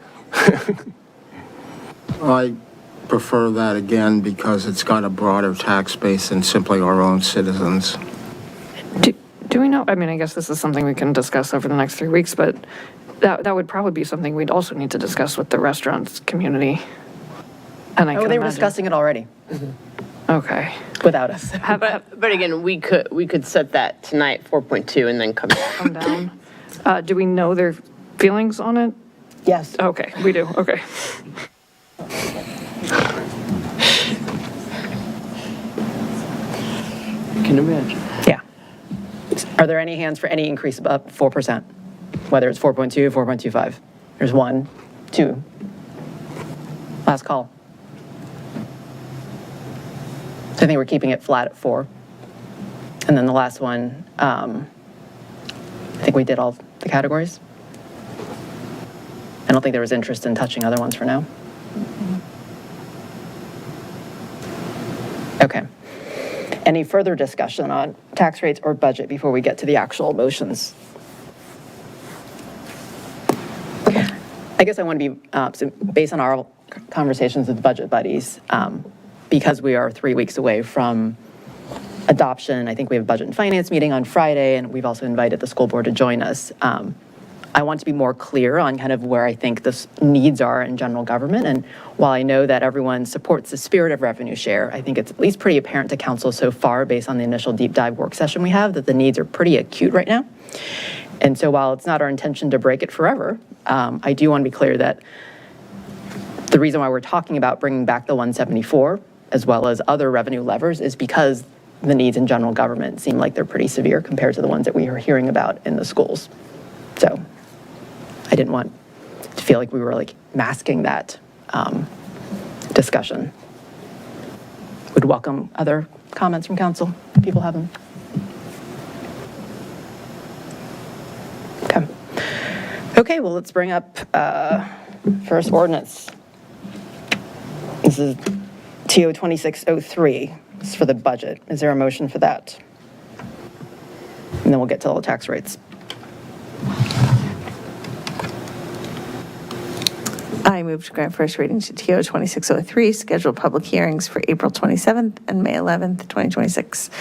I prefer that again because it's got a broader tax base than simply our own citizens. Do we know, I mean, I guess this is something we can discuss over the next 3 weeks, but that would probably be something we'd also need to discuss with the restaurants community. And I Oh, can they were imagine- discussing it already Okay. without us. But again, we could set that tonight, 4.2, and then come back. Come down. Do we know their feelings on it? Yes. Okay, we do, okay. Can imagine. Yeah. Are there any hands for any increase above 4%? Whether it's 4.2, 4.25? There's 1, 2. Last call. So I think we're keeping it flat at 4. And then the last one, I think we did all the categories. I don't think there was interest in touching other ones for now. Okay. Any further discussion on tax rates or budget before we get to the actual motions? I guess I want to be, so based on our conversations with budget buddies, because we are 3 weeks away from adoption, I think we have a budget and finance meeting on Friday, and we've also invited the school board to join us. I want to be more clear on kind of where I think the needs are in general government. And while I know that everyone supports the spirit of revenue share, I think it's at least pretty apparent to council so far based on the initial deep dive work session we have that the needs are pretty acute right now. And so while it's not our intention to break it forever, I do want to be clear that the reason why we're talking about bringing back the 174 as well as other revenue levers is because the needs in general government seem like they're pretty severe compared to the ones that we are hearing about in the schools. So I didn't want to feel like we were like masking that discussion. Would welcome other comments from council if people have them. Okay. Okay, well, let's bring up first ordinance. This is TO 2603. This is for the budget. Is there a motion for that? And then we'll get to all the tax rates. I move to grant first reading to TO 2603, schedule public hearings for April 27th and May 11th, 2026.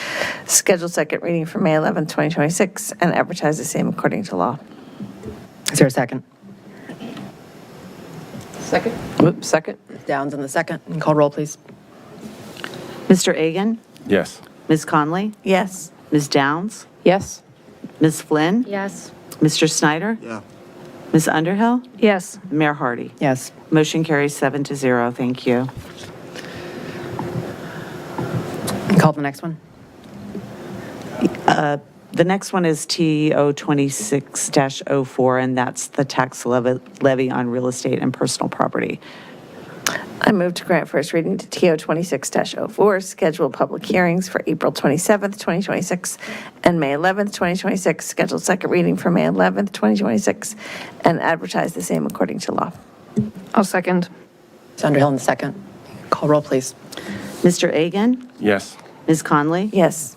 Schedule second reading for May 11th, 2026, and advertise the same according to law. Is there a second? Second? Whoops, second. Downs in the second. And call roll, please. Mr. Agan? Yes. Ms. Conley? Yes. Ms. Downs? Yes. Ms. Flynn? Yes. Mr. Snyder? Yeah. Ms. Underhill? Yes. Mayor Hardy? Yes. Motion carries 7-0. Thank you. And call the next one. The next one is TO 26-04, and that's the tax levy on real estate and personal property. I move to grant first reading to TO 26-04, schedule public hearings for April 27th, 2026, and May 11th, 2026, schedule second reading for May 11th, 2026, and advertise the same according to law. I'll second. Ms. Underhill in the second. Call roll, please. Mr. Agan? Yes. Ms. Conley? Yes.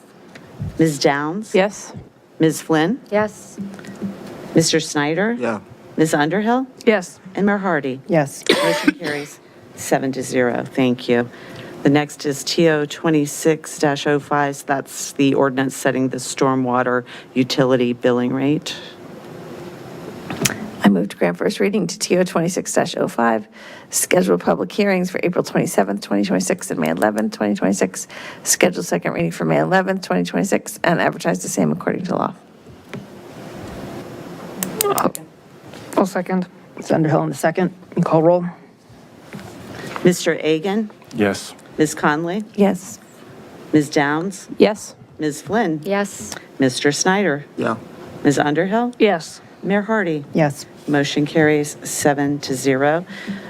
Ms. Downs? Yes. Ms. Flynn? Yes. Mr. Snyder? Yeah. Ms. Underhill? Yes. And Mayor Hardy? Yes. Motion carries 7-0. Thank you. The next is TO 26-05. So that's the ordinance setting the stormwater utility billing rate. I move to grant first reading to TO 26-05, schedule public hearings for April 27th, 2026 and May 11th, 2026, schedule second reading for May 11th, 2026, and advertise the same according to law. I'll second. Ms. Underhill in the second. And call roll. Mr. Agan? Yes. Ms. Conley? Yes. Ms. Downs? Yes. Ms. Flynn? Yes. Mr. Snyder? Yeah. Ms. Underhill? Yes. Mayor Hardy? Yes. Motion carries 7-0.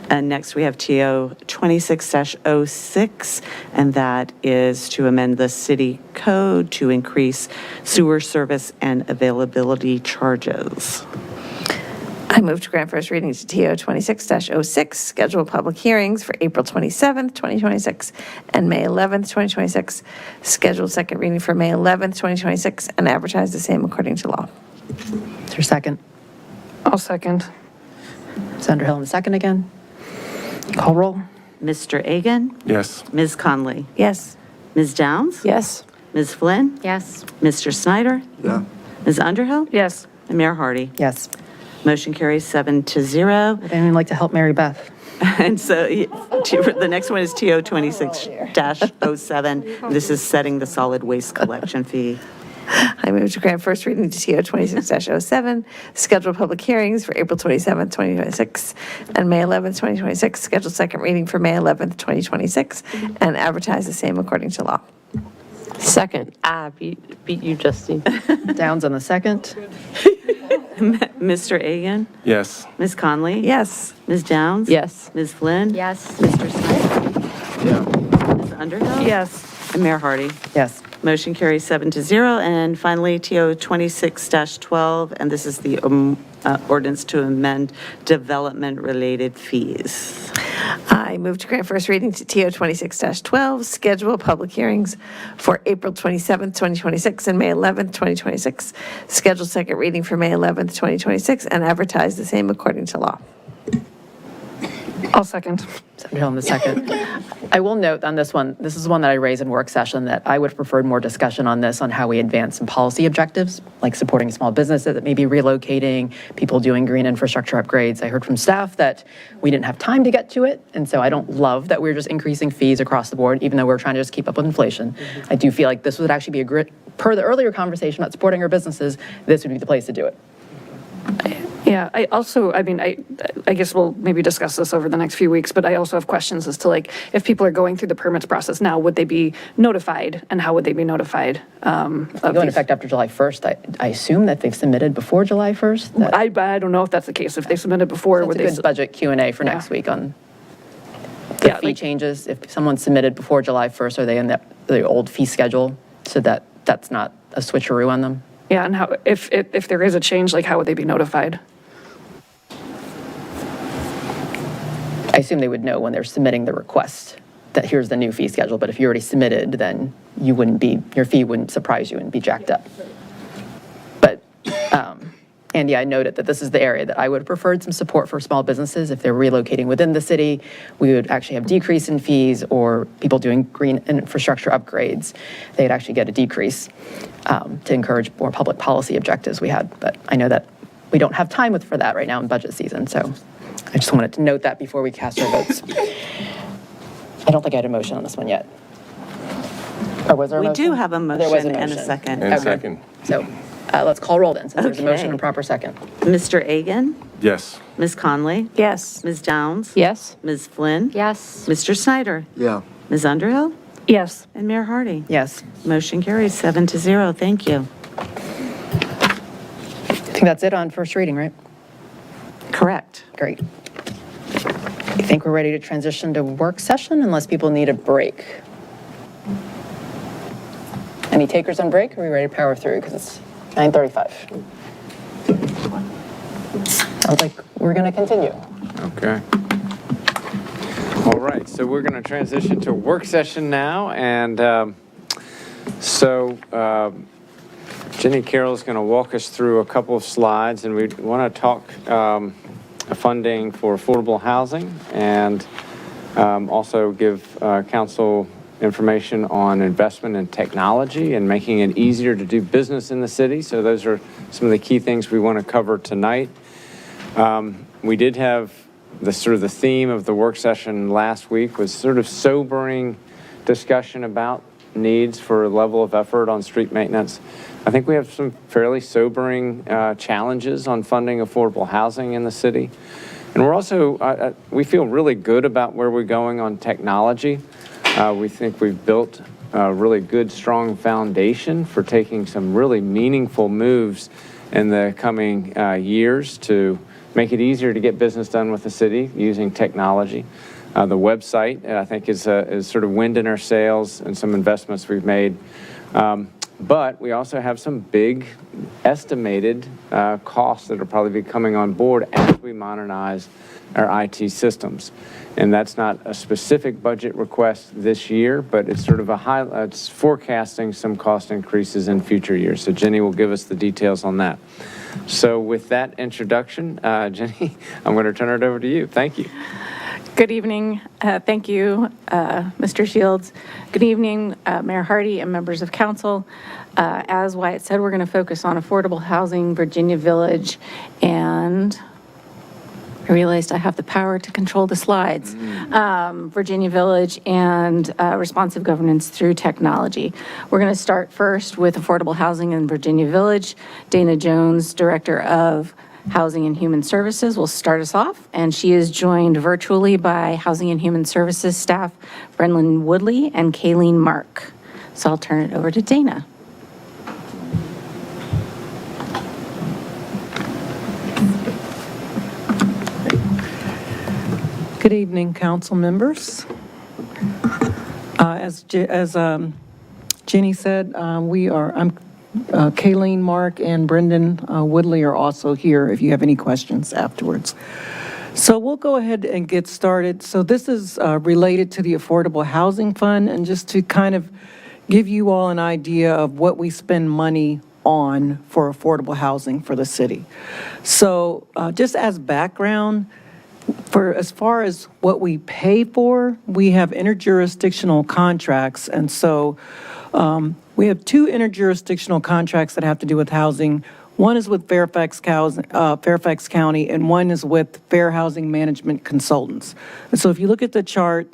And next we have TO 26-06, and that is to amend the city code to increase sewer service and availability charges. I move to grant first reading to TO 26-06, schedule public hearings for April 27th, 2026 and May 11th, 2026, schedule second reading for May 11th, 2026, and advertise the same according to law. Is there a second? I'll second. Ms. Underhill in the second again. Call roll. Mr. Agan? Yes. Ms. Conley? Yes. Ms. Downs? Yes. Ms. Flynn? Yes. Mr. Snyder? Yeah. Ms. Underhill? Yes. And Mayor Hardy? Yes. Motion carries 7-0. Would anyone like to help Mary Beth? And so the next one is TO 26-07. This is setting the solid waste collection fee. I move to grant first reading to TO 26-07, schedule public hearings for April 27th, 2026, and May 11th, 2026, schedule second reading for May 11th, 2026, and advertise the same according to law. Second. Beat you, Justine. Downs on the second. Mr. Agan? Yes. Ms. Conley? Yes. Ms. Downs? Yes. Ms. Flynn? Yes. Mr. Snyder? Yeah. Ms. Underhill? Yes. And Mayor Hardy? Yes. Motion carries 7-0. And finally, TO 26-12, and this is the ordinance to amend development-related fees. I move to grant first reading to TO 26-12, schedule public hearings for April 27th, 2026 and May 11th, 2026, schedule second reading for May 11th, 2026, and advertise the same according to law. I'll second. Ms. Underhill in the second. I will note on this one, this is one that I raised in work session, that I would have preferred more discussion on this, on how we advance some policy objectives, like supporting small businesses that may be relocating, people doing green infrastructure upgrades. I heard from staff that we didn't have time to get to it, and so I don't love that we're just increasing fees across the board, even though we're trying to just keep up with inflation. I do feel like this would actually be a great, per the earlier conversation about supporting our businesses, this would be the place to do it. Yeah, I guess we'll maybe discuss this over the next few weeks, but I also have questions as to, like, if people are going through the permits process now, would they be notified, and how would they be notified? Go into effect after July 1st. I assume that they've submitted before July 1st. I don't know if that's the case. If they submitted before, It's would a they? good budget Q&A for next week on the fee changes. If someone submitted before July 1st, are they in the old fee schedule, so that that's not a switcheroo on them? Yeah, and how, if there is a change, like, how would they be notified? I assume they would know when they're submitting the request that here's the new fee schedule, but if you already submitted, then you wouldn't be, your fee wouldn't surprise you and be jacked up. But, Andy, I noted that this is the area that I would have preferred some support for small businesses. If they're relocating within the city, we would actually have decrease in fees, or people doing green infrastructure upgrades, they'd actually get a decrease to encourage more public policy objectives we had. But I know that we don't have time for that right now in budget season, so I just wanted to note that before we cast our votes. I don't think I had a motion on this one yet. Or was there a We motion? do have a There was motion and a second. And Okay. second. So let's call roll then, since there's a motion Okay. and a proper second. Mr. Agan? Yes. Ms. Conley? Yes. Ms. Downs? Yes. Ms. Flynn? Yes. Mr. Snyder? Yeah. Ms. Underhill? Yes. And Mayor Hardy? Yes. Motion carries 7-0. Thank you. I think that's it on first reading, right? Correct. Great. I think we're ready to transition to work session unless people need a break. Any takers on break? Are we ready to power through? Because it's 9:35. Sounds like we're going to continue. Okay. All right, so we're going to transition to work session now, and So Jenny Carroll is going to walk us through a couple of slides, and we want to talk funding for affordable housing and also give council information on investment in technology and making it easier to do business in the city. So those are some of the key things we want to cover tonight. We did have the theme of the work session last week was sort of sobering discussion about needs for a level of effort on street maintenance. I think we have some fairly sobering challenges on funding affordable housing in the city. And we're also, we feel really good about where we're going on technology. We think we've built a really good, strong foundation for taking some really meaningful moves in the coming years to make it easier to get business done with the city using technology. The website, I think, is sort of wind in our sails and some investments we've made. But we also have some big estimated costs that will probably be coming on board as we modernize our IT systems. And that's not a specific budget request this year, but it's sort of it's forecasting some cost increases in future years. So Jenny will give us the details on that. So with that introduction, Jenny, I'm going to turn it over to you. Thank you. Good evening. Thank you, Mr. Shields. Good evening, Mayor Hardy and members of council. As Wyatt said, we're going to focus on affordable housing, Virginia Village, and I realized I have the power to control the slides. Virginia Village and responsive governance through technology. We're going to start first with affordable housing in Virginia Village. Dana Jones, Director of Housing and Human Services, will start us off, and she is joined virtually by Housing and Human Services staff Brendan Woodley and Kayleen Mark. So I'll turn it over to Dana. Good evening, council members. As Jenny said, Kayleen Mark and Brendan Woodley are also here if you have any questions afterwards. So we'll go ahead and get started. So this is related to the Affordable Housing Fund, and just to kind of give you all an idea of what we spend money on for affordable housing for the city. So just as background, for as far as what we pay for, we have interjurisdictional contracts, and so we have two interjurisdictional contracts that have to do with housing. One is with Fairfax County, and one is with Fair Housing Management Consultants. And so if you look at the chart,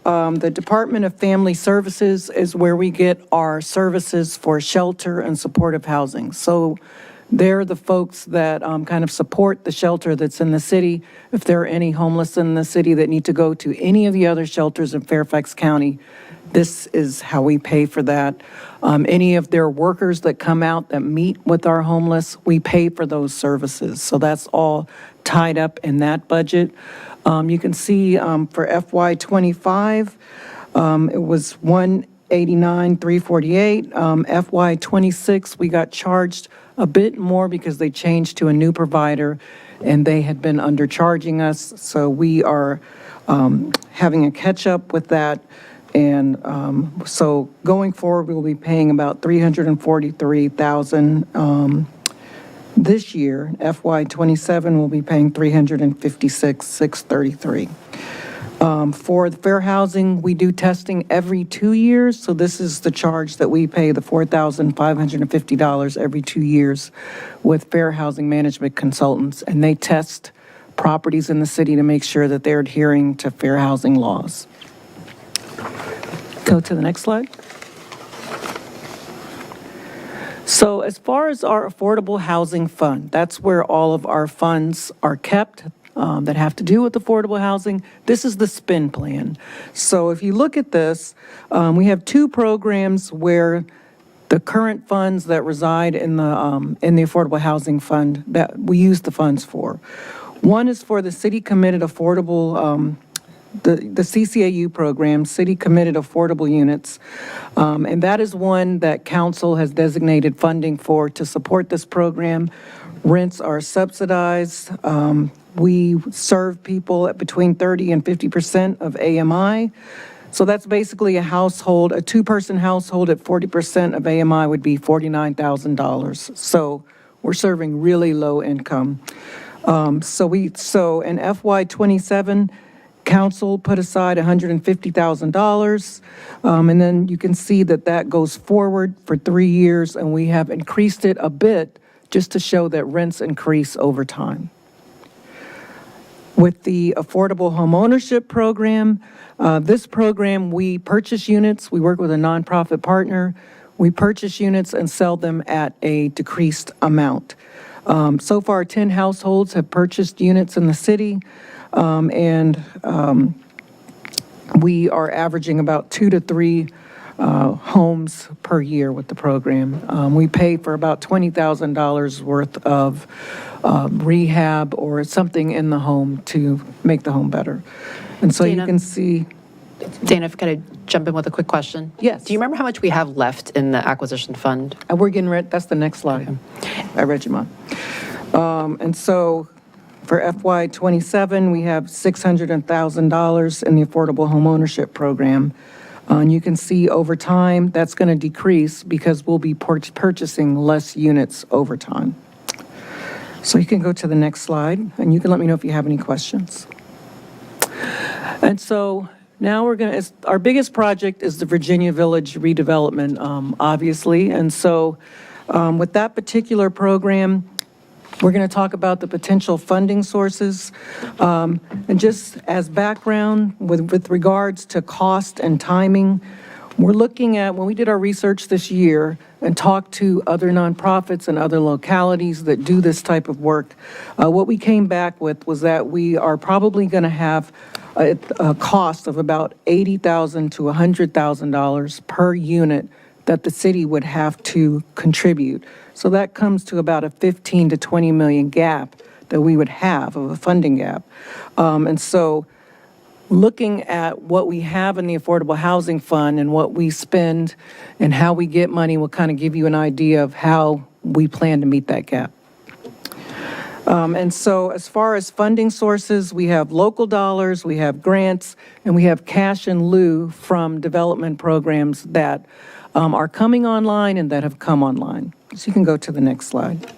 the Department of Family Services is where we get our services for shelter and supportive housing. So they're the folks that kind of support the shelter that's in the city. If there are any homeless in the city that need to go to any of the other shelters in Fairfax County, this is how we pay for that. Any of their workers that come out that meet with our homeless, we pay for those services. So that's all tied up in that budget. You can see for FY25, it was $189,348. FY26, we got charged a bit more because they changed to a new provider and they had been undercharging us. So we are having a catch up with that. And so going forward, we will be paying about $343,000 this year. FY27, we'll be paying $356,633. For the fair housing, we do testing every 2 years. So this is the charge that we pay, the $4,550 every 2 years with Fair Housing Management Consultants. And they test properties in the city to make sure that they're adhering to fair housing laws. Go to the next slide. So as far as our affordable housing fund, that's where all of our funds are kept that have to do with affordable housing. This is the spend plan. So if you look at this, we have two programs where the current funds that reside in the affordable housing fund that we use the funds for. One is for the city committed affordable the CCAU program, City Committed Affordable Units, and that is one that council has designated funding for to support this program. Rents are subsidized. We serve people at between 30 and 50% of AMI. So that's basically a household, a two-person household at 40% of AMI would be $49,000. So we're serving really low income. So in FY '27, council put aside $150,000. And then you can see that that goes forward for 3 years, and we have increased it a bit just to show that rents increase over time. With the Affordable Homeownership Program, this program, we purchase units. We work with a nonprofit partner. We purchase units and sell them at a decreased amount. So far, 10 households have purchased units in the city, and we are averaging about 2 to 3 homes per year with the program. We pay for about $20,000 worth of rehab or something in the home to make the home better. And so you Dana? can see. Dana, if I could jump in with a quick question? Yes. Do you remember how much we have left in the acquisition fund? We're getting ready, that's the next slide. I read you mine. And so for FY '27, we have $600,000 in the Affordable Homeownership Program. And you can see over time, that's going to decrease because we'll be purchasing less units over time. So you can go to the next slide, and you can let me know if you have any questions. And so now our biggest project is the Virginia Village redevelopment, obviously. And so with that particular program, we're going to talk about the potential funding sources. And just as background, with regards to cost and timing, we're looking at, when we did our research this year and talked to other nonprofits and other localities that do this type of work, what we came back with was that we are probably going to have a cost of about $80,000 to $100,000 per unit that the city would have to contribute. So that comes to about a 15 to 20 million gap that we would have of a funding gap. And so looking at what we have in the Affordable Housing Fund and what we spend and how we get money will kind of give you an idea of how we plan to meet that gap. And so as far as funding sources, we have local dollars, we have grants, and we have cash in lieu from development programs that are coming online and that have come online. So you can go to the next slide.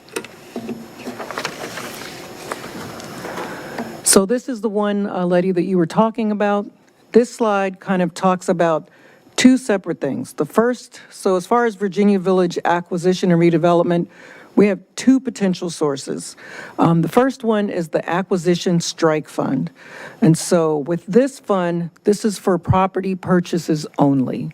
So this is the one, Letty, that you were talking about. This slide kind of talks about two separate things. The first, so as far as Virginia Village acquisition and redevelopment, we have two potential sources. The first one is the Acquisition Strike Fund. And so with this fund, this is for property purchases only.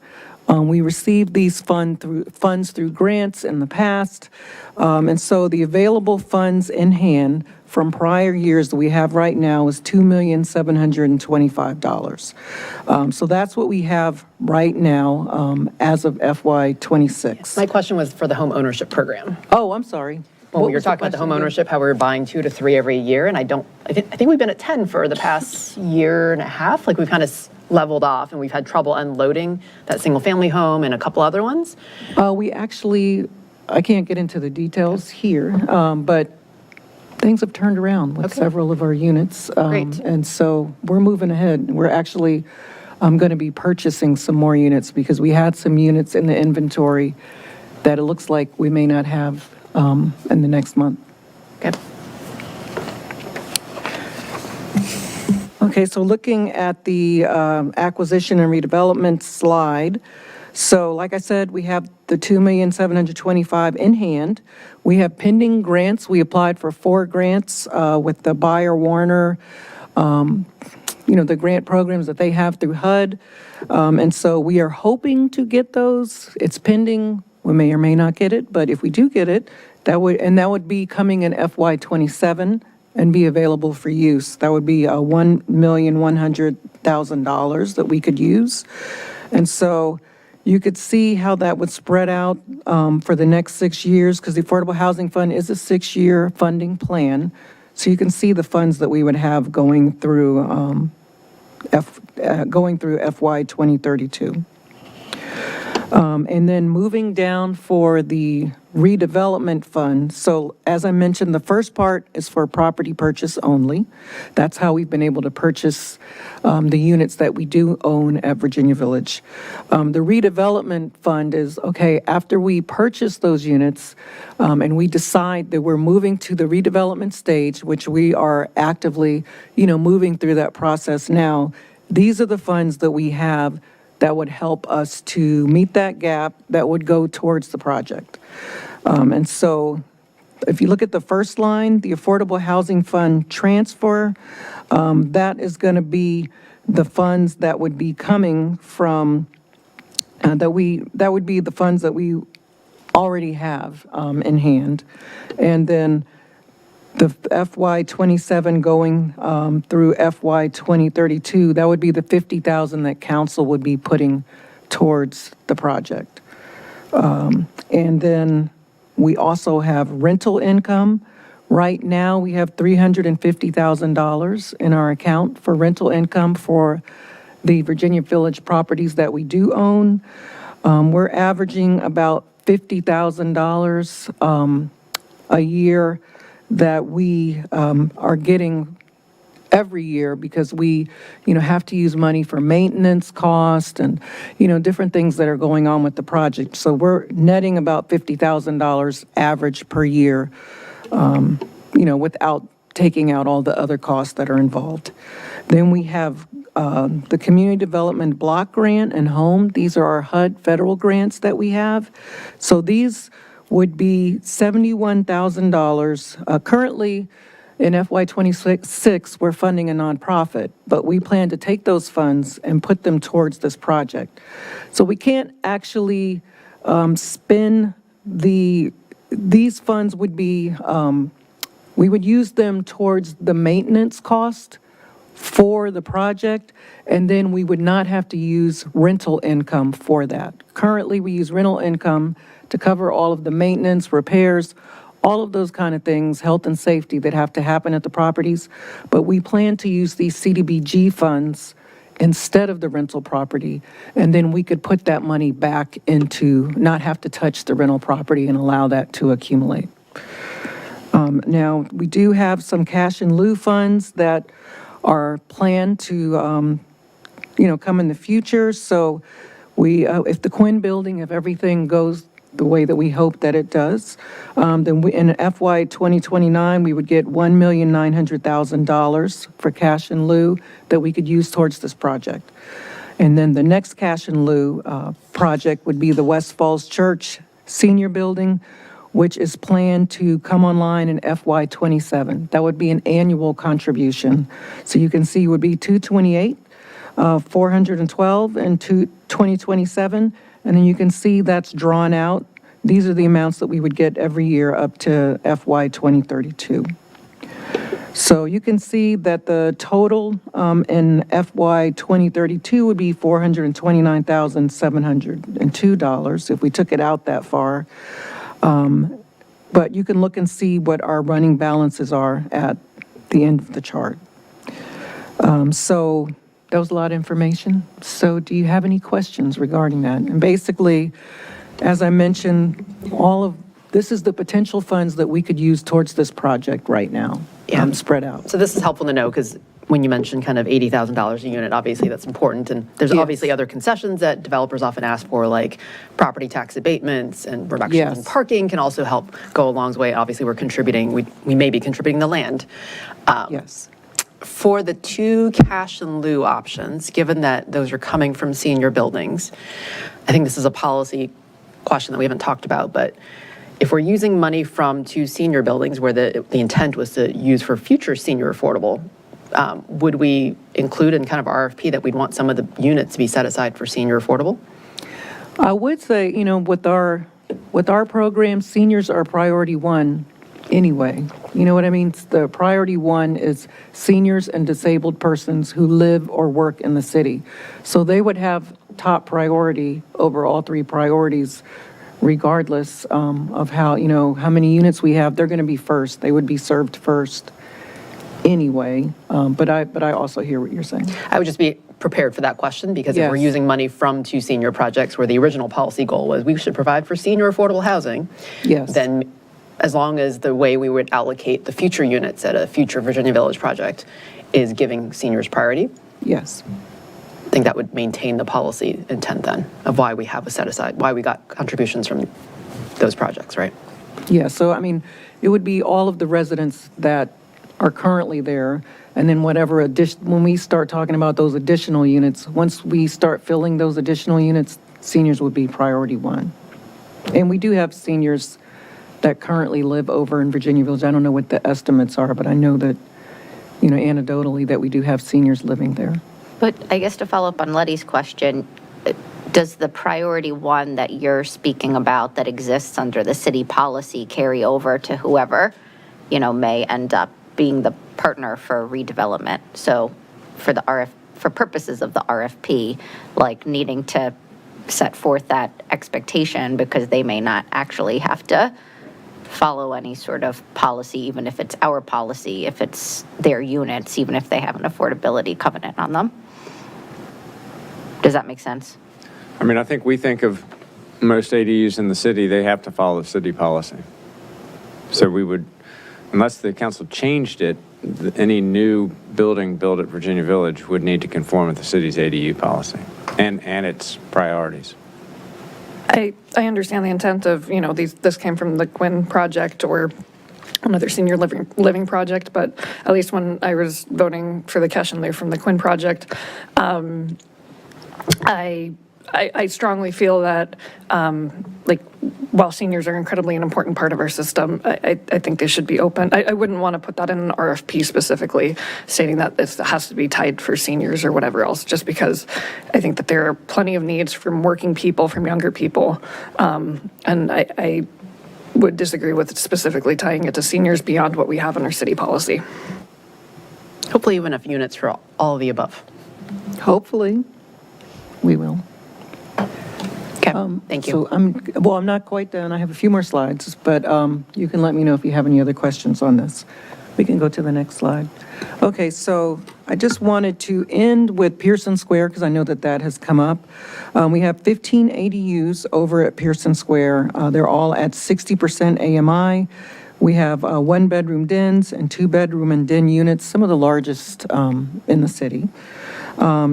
We received these funds through grants in the past. And so the available funds in hand from prior years that we have right now is $2,725,000. So that's what we have right now as of FY '26. My question was for the home ownership program. Oh, I'm sorry. Well, we were talking about the home ownership, how we were buying 2 to 3 every year, and I think we've been at 10 for the past year and a half. Like we've kind of leveled off, and we've had trouble unloading that single-family home and a couple other ones. We actually, I can't get into the details here, but things have turned around with several of our units. Great. And so we're moving ahead. We're actually going to be purchasing some more units because we had some units in the inventory that it looks like we may not have in the next month. Okay. Okay, so looking at the acquisition and redevelopment slide, so like I said, we have the $2,725,000 in hand. We have pending grants. We applied for 4 grants with the Buyer Warner, the grant programs that they have through HUD. And so we are hoping to get those. It's pending. We may or may not get it, but if we do get it, that would be coming in FY '27 and be available for use. That would be $1,100,000 that we could use. And so you could see how that would spread out for the next 6 years, because the Affordable Housing Fund is a 6-year funding plan. So you can see the funds that we would have going through FY 2032. And then moving down for the redevelopment fund. So as I mentioned, the first part is for property purchase only. That's how we've been able to purchase the units that we do own at Virginia Village. The redevelopment fund is, okay, after we purchase those units and we decide that we're moving to the redevelopment stage, which we are actively, moving through that process now, these are the funds that we have that would help us to meet that gap that would go towards the project. And so if you look at the first line, the Affordable Housing Fund transfer, that is going to be the funds that would be coming from, that would be the funds that we already have in hand. And then the FY '27 going through FY 2032, that would be the $50,000 that council would be putting towards the project. And then we also have rental income. Right now, we have $350,000 in our account for rental income for the Virginia Village properties that we do own. We're averaging about $50,000 a year that we are getting every year because we, have to use money for maintenance cost and, different things that are going on with the project. So we're netting about $50,000 average per year, without taking out all the other costs that are involved. Then we have the Community Development Block Grant and Home. These are our HUD federal grants that we have. So these would be $71,000. Currently, in FY '26, we're funding a nonprofit, but we plan to take those funds and put them towards this project. So we can't actually spend these funds would be, we would use them towards the maintenance cost for the project, and then we would not have to use rental income for that. Currently, we use rental income to cover all of the maintenance, repairs, all of those kind of things, health and safety that have to happen at the properties. But we plan to use these CDBG funds instead of the rental property, and then we could put that money back into, not have to touch the rental property and allow that to accumulate. Now, we do have some cash in lieu funds that are planned to, come in the future. So we, if the Quinn Building, if everything goes the way that we hope that it does, then we, in FY 2029, we would get $1,900,000 for cash in lieu that we could use towards this project. And then the next cash in lieu project would be the West Falls Church Senior Building, which is planned to come online in FY '27. That would be an annual contribution. So you can see it would be 228, 412, and 2027. And then you can see that's drawn out. These are the amounts that we would get every year up to FY 2032. So you can see that the total in FY 2032 would be $429,702 if we took it out that far. But you can look and see what our running balances are at the end of the chart. So that was a lot of information. So do you have any questions regarding that? And basically, as I mentioned, this is the potential funds that we could use towards this project right now, spread out. So this is helpful to know because when you mentioned kind of $80,000 a unit, obviously that's important. And there's obviously other concessions that developers often ask for, like property tax abatements and reductions in parking can also help go a long way. Obviously, we're contributing, we may be contributing the land. Yes. For the two cash in lieu options, given that those are coming from senior buildings, I think this is a policy question that we haven't talked about, but if we're using money from two senior buildings where the intent was to use for future senior affordable, would we include in kind of RFP that we'd want some of the units to be set aside for senior affordable? I would say, with our program, seniors are priority one anyway. You know what I mean? The priority one is seniors and disabled persons who live or work in the city. So they would have top priority over all three priorities, regardless of how many units we have. They're going to be first. They would be served first anyway. But I also hear what you're saying. I would just be prepared for that question, because if we're Yes. using money from two senior projects where the original policy goal was we should provide for senior affordable housing, Yes. then as long as the way we would allocate the future units at a future Virginia Village project is giving seniors priority, Yes. I think that would maintain the policy intent then of why we have a set aside, why we got contributions from those projects, right? Yeah, so I mean, it would be all of the residents that are currently there, and then whatever when we start talking about those additional units, once we start filling those additional units, seniors would be priority one. And we do have seniors that currently live over in Virginia Village. I don't know what the estimates are, but I know that, anecdotally, that we do have seniors living there. But I guess to follow up on Letty's question, does the priority one that you're speaking about that exists under the city policy carry over to whoever, may end up being the partner for redevelopment? So for for purposes of the RFP, like needing to set forth that expectation because they may not actually have to follow any sort of policy, even if it's our policy, if it's their units, even if they have an affordability covenant on them. Does that make sense? I mean, I think we think of most ADUs in the city, they have to follow city policy. So we would, unless the council changed it, any new building built at Virginia Village would need to conform with the city's ADU policy and its priorities. I understand the intent of, this came from the Quinn project or another senior living project, but at least when I was voting for the Kesh and Lou from the Quinn project, I strongly feel that, while seniors are incredibly an important part of our system, I think they should be open. I wouldn't want to put that in an RFP specifically, stating that this has to be tied for seniors or whatever else, just because I think that there are plenty of needs from working people, from younger people, and I would disagree with specifically tying it to seniors beyond what we have in our city policy. Hopefully even enough units for all of the above. Hopefully, we will. Okay, thank you. So I'm not quite done. I have a few more slides, but you can let me know if you have any other questions on this. We can go to the next slide. Okay, so I just wanted to end with Pearson Square because I know that has come up. We have 15 ADUs over at Pearson Square. They're all at 60% AMI. We have one-bedroom dens and two-bedroom and den units, some of the largest in the city.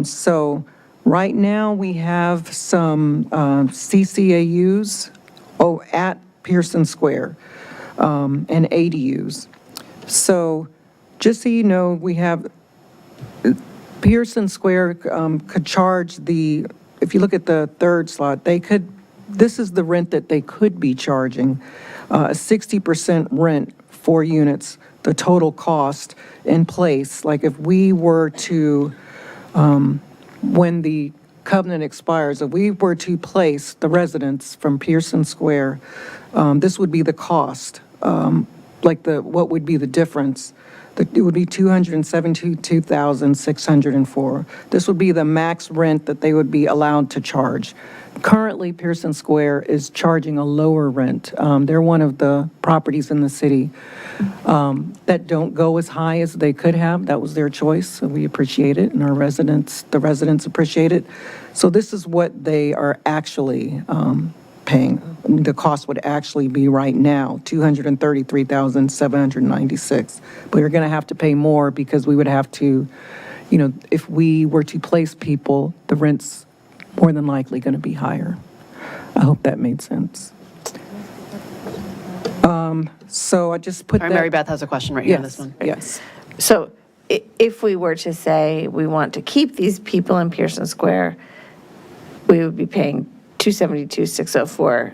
So right now, we have some CCAUs at Pearson Square and ADUs. So just so you know, we have Pearson Square could charge if you look at the third slot, this is the rent that they could be charging, a 60% rent, 4 units, the total cost in place. Like if we were to, when the covenant expires, if we were to place the residents from Pearson Square, this would be the cost, what would be the difference? It would be $272,604. This would be the max rent that they would be allowed to charge. Currently, Pearson Square is charging a lower rent. They're one of the properties in the city that don't go as high as they could have. That was their choice, so we appreciate it, and the residents appreciate it. So this is what they are actually paying. The cost would actually be right now, $233,796. But you're going to have to pay more because we would have to, if we were to place people, the rent's more than likely going to be higher. I hope that made sense. So I just put that. Mary Beth has a question right here on this one. Yes. So if we were to say we want to keep these people in Pearson Square, we would be paying $272,604.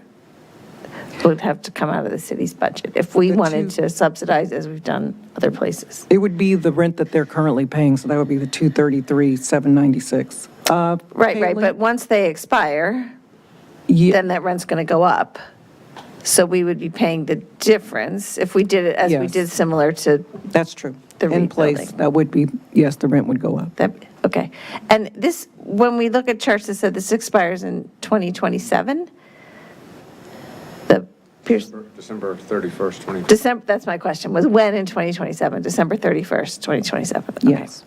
It would have to come out of the city's budget if we wanted to subsidize as we've done other places. It would be the rent that they're currently paying, so that would be the $233,796. Right, but once they expire, then that rent's going to go up. So we would be paying the difference if we did it as we did similar to. That's true. The in place, that would be, yes, the rent would go up. Okay. And this, when we look at charts that said this expires in 2027, December 31st, 2020. December, that's my question, was when in 2027? December 31st, 2027? Okay. Yes.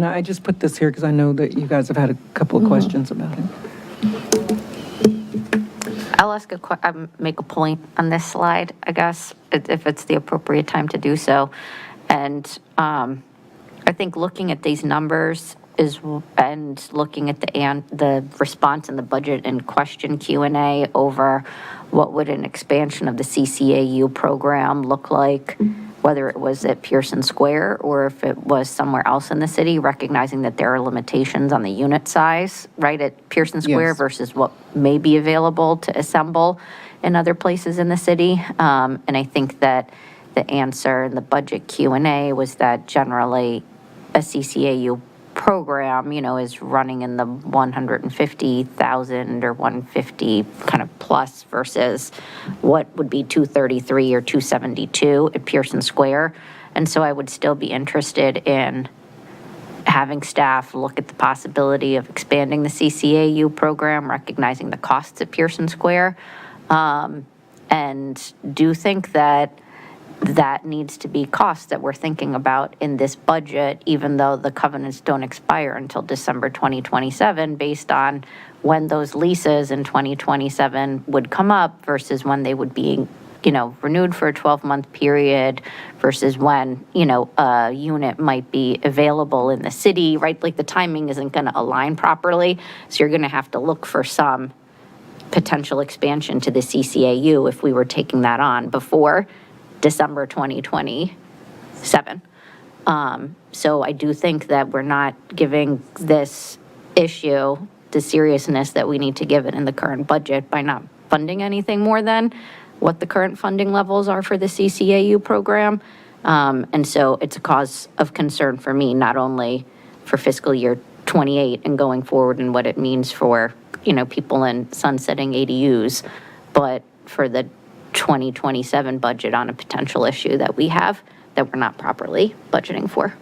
And I just put this here because I know that you guys have had a couple of questions about it. I'll ask make a point on this slide, I guess, if it's the appropriate time to do so. And I think looking at these numbers and looking at the response in the budget and question Q&A over what would an expansion of the CCAU program look like, whether it was at Pearson Square or if it was somewhere else in the city, recognizing that there are limitations on the unit size, right, at Pearson Square Yes. versus what may be available to assemble in other places in the city. And I think that the answer in the budget Q&A was that generally a CCAU program, is running in the 150,000 or 150 kind of plus versus what would be 233 or 272 at Pearson Square. And so I would still be interested in having staff look at the possibility of expanding the CCAU program, recognizing the costs at Pearson Square. And do think that needs to be costs that we're thinking about in this budget, even though the covenants don't expire until December 2027, based on when those leases in 2027 would come up versus when they would be, renewed for a 12-month period versus when, a unit might be available in the city, right? Like the timing isn't going to align properly. So you're going to have to look for some potential expansion to the CCAU if we were taking that on before December 2027. So I do think that we're not giving this issue the seriousness that we need to give it in the current budget by not funding anything more than what the current funding levels are for the CCAU program. And so it's a cause of concern for me, not only for fiscal year 28 and going forward and what it means for, people in sunsetting ADUs, but for the 2027 budget on a potential issue that we have that we're not properly budgeting for.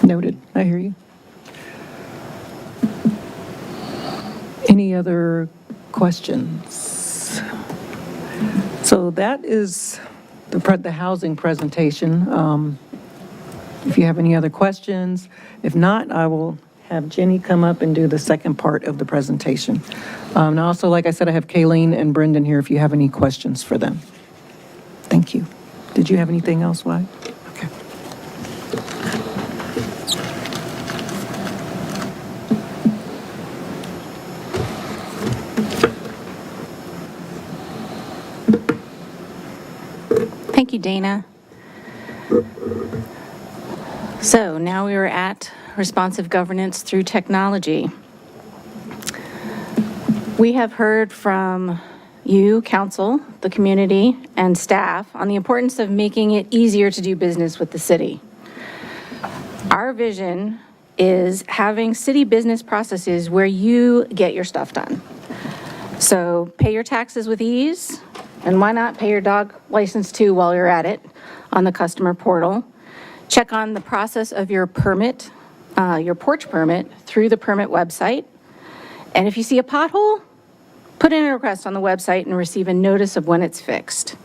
Noted. I hear you. Any other questions? So that is the housing presentation. If you have any other questions, if not, I will have Jenny come up and do the second part of the presentation. And also, like I said, I have Kayleen and Brendan here if you have any questions for them. Thank you. Did you have anything else, Wyatt? Okay. Thank you, Dana. So now we are at responsive governance through technology. We have heard from you, council, the community, and staff on the importance of making it easier to do business with the city. Our vision is having city business processes where you get your stuff done. So pay your taxes with ease, and why not pay your dog license too while you're at it on the customer portal. Check on the process of your permit, your porch permit through the permit website. And if you see a pothole, put in a request on the website and receive a notice of when it's fixed.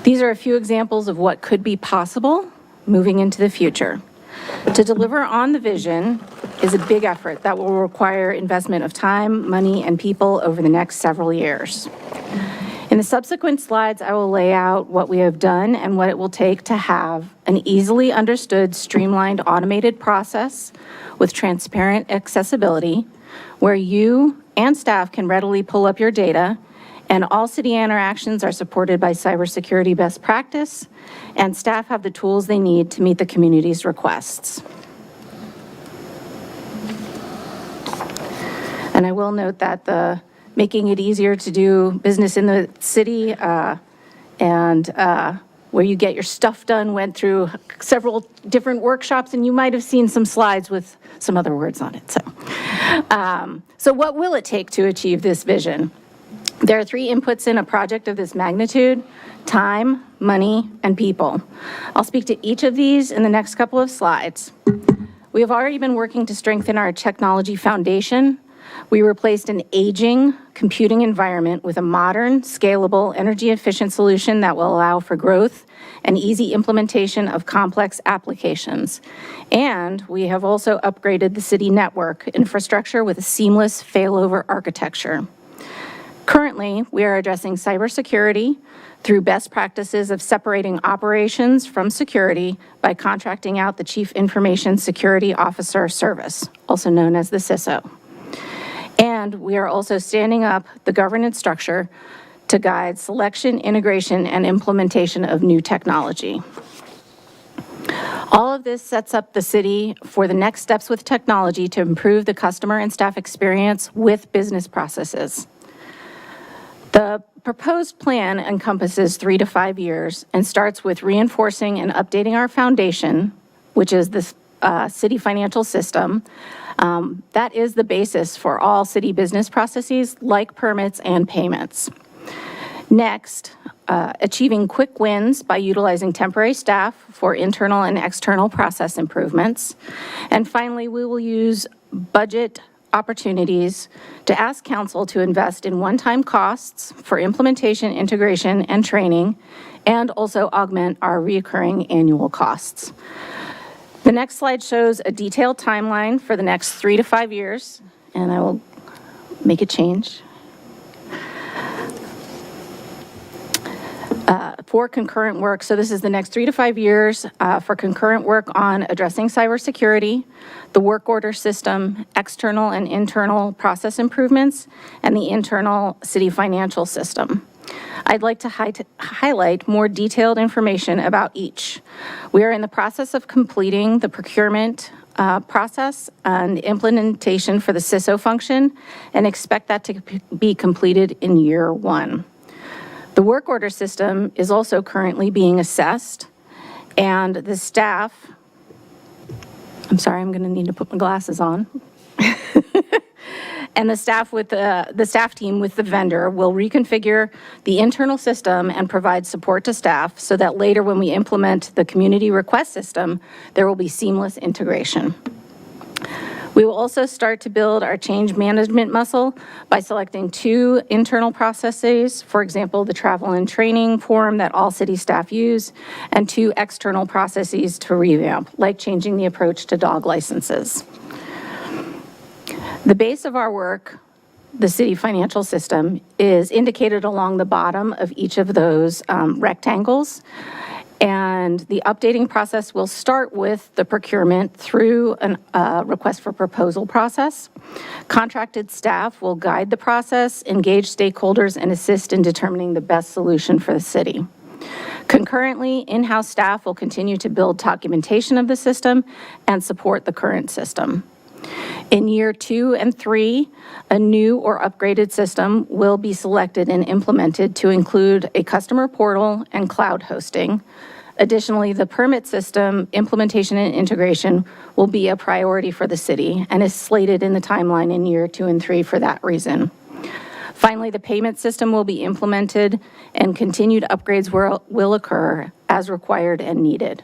These are a few examples of what could be possible moving into the future. To deliver on the vision is a big effort that will require investment of time, money, and people over the next several years. In the subsequent slides, I will lay out what we have done and what it will take to have an easily understood, streamlined, automated process with transparent accessibility where you and staff can readily pull up your data, and all city interactions are supported by cybersecurity best practice, and staff have the tools they need to meet the community's requests. And I will note that the making it easier to do business in the city and where you get your stuff done went through several different workshops, and you might have seen some slides with some other words on it. So what will it take to achieve this vision? There are 3 inputs in a project of this magnitude: time, money, and people. I'll speak to each of these in the next couple of slides. We have already been working to strengthen our technology foundation We replaced an aging computing environment with a modern, scalable, energy-efficient solution that will allow for growth and easy implementation of complex applications. And we have also upgraded the city network infrastructure with a seamless failover architecture. Currently, we are addressing cybersecurity through best practices of separating operations from security by contracting out the Chief Information Security Officer Service, also known as the CISO. And we are also standing up the governance structure to guide selection, integration, and implementation of new technology. All of this sets up the city for the next steps with technology to improve the customer and staff experience with business processes. The proposed plan encompasses 3 to 5 years and starts with reinforcing and updating our foundation, which is the city financial system. That is the basis for all city business processes like permits and payments. Next, achieving quick wins by utilizing temporary staff for internal and external process improvements. And finally, we will use budget opportunities to ask council to invest in one-time costs for implementation, integration, and training, and also augment our recurring annual costs. The next slide shows a detailed timeline for the next 3 to 5 years, and I will make a change. For concurrent work, so this is the next 3 to 5 years for concurrent work on addressing cybersecurity, the work order system, external and internal process improvements, and the internal city financial system. I'd like to highlight more detailed information about each. We are in the process of completing the procurement process and implementation for the CISO function and expect that to be completed in year 1. The work order system is also currently being assessed, and the staff, I'm sorry, I'm going to need to put my glasses on. And the staff team with the vendor will reconfigure the internal system and provide support to staff so that later when we implement the community request system, there will be seamless integration. We will also start to build our change management muscle by selecting 2 internal processes, for example, the travel and training form that all city staff use, and 2 external processes to revamp, like changing the approach to dog licenses. The base of our work, the city financial system, is indicated along the bottom of each of those rectangles. And the updating process will start with the procurement through a request for proposal process. Contracted staff will guide the process, engage stakeholders, and assist in determining the best solution for the city. Concurrently, in-house staff will continue to build documentation of the system and support the current system. In year 2 and 3, a new or upgraded system will be selected and implemented to include a customer portal and cloud hosting. Additionally, the permit system implementation and integration will be a priority for the city and is slated in the timeline in year 2 and 3 for that reason. Finally, the payment system will be implemented and continued upgrades will occur as required and needed.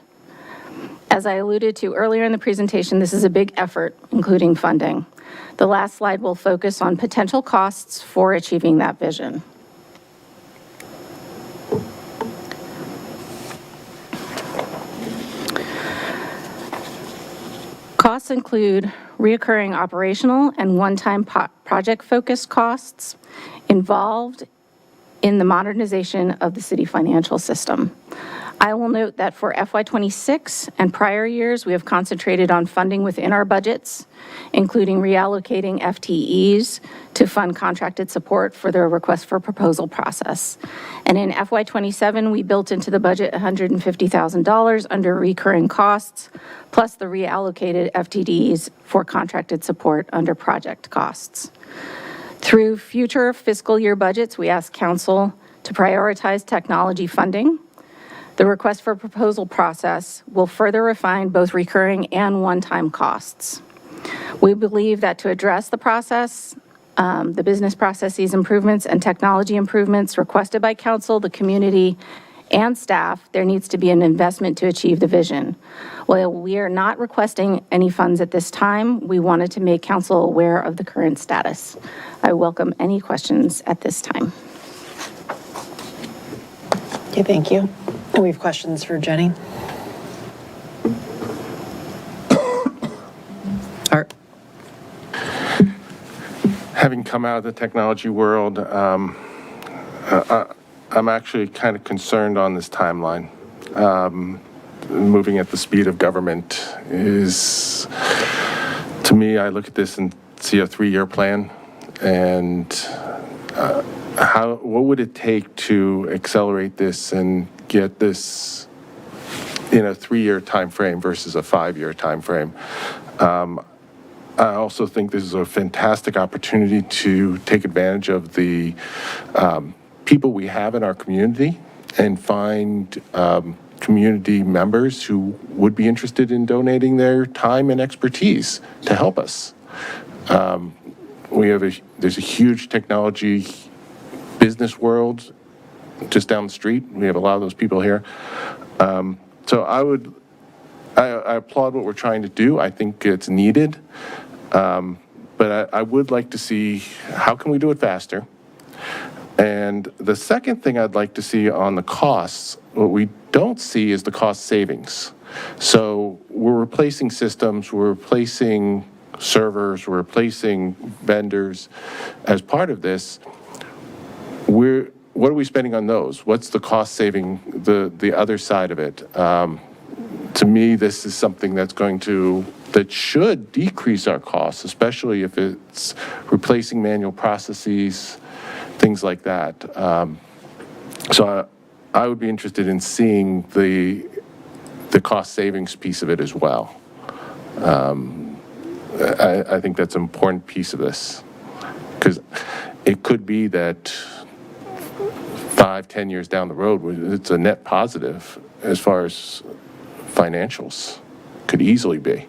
As I alluded to earlier in the presentation, this is a big effort, including funding. The last slide will focus on potential costs for achieving that vision. Costs include recurring operational and one-time project-focused costs involved in the modernization of the city financial system. I will note that for FY26 and prior years, we have concentrated on funding within our budgets, including reallocating FTEs to fund contracted support for the request for proposal process. And in FY27, we built into the budget $150,000 under recurring costs, plus the reallocated FTEs for contracted support under project costs. Through future fiscal year budgets, we ask council to prioritize technology funding. The request for proposal process will further refine both recurring and one-time costs. We believe that to address the process, the business processes improvements and technology improvements requested by council, the community, and staff, there needs to be an investment to achieve the vision. While we are not requesting any funds at this time, we wanted to make council aware of the current status. I welcome any questions at this time. Okay, thank you. And we have questions for Jenny. Art. Having come out of the technology world, I'm actually kind of concerned on this timeline. Moving at the speed of government is, to me, I look at this and see a 3-year plan, and what would it take to accelerate this and get this in a 3-year time frame versus a 5-year time frame? I also think this is a fantastic opportunity to take advantage of the people we have in our community and find community members who would be interested in donating their time and expertise to help us. There's a huge technology business world just down the street. We have a lot of those people here. So I applaud what we're trying to do. I think it's needed. But I would like to see, how can we do it faster? And the second thing I'd like to see on the costs, what we don't see is the cost savings. So we're replacing systems, we're replacing servers, we're replacing vendors. As part of this, what are we spending on those? What's the cost saving, the other side of it? To me, this is something that should decrease our costs, especially if it's replacing manual processes, things like that. So I would be interested in seeing the cost savings piece of it as well. I think that's an important piece of this, because it could be that 5-10 years down the road, it's a net positive as far as financials could easily be.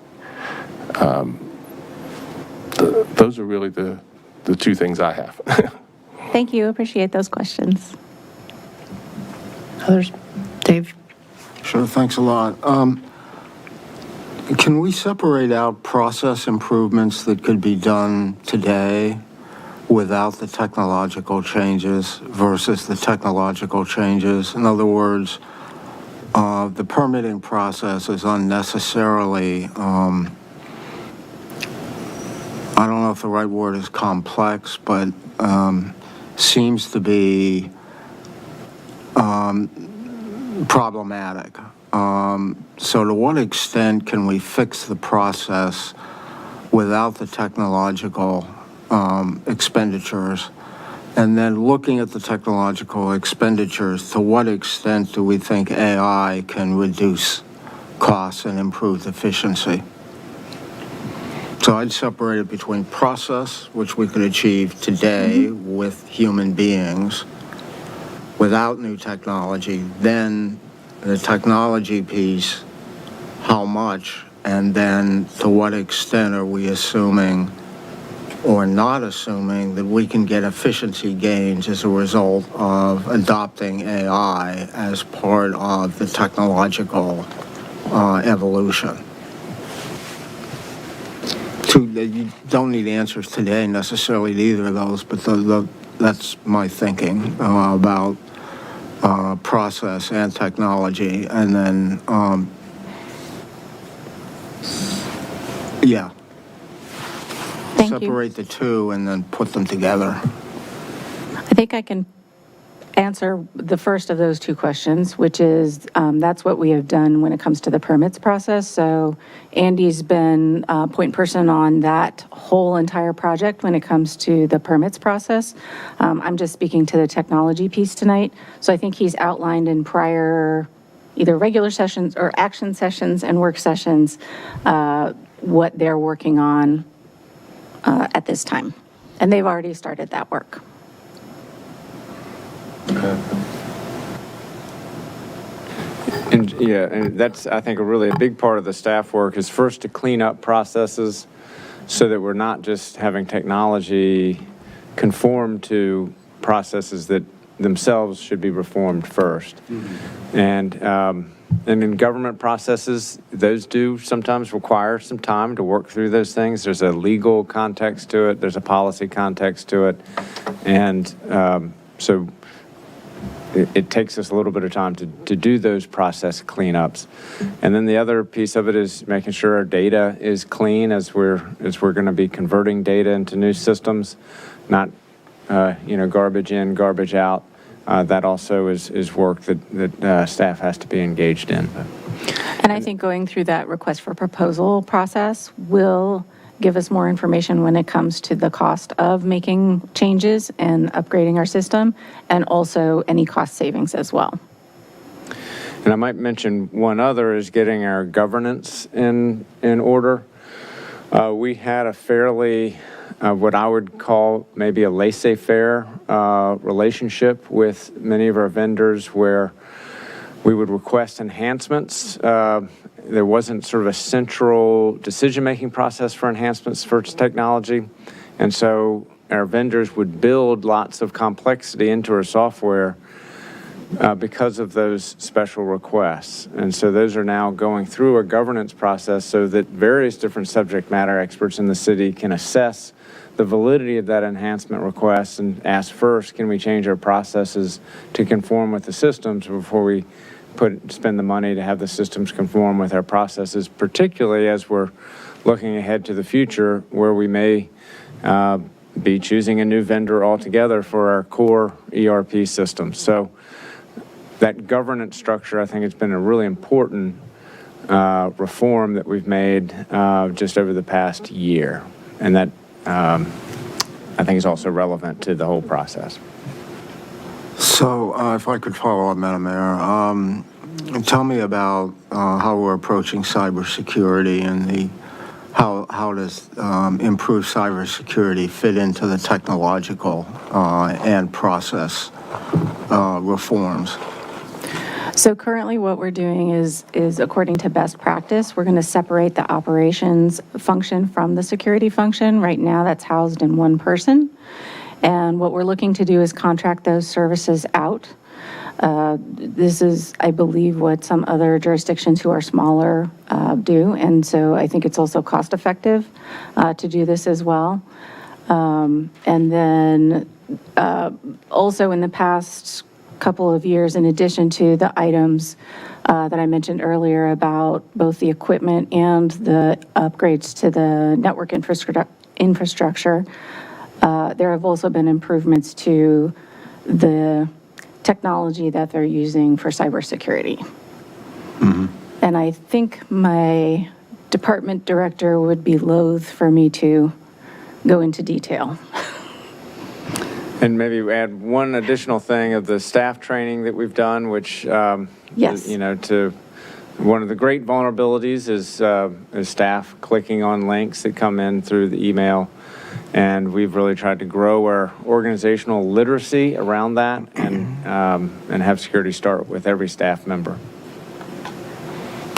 Those are really the two things I have. Thank you. Appreciate those questions. Others? Dave? Sure, thanks a lot. Can we separate out process improvements that could be done today without the technological changes versus the technological changes? In other words, the permitting process is unnecessarily, I don't know if the right word is complex, but seems to be problematic. So to what extent can we fix the process without the technological expenditures? And then looking at the technological expenditures, to what extent do we think AI can reduce costs and improve efficiency? So I'd separate it between process, which we could achieve today with human beings without new technology, then the technology piece, how much, and then to what extent are we assuming or not assuming that we can get efficiency gains as a result of adopting AI as part of the technological evolution. You don't need answers today necessarily to either of those, but that's my thinking about process and technology. And then, yeah. Separate the two and then put them together. I think I can answer the first of those two questions, which is that's what we have done when it comes to the permits process. So Andy's been point person on that whole entire project when it comes to the permits process. I'm just speaking to the technology piece tonight. So I think he's outlined in prior either regular sessions or action sessions and work sessions what they're working on at this time. And they've already started that work. And that's, I think, a big part of the staff work is first to clean up processes so that we're not just having technology conform to processes that themselves should be reformed first. And in government processes, those do sometimes require some time to work through those things. There's a legal context to it. There's a policy context to it. And so it takes us a little bit of time to do those process cleanups. And then the other piece of it is making sure our data is clean as we're going to be converting data into new systems, not garbage in, garbage out. That also is work that staff has to be engaged in. And I think going through that request for proposal process will give us more information when it comes to the cost of making changes and upgrading our system, and also any cost savings as well. And I might mention one other is getting our governance in order. We had a fairly, what I would call maybe a laissez-faire relationship with many of our vendors where we would request enhancements. There wasn't sort of a central decision-making process for enhancements for technology. And so our vendors would build lots of complexity into our software because of those special requests. And so those are now going through a governance process so that various different subject matter experts in the city can assess the validity of that enhancement request and ask first, can we change our processes to conform with the systems before we spend the money to have the systems conform with our processes, particularly as we're looking ahead to the future where we may be choosing a new vendor altogether for our core ERP system. So that governance structure, I think, has been a really important reform that we've made just over the past year. And that, I think, is also relevant to the whole process. So if I could follow up, Madam Mayor, tell me about how we're approaching cybersecurity and how does improved cybersecurity fit into the technological and process reforms? So currently what we're doing is according to best practice, we're going to separate the operations function from the security function. Right now that's housed in one person. And what we're looking to do is contract those services out. This is, I believe, what some other jurisdictions who are smaller do. And so I think it's also cost effective to do this as well. And then also in the past couple of years, in addition to the items that I mentioned earlier about both the equipment and the upgrades to the network infrastructure, there have also been improvements to the technology that they're using for cybersecurity. Mm-hmm. And I think my department director would be loath for me to go into detail. And maybe add one additional thing of the staff training that we've done, which, yes, to one of the great vulnerabilities is staff clicking on links that come in through the email. And we've really tried to grow our organizational literacy around that and have security start with every staff member.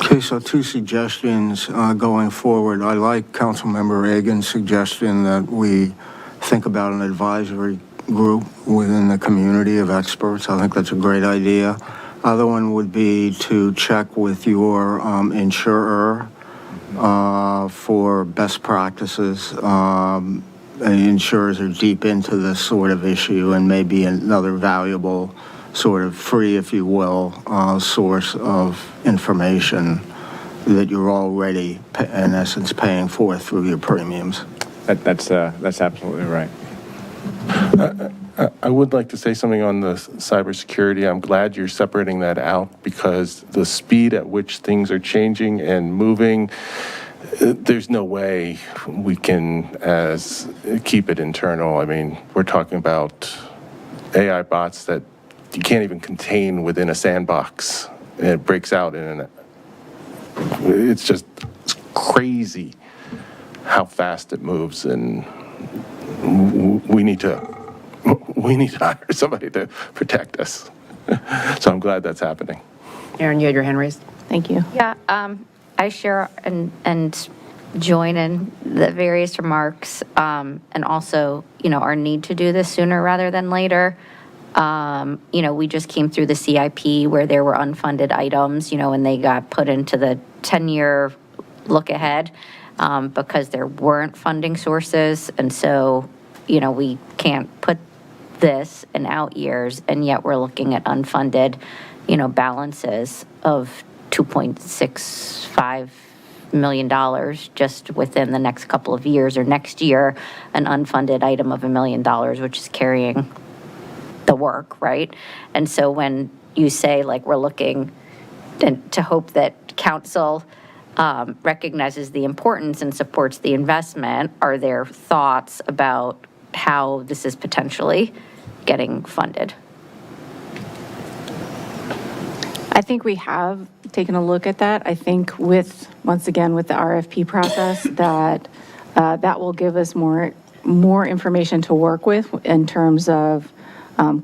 Okay, so two suggestions going forward. I like Councilmember Egan's suggestion that we think about an advisory group within the community of experts. I think that's a great idea. Other one would be to check with your insurer for best practices. Insurers are deep into this sort of issue and maybe another valuable sort of free, if you will, source of information that you're already, in essence, paying for through your premiums. That's absolutely right. I would like to say something on the cybersecurity. I'm glad you're separating that out because the speed at which things are changing and moving, there's no way we can keep it internal. I mean, we're talking about AI bots that you can't even contain within a sandbox. And it breaks out it's crazy how fast it moves, and we need to hire somebody to protect us. So I'm glad that's happening. Erin, you had your hand raised. Thank you. Yeah, I share and join in the various remarks, and also, our need to do this sooner rather than later. We just came through the CIP where there were unfunded items, and they got put into the 10-year look ahead because there weren't funding sources. And so, we can't put this in out years, and yet we're looking at unfunded, balances of $2.65 million just within the next couple of years, or next year, an unfunded item of $1 million, which is carrying the work, right? And so when you say, like, we're looking and to hope that council recognizes the importance and supports the investment, are there thoughts about how this is potentially getting funded? I think we have taken a look at that. I think once again, with the RFP process, that will give us more information to work with in terms of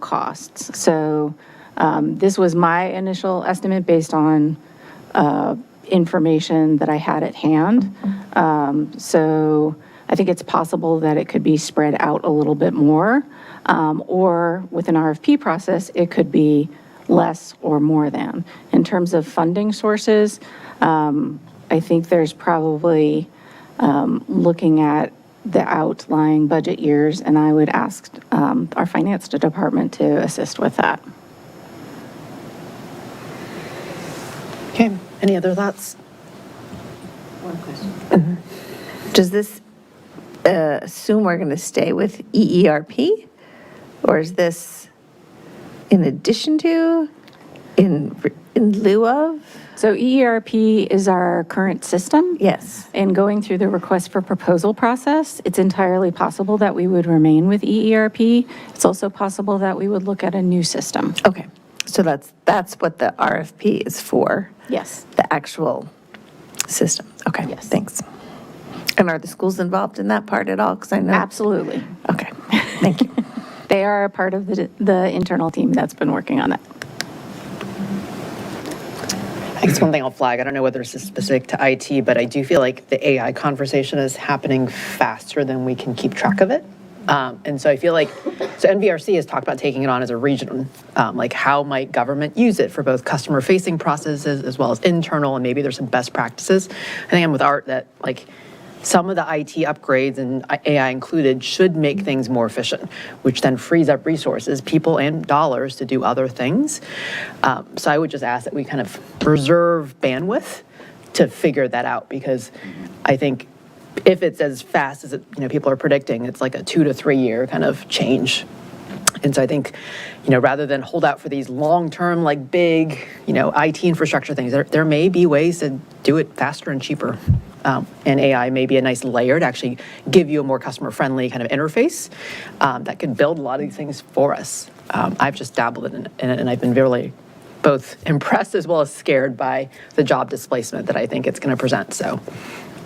costs. So this was my initial estimate based on information that I had at hand. So I think it's possible that it could be spread out a little bit more, or with an RFP process, it could be less or more than. In terms of funding sources, I think there's probably looking at the outlying budget years, and I would ask our finance department to assist with that. Okay, any other thoughts? One question. Does this assume we're going to stay with EERP? Or is this in addition to, in lieu of? So EERP is our current system. Yes. And going through the request for proposal process, it's entirely possible that we would remain with EERP. It's also possible that we would look at a new system. Okay, so that's what the RFP is for? Yes. The actual system? Okay, yes. Thanks. And are the schools involved in that part at all? Because I know. Absolutely. Okay, thank you. They are a part of the internal team that's been working on that. I guess one thing I'll flag, I don't know whether this is specific to IT, but I do feel like the AI conversation is happening faster than we can keep track of it. And so I feel like, so NVRC has talked about taking it on as a region, like how might government use it for both customer-facing processes as well as internal, and maybe there's some best practices. I think I'm with Art that, like, some of the IT upgrades, and AI included, should make things more efficient, which then frees up resources, people and dollars, to do other things. So I would just ask that we kind of reserve bandwidth to figure that out, because I think if it's as fast as people are predicting, it's like a 2 to 3 year kind of change. And so I think, rather than hold out for these long-term, like big, IT infrastructure things, there may be ways to do it faster and cheaper. And AI may be a nice layer to actually give you a more customer-friendly kind of interface that could build a lot of these things for us. I've just dabbled in it, and I've been really both impressed as well as scared by the job displacement that I think it's going to present. So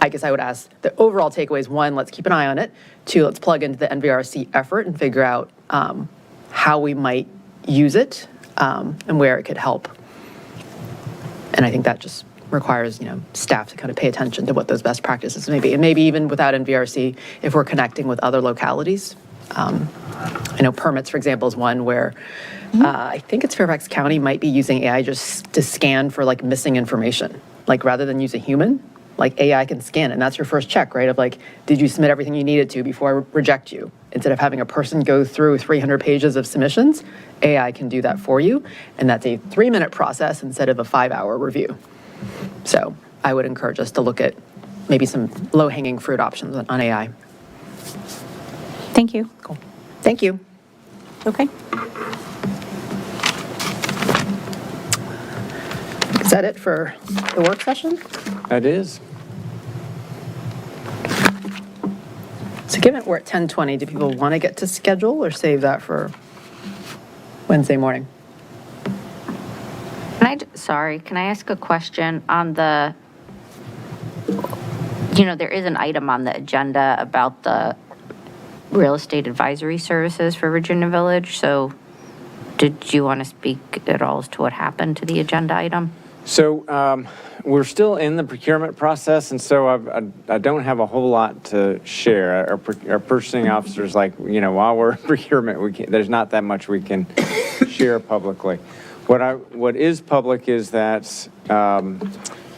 I guess I would ask the overall takeaways: 1, let's keep an eye on it. 2, let's plug into the NVRC effort and figure out how we might use it and where it could help. And I think that just requires, staff to kind of pay attention to what those best practices may be. And maybe even without NVRC, if we're connecting with other localities. I know permits, for example, is one where I think it's Fairfax County might be using AI just to scan for like missing information. Like rather than use a human, like AI can scan it. And that's your first check, right? Of like, did you submit everything you needed to before I reject you? Instead of having a person go through 300 pages of submissions, AI can do that for you. And that's a 3-minute process instead of a 5-hour review. So I would encourage us to look at maybe some low-hanging fruit options on AI. Thank you. Cool. Thank you. Okay. Is that it for the work session? That is. So given we're at 10:20, do people want to get to schedule or save that for Wednesday morning? Can I ask a question on the, there is an item on the agenda about the real estate advisory services for Virginia Village. So did you want to speak at all as to what happened to the agenda item? So we're still in the procurement process, and so I don't have a whole lot to share. Our purchasing officers, like, while we're in procurement, there's not that much we can share publicly. What is public is that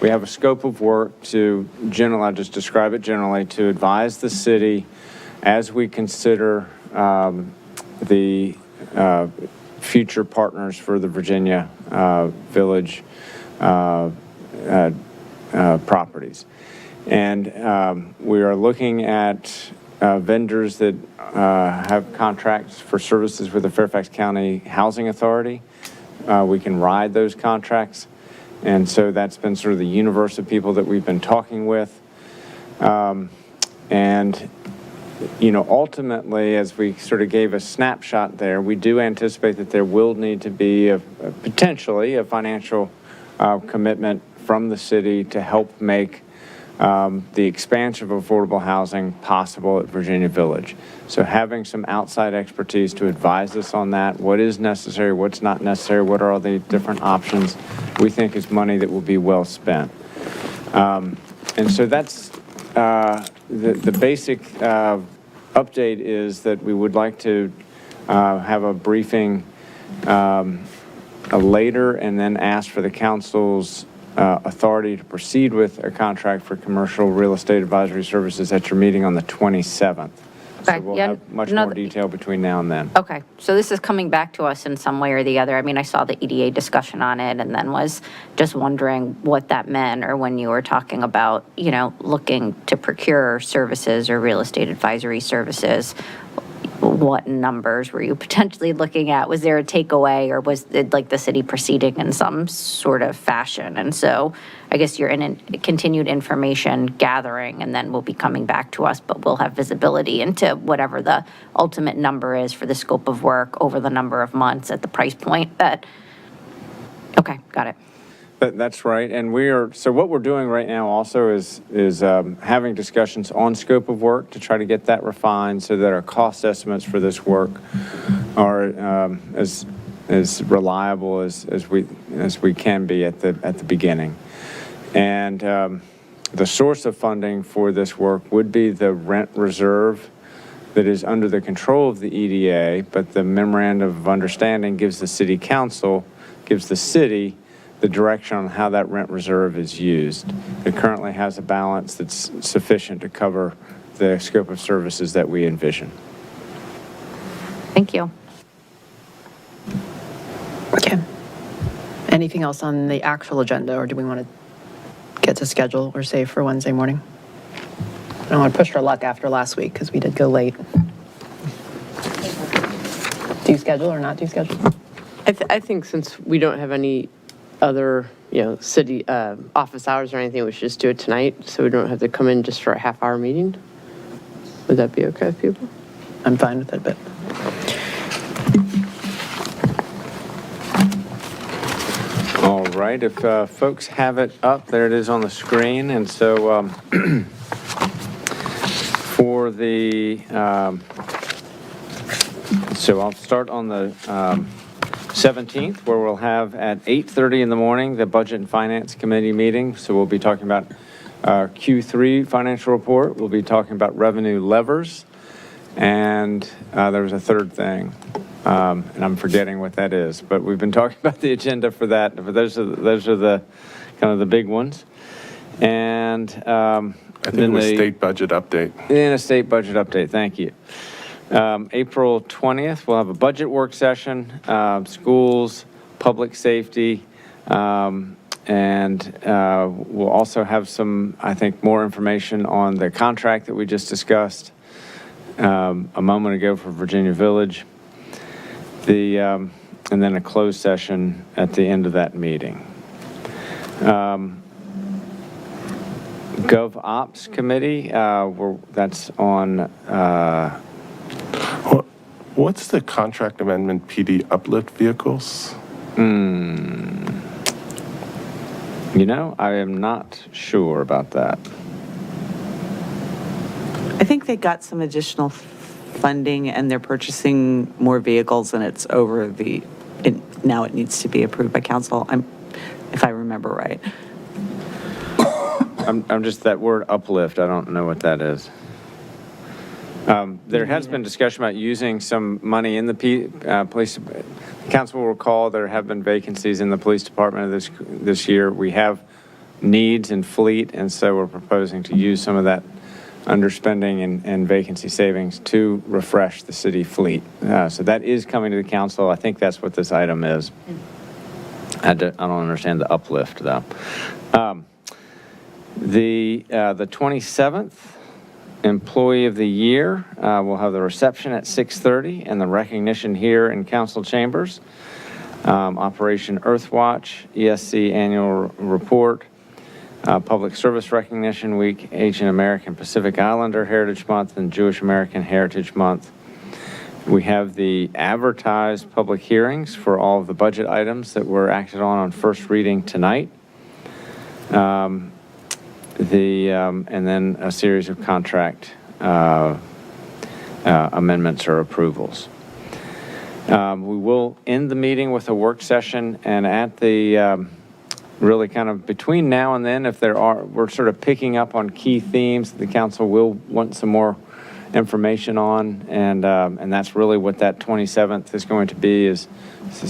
we have a scope of work I'll just describe it generally, to advise the city as we consider the future partners for the Virginia Village properties. And we are looking at vendors that have contracts for services with the Fairfax County Housing Authority. We can ride those contracts. And so that's been sort of the universe of people that we've been talking with. Ultimately, as we sort of gave a snapshot there, we do anticipate that there will need to be potentially a financial commitment from the city to help make the expansion of affordable housing possible at Virginia Village. So having some outside expertise to advise us on that, what is necessary, what's not necessary, what are all the different options, we think is money that will be well spent. And so that's the basic update is that we would like to have a briefing later and then ask for the council's authority to proceed with a contract for commercial real estate advisory services at your meeting on the 27th. So we'll have much more detail between now and then. Okay, so this is coming back to us in some way or the other. I mean, I saw the EDA discussion on it and then was just wondering what that meant, or when you were talking about, looking to procure services or real estate advisory services, what numbers were you potentially looking at? Was there a takeaway, or was it like the city proceeding in some sort of fashion? And so I guess you're in a continued information gathering, and then we'll be coming back to us, but we'll have visibility into whatever the ultimate number is for the scope of work over the number of months at the price point that, okay, got it. That's right. And so what we're doing right now also is having discussions on scope of work to try to get that refined so that our cost estimates for this work are as reliable as we can be at the beginning. And the source of funding for this work would be the rent reserve that is under the control of the EDA, but the memorandum of understanding gives the city the direction on how that rent reserve is used. It currently has a balance that's sufficient to cover the scope of services that we envision. Thank you. Okay. Anything else on the actual agenda, or do we want to get to schedule or save for Wednesday morning? I don't want to push our luck after last week because we did go late. Do you schedule or not do schedule? I think since we don't have any other, city office hours or anything, we should just do it tonight so we don't have to come in just for a half-hour meeting. Would that be okay with people? I'm fine with it, but. All right, if folks have it up, there it is on the screen. And so so I'll start on the 17th, where we'll have at 8:30 in the morning the Budget and Finance Committee meeting. So we'll be talking about Q3 financial report. We'll be talking about revenue levers. And there was a third thing, and I'm forgetting what that is. But we've been talking about the agenda for that. But those are the kind of the big ones. And I think it was state budget update. In a state budget update, thank you. April 20th, we'll have a budget work session, schools, public safety, and we'll also have some, I think, more information on the contract that we just discussed a moment ago for Virginia Village, and then a closed session at the end of that meeting. GovOps Committee, that's on... What's the contract amendment PD uplift vehicles? I am not sure about that. I think they got some additional funding and they're purchasing more vehicles, and it's over now it needs to be approved by council. if I remember right. I'm just, that word uplift, I don't know what that is. There has been discussion about using some money in the police. Council will recall there have been vacancies in the police department this year. We have needs in fleet, and so we're proposing to use some of that underspending and vacancy savings to refresh the city fleet. So that is coming to the council. I think that's what this item is. I don't understand the uplift, though. The 27th, Employee of the Year, we'll have the reception at 6:30 and the recognition here in council chambers. Operation Earthwatch, ESC Annual Report, Public Service Recognition Week, Asian American Pacific Islander Heritage Month, and Jewish American Heritage Month. We have the advertised public hearings for all of the budget items that were acted on first reading tonight. And then a series of contract amendments or approvals. We will end the meeting with a work session, and at the really kind of between now and then, if there are, we're sort of picking up on key themes the council will want some more information on, and that's really what that 27th is going to be, is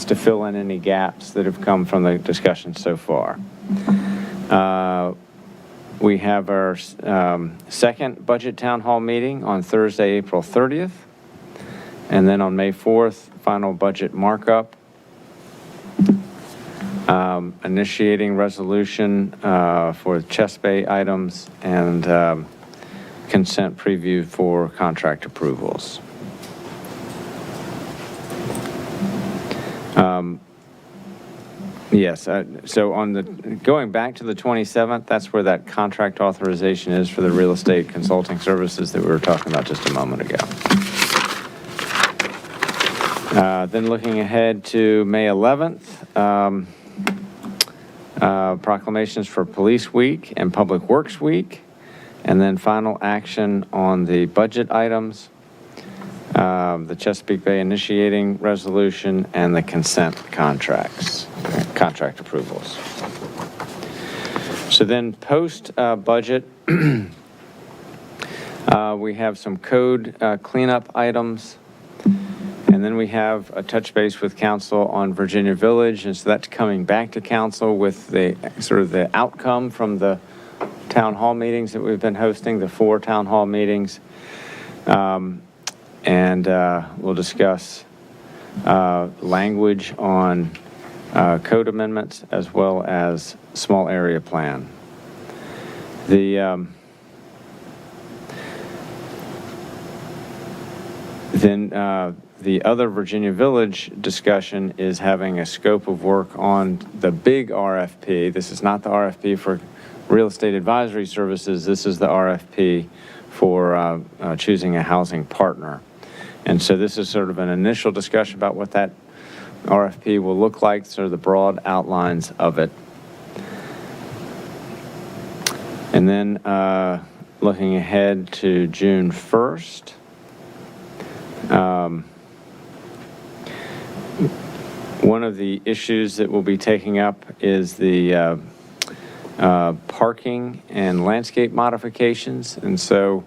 to fill in any gaps that have come from the discussion so far. We have our second budget town hall meeting on Thursday, April 30th. And then on May 4th, final budget markup. Initiating resolution for Chest Bay items and consent preview for contract approvals. Yes, so on the, going back to the 27th, that's where that contract authorization is for the real estate consulting services that we were talking about just a moment ago. Then looking ahead to May 11th, proclamations for Police Week and Public Works Week, and then final action on the budget items, the Chesapeake Bay initiating resolution, and the consent contract approvals. So then post-budget, we have some code cleanup items, and then we have a touch base with council on Virginia Village, and so that's coming back to council with the sort of the outcome from the town hall meetings that we've been hosting, the 4 town hall meetings. And we'll discuss language on code amendments as well as small area plan. Then the other Virginia Village discussion is having a scope of work on the big RFP. This is not the RFP for real estate advisory services. This is the RFP for choosing a housing partner. And so this is sort of an initial discussion about what that RFP will look like, sort of the broad outlines of it. And then looking ahead to June 1st, one of the issues that we'll be taking up is the parking and landscape modifications. And so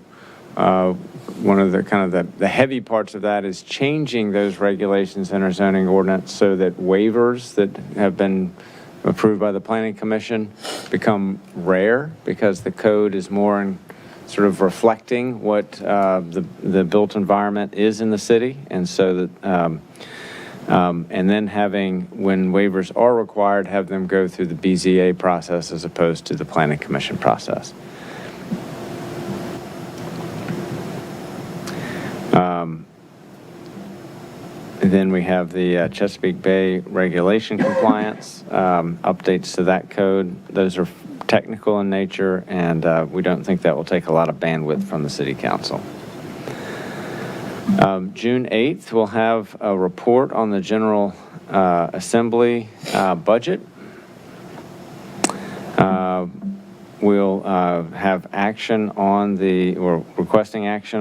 one of the kind of the heavy parts of that is changing those regulations in our zoning ordinance so that waivers that have been approved by the Planning Commission become rare, because the code is more in sort of reflecting what the built environment is in the city. And so that and then having, when waivers are required, have them go through the BZA process as opposed to the Planning Commission process. Then we have the Chesapeake Bay regulation compliance, updates to that code. Those are technical in nature, and we don't think that will take a lot of bandwidth from the City Council. June 8th, we'll have a report on the General Assembly budget. We'll have action on we're requesting action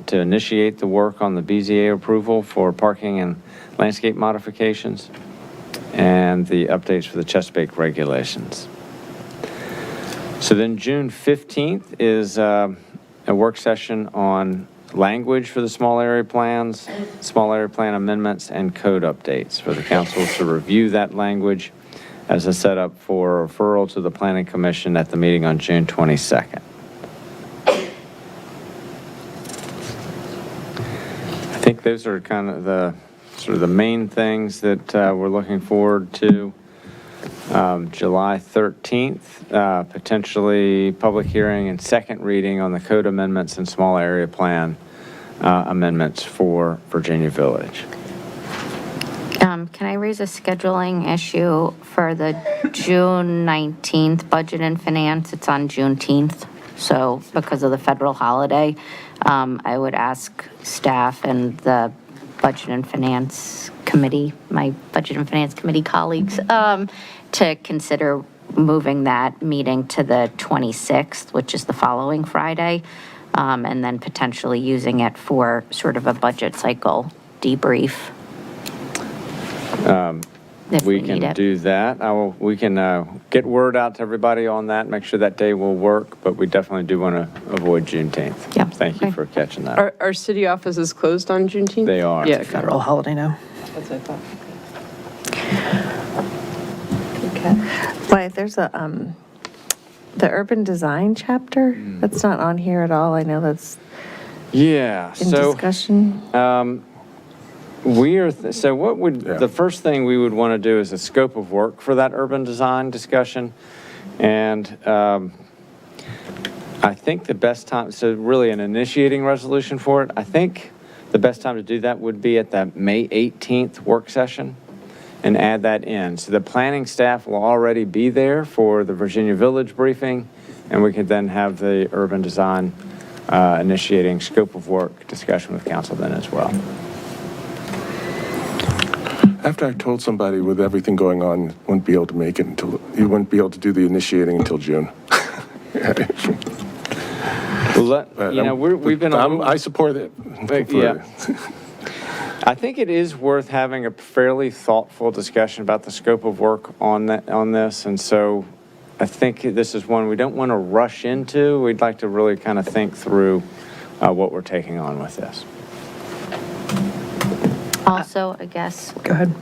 to initiate the work on the BZA approval for parking and landscape modifications. and the updates for the Chesapeake regulations. So then June 15th is a work session on language for the small area plans, small area plan amendments, and code updates for the council to review that language as a setup for referral to the Planning Commission at the meeting on June 22nd. I think those are kind of the sort of the main things that we're looking forward to. July 13th, potentially public hearing and second reading on the code amendments and small area plan amendments for Virginia Village. Can I raise a scheduling issue for the June 19th Budget and Finance? It's on Juneteenth, so because of the federal holiday, I would ask staff and the Budget and Finance Committee, my Budget and Finance Committee colleagues, to consider moving that meeting to the 26th, which is the following Friday, and then potentially using it for sort of a budget cycle debrief. We can do that. We can get word out to everybody on that, make sure that day will work, but we definitely do want to avoid Juneteenth. Yeah. Thank you for catching that. Our city offices closed on Juneteenth? They are. Yeah. It's a federal holiday now. That's what I thought. Why, there's a, the urban design chapter, that's not on here at all. I know that's Yeah. in discussion. So what would, the first thing we would want to do is a scope of work for that urban design discussion. And I think the best time, so really an initiating resolution for it, I think the best time to do that would be at the May 18th work session and add that in. So the planning staff will already be there for the Virginia Village briefing, and we could then have the urban design initiating scope of work discussion with council then as well. After I told somebody with everything going on, wouldn't be able to make it until, you wouldn't be able to do the initiating until June. Well, we've been. I support it. Yeah. I think it is worth having a fairly thoughtful discussion about the scope of work on this, and so I think this is one we don't want to rush into. We'd like to really kind of think through what we're taking on with this. Also, I guess. Go ahead.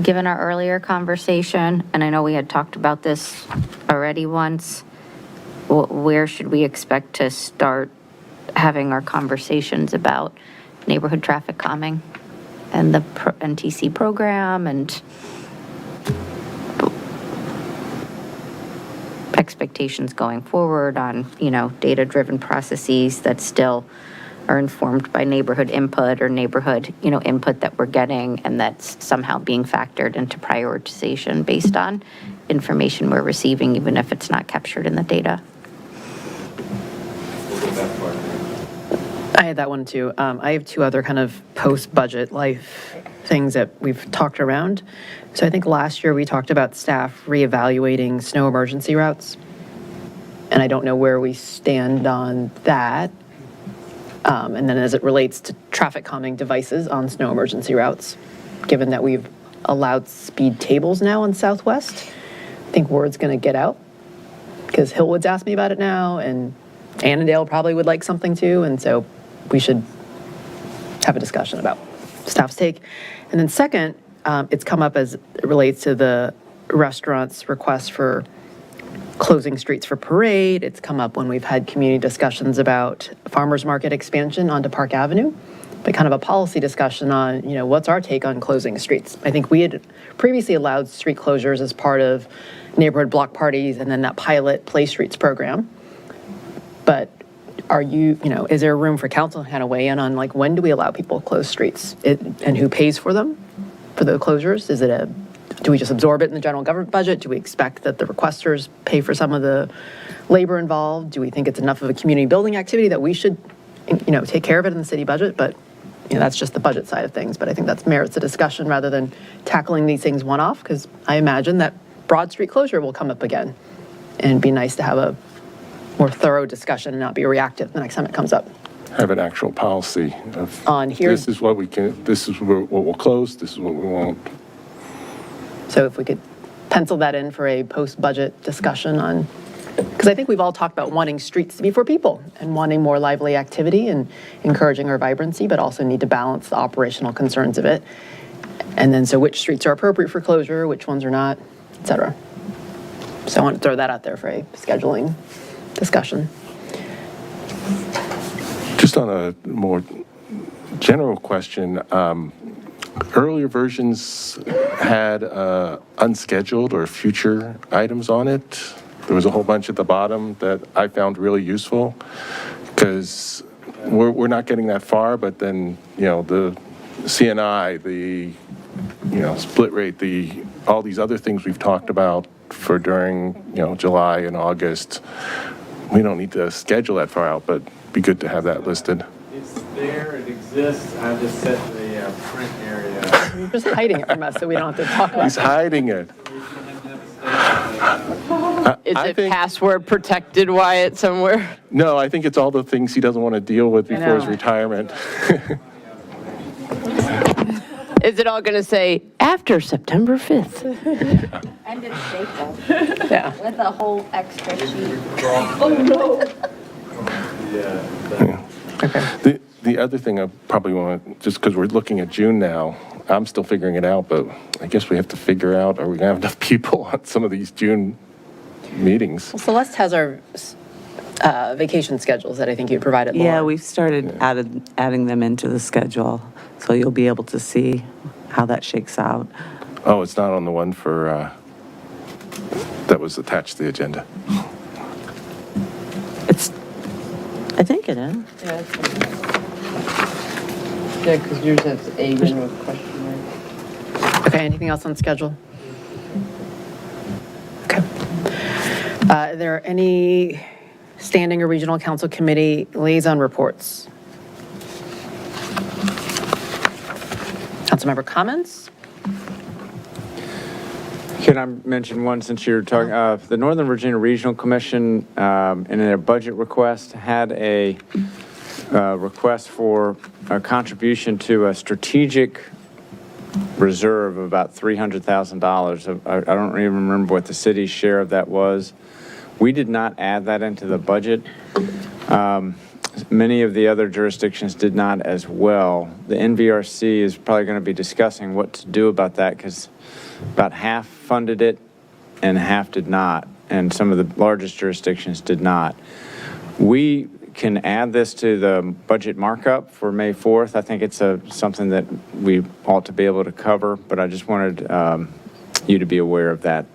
Given our earlier conversation, and I know we had talked about this already once, where should we expect to start having our conversations about neighborhood traffic calming and the NTC program and expectations going forward on, data-driven processes that still are informed by neighborhood input or neighborhood, input that we're getting and that's somehow being factored into prioritization based on information we're receiving, even if it's not captured in the data. I had that one too. I have two other kind of post-budget life things that we've talked around. So I think last year we talked about staff reevaluating snow emergency routes. And I don't know where we stand on that. And then as it relates to traffic calming devices on snow emergency routes, given that we've allowed speed tables now on Southwest, I think word's going to get out because Hillwood's asked me about it now and Annandale probably would like something too. And so we should have a discussion about staff's take. And then second, it's come up as it relates to the restaurant's request for closing streets for parade. It's come up when we've had community discussions about farmers market expansion onto Park Avenue, but kind of a policy discussion on, what's our take on closing streets? I think we had previously allowed street closures as part of neighborhood block parties and then that pilot Play Streets program. But is there room for council to kind of weigh in on when do we allow people to close streets and who pays for them, for the closures? Do we just absorb it in the general government budget? Do we expect that the requesters pay for some of the labor involved? Do we think it's enough of a community building activity that we should, take care of it in the city budget? But, that's just the budget side of things. But I think that merits a discussion rather than tackling these things one-off, because I imagine that Broad Street closure will come up again. And it'd be nice to have a more thorough discussion and not be reactive the next time it comes up. Have an actual policy of On here. this is what we can, this is what we'll close, this is what we won't. So if we could pencil that in for a post-budget discussion on, because I think we've all talked about wanting streets to be for people and wanting more lively activity and encouraging our vibrancy, but also need to balance the operational concerns of it. And then, so which streets are appropriate for closure, which ones are not, et cetera. So I want to throw that out there for a scheduling discussion. Just on a more general question, earlier versions had unscheduled or future items on it. There was a whole bunch at the bottom that I found really useful because we're not getting that far, but then, the CNI, the, split rate, all these other things we've talked about for during, July and August, we don't need to schedule that far out, but it'd be good to have that listed. It's there, it exists, I just set the print area. You're just hiding it from us so we don't have to talk about He's hiding it. Is it password protected, Wyatt, somewhere? No, I think it's all the things he doesn't want to deal with before his retirement. Is it all going to say after September 5th? And it's stapled. Yeah. With a whole extra sheet. Okay. The other thing I probably want, just because we're looking at June now, I'm still figuring it out, but I guess we have to figure out, are we going to have enough people on some of these June meetings? Well, Celeste has our vacation schedules that I think you provided, Laura. Yeah, we've started adding them into the schedule, so you'll be able to see how that shakes out. Oh, it's not on the one for, that was attached to the agenda. I think it is. Yeah, because yours has A with a question mark. Okay, anything else on schedule? Okay. Are there any standing or regional council committee liaison reports? Councilmember comments? Can I mention one since you're talking? The Northern Virginia Regional Commission, in their budget request, had a request for a contribution to a strategic reserve of about $300,000. I don't even remember what the city's share of that was. We did not add that into the budget. Many of the other jurisdictions did not as well. The NVRC is probably going to be discussing what to do about that because about half funded it and half did not, and some of the largest jurisdictions did not. We can add this to the budget markup for May 4th. I think it's something that we ought to be able to cover, but I just wanted you to be aware of that.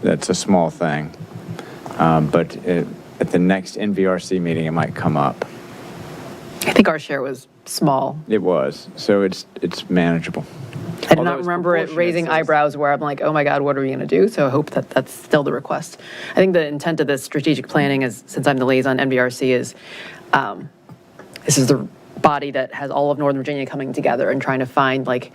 That's a small thing. But at the next NVRC meeting, it might come up. I think our share was small. It was, so it's manageable. I do not remember it raising eyebrows where I'm like, oh my God, what are we going to do? So I hope that that's still the request. I think the intent of this strategic planning is, since I'm the liaison NVRC, is this is the body that has all of Northern Virginia coming together and trying to find like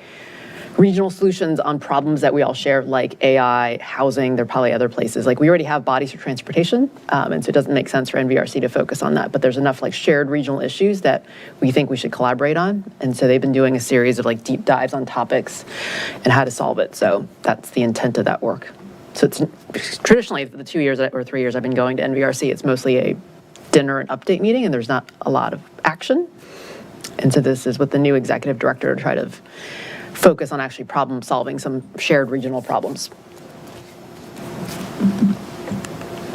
regional solutions on problems that we all share, like AI, housing. There are probably other places. Like we already have bodies for transportation, and so it doesn't make sense for NVRC to focus on that. But there's enough like shared regional issues that we think we should collaborate on. And so they've been doing a series of like deep dives on topics and how to solve it. So that's the intent of that work. So it's traditionally the 2 years or 3 years I've been going to NVRC, it's mostly a dinner and update meeting, and there's not a lot of action. And so this is with the new executive director to try to focus on actually problem solving some shared regional problems.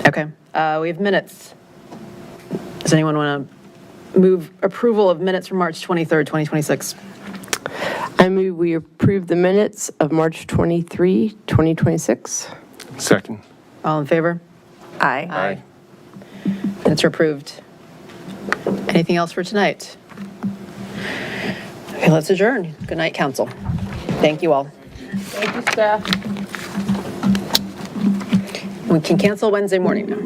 Okay, we have minutes. Does anyone want to move approval of minutes from March 23rd, 2026? I move we approve the minutes of March 23, 2026. Second. All in favor? Aye. Aye. Minutes are approved. Anything else for tonight? Okay, let's adjourn. Good night, council. Thank you all. Thank you, staff. We can cancel Wednesday morning now.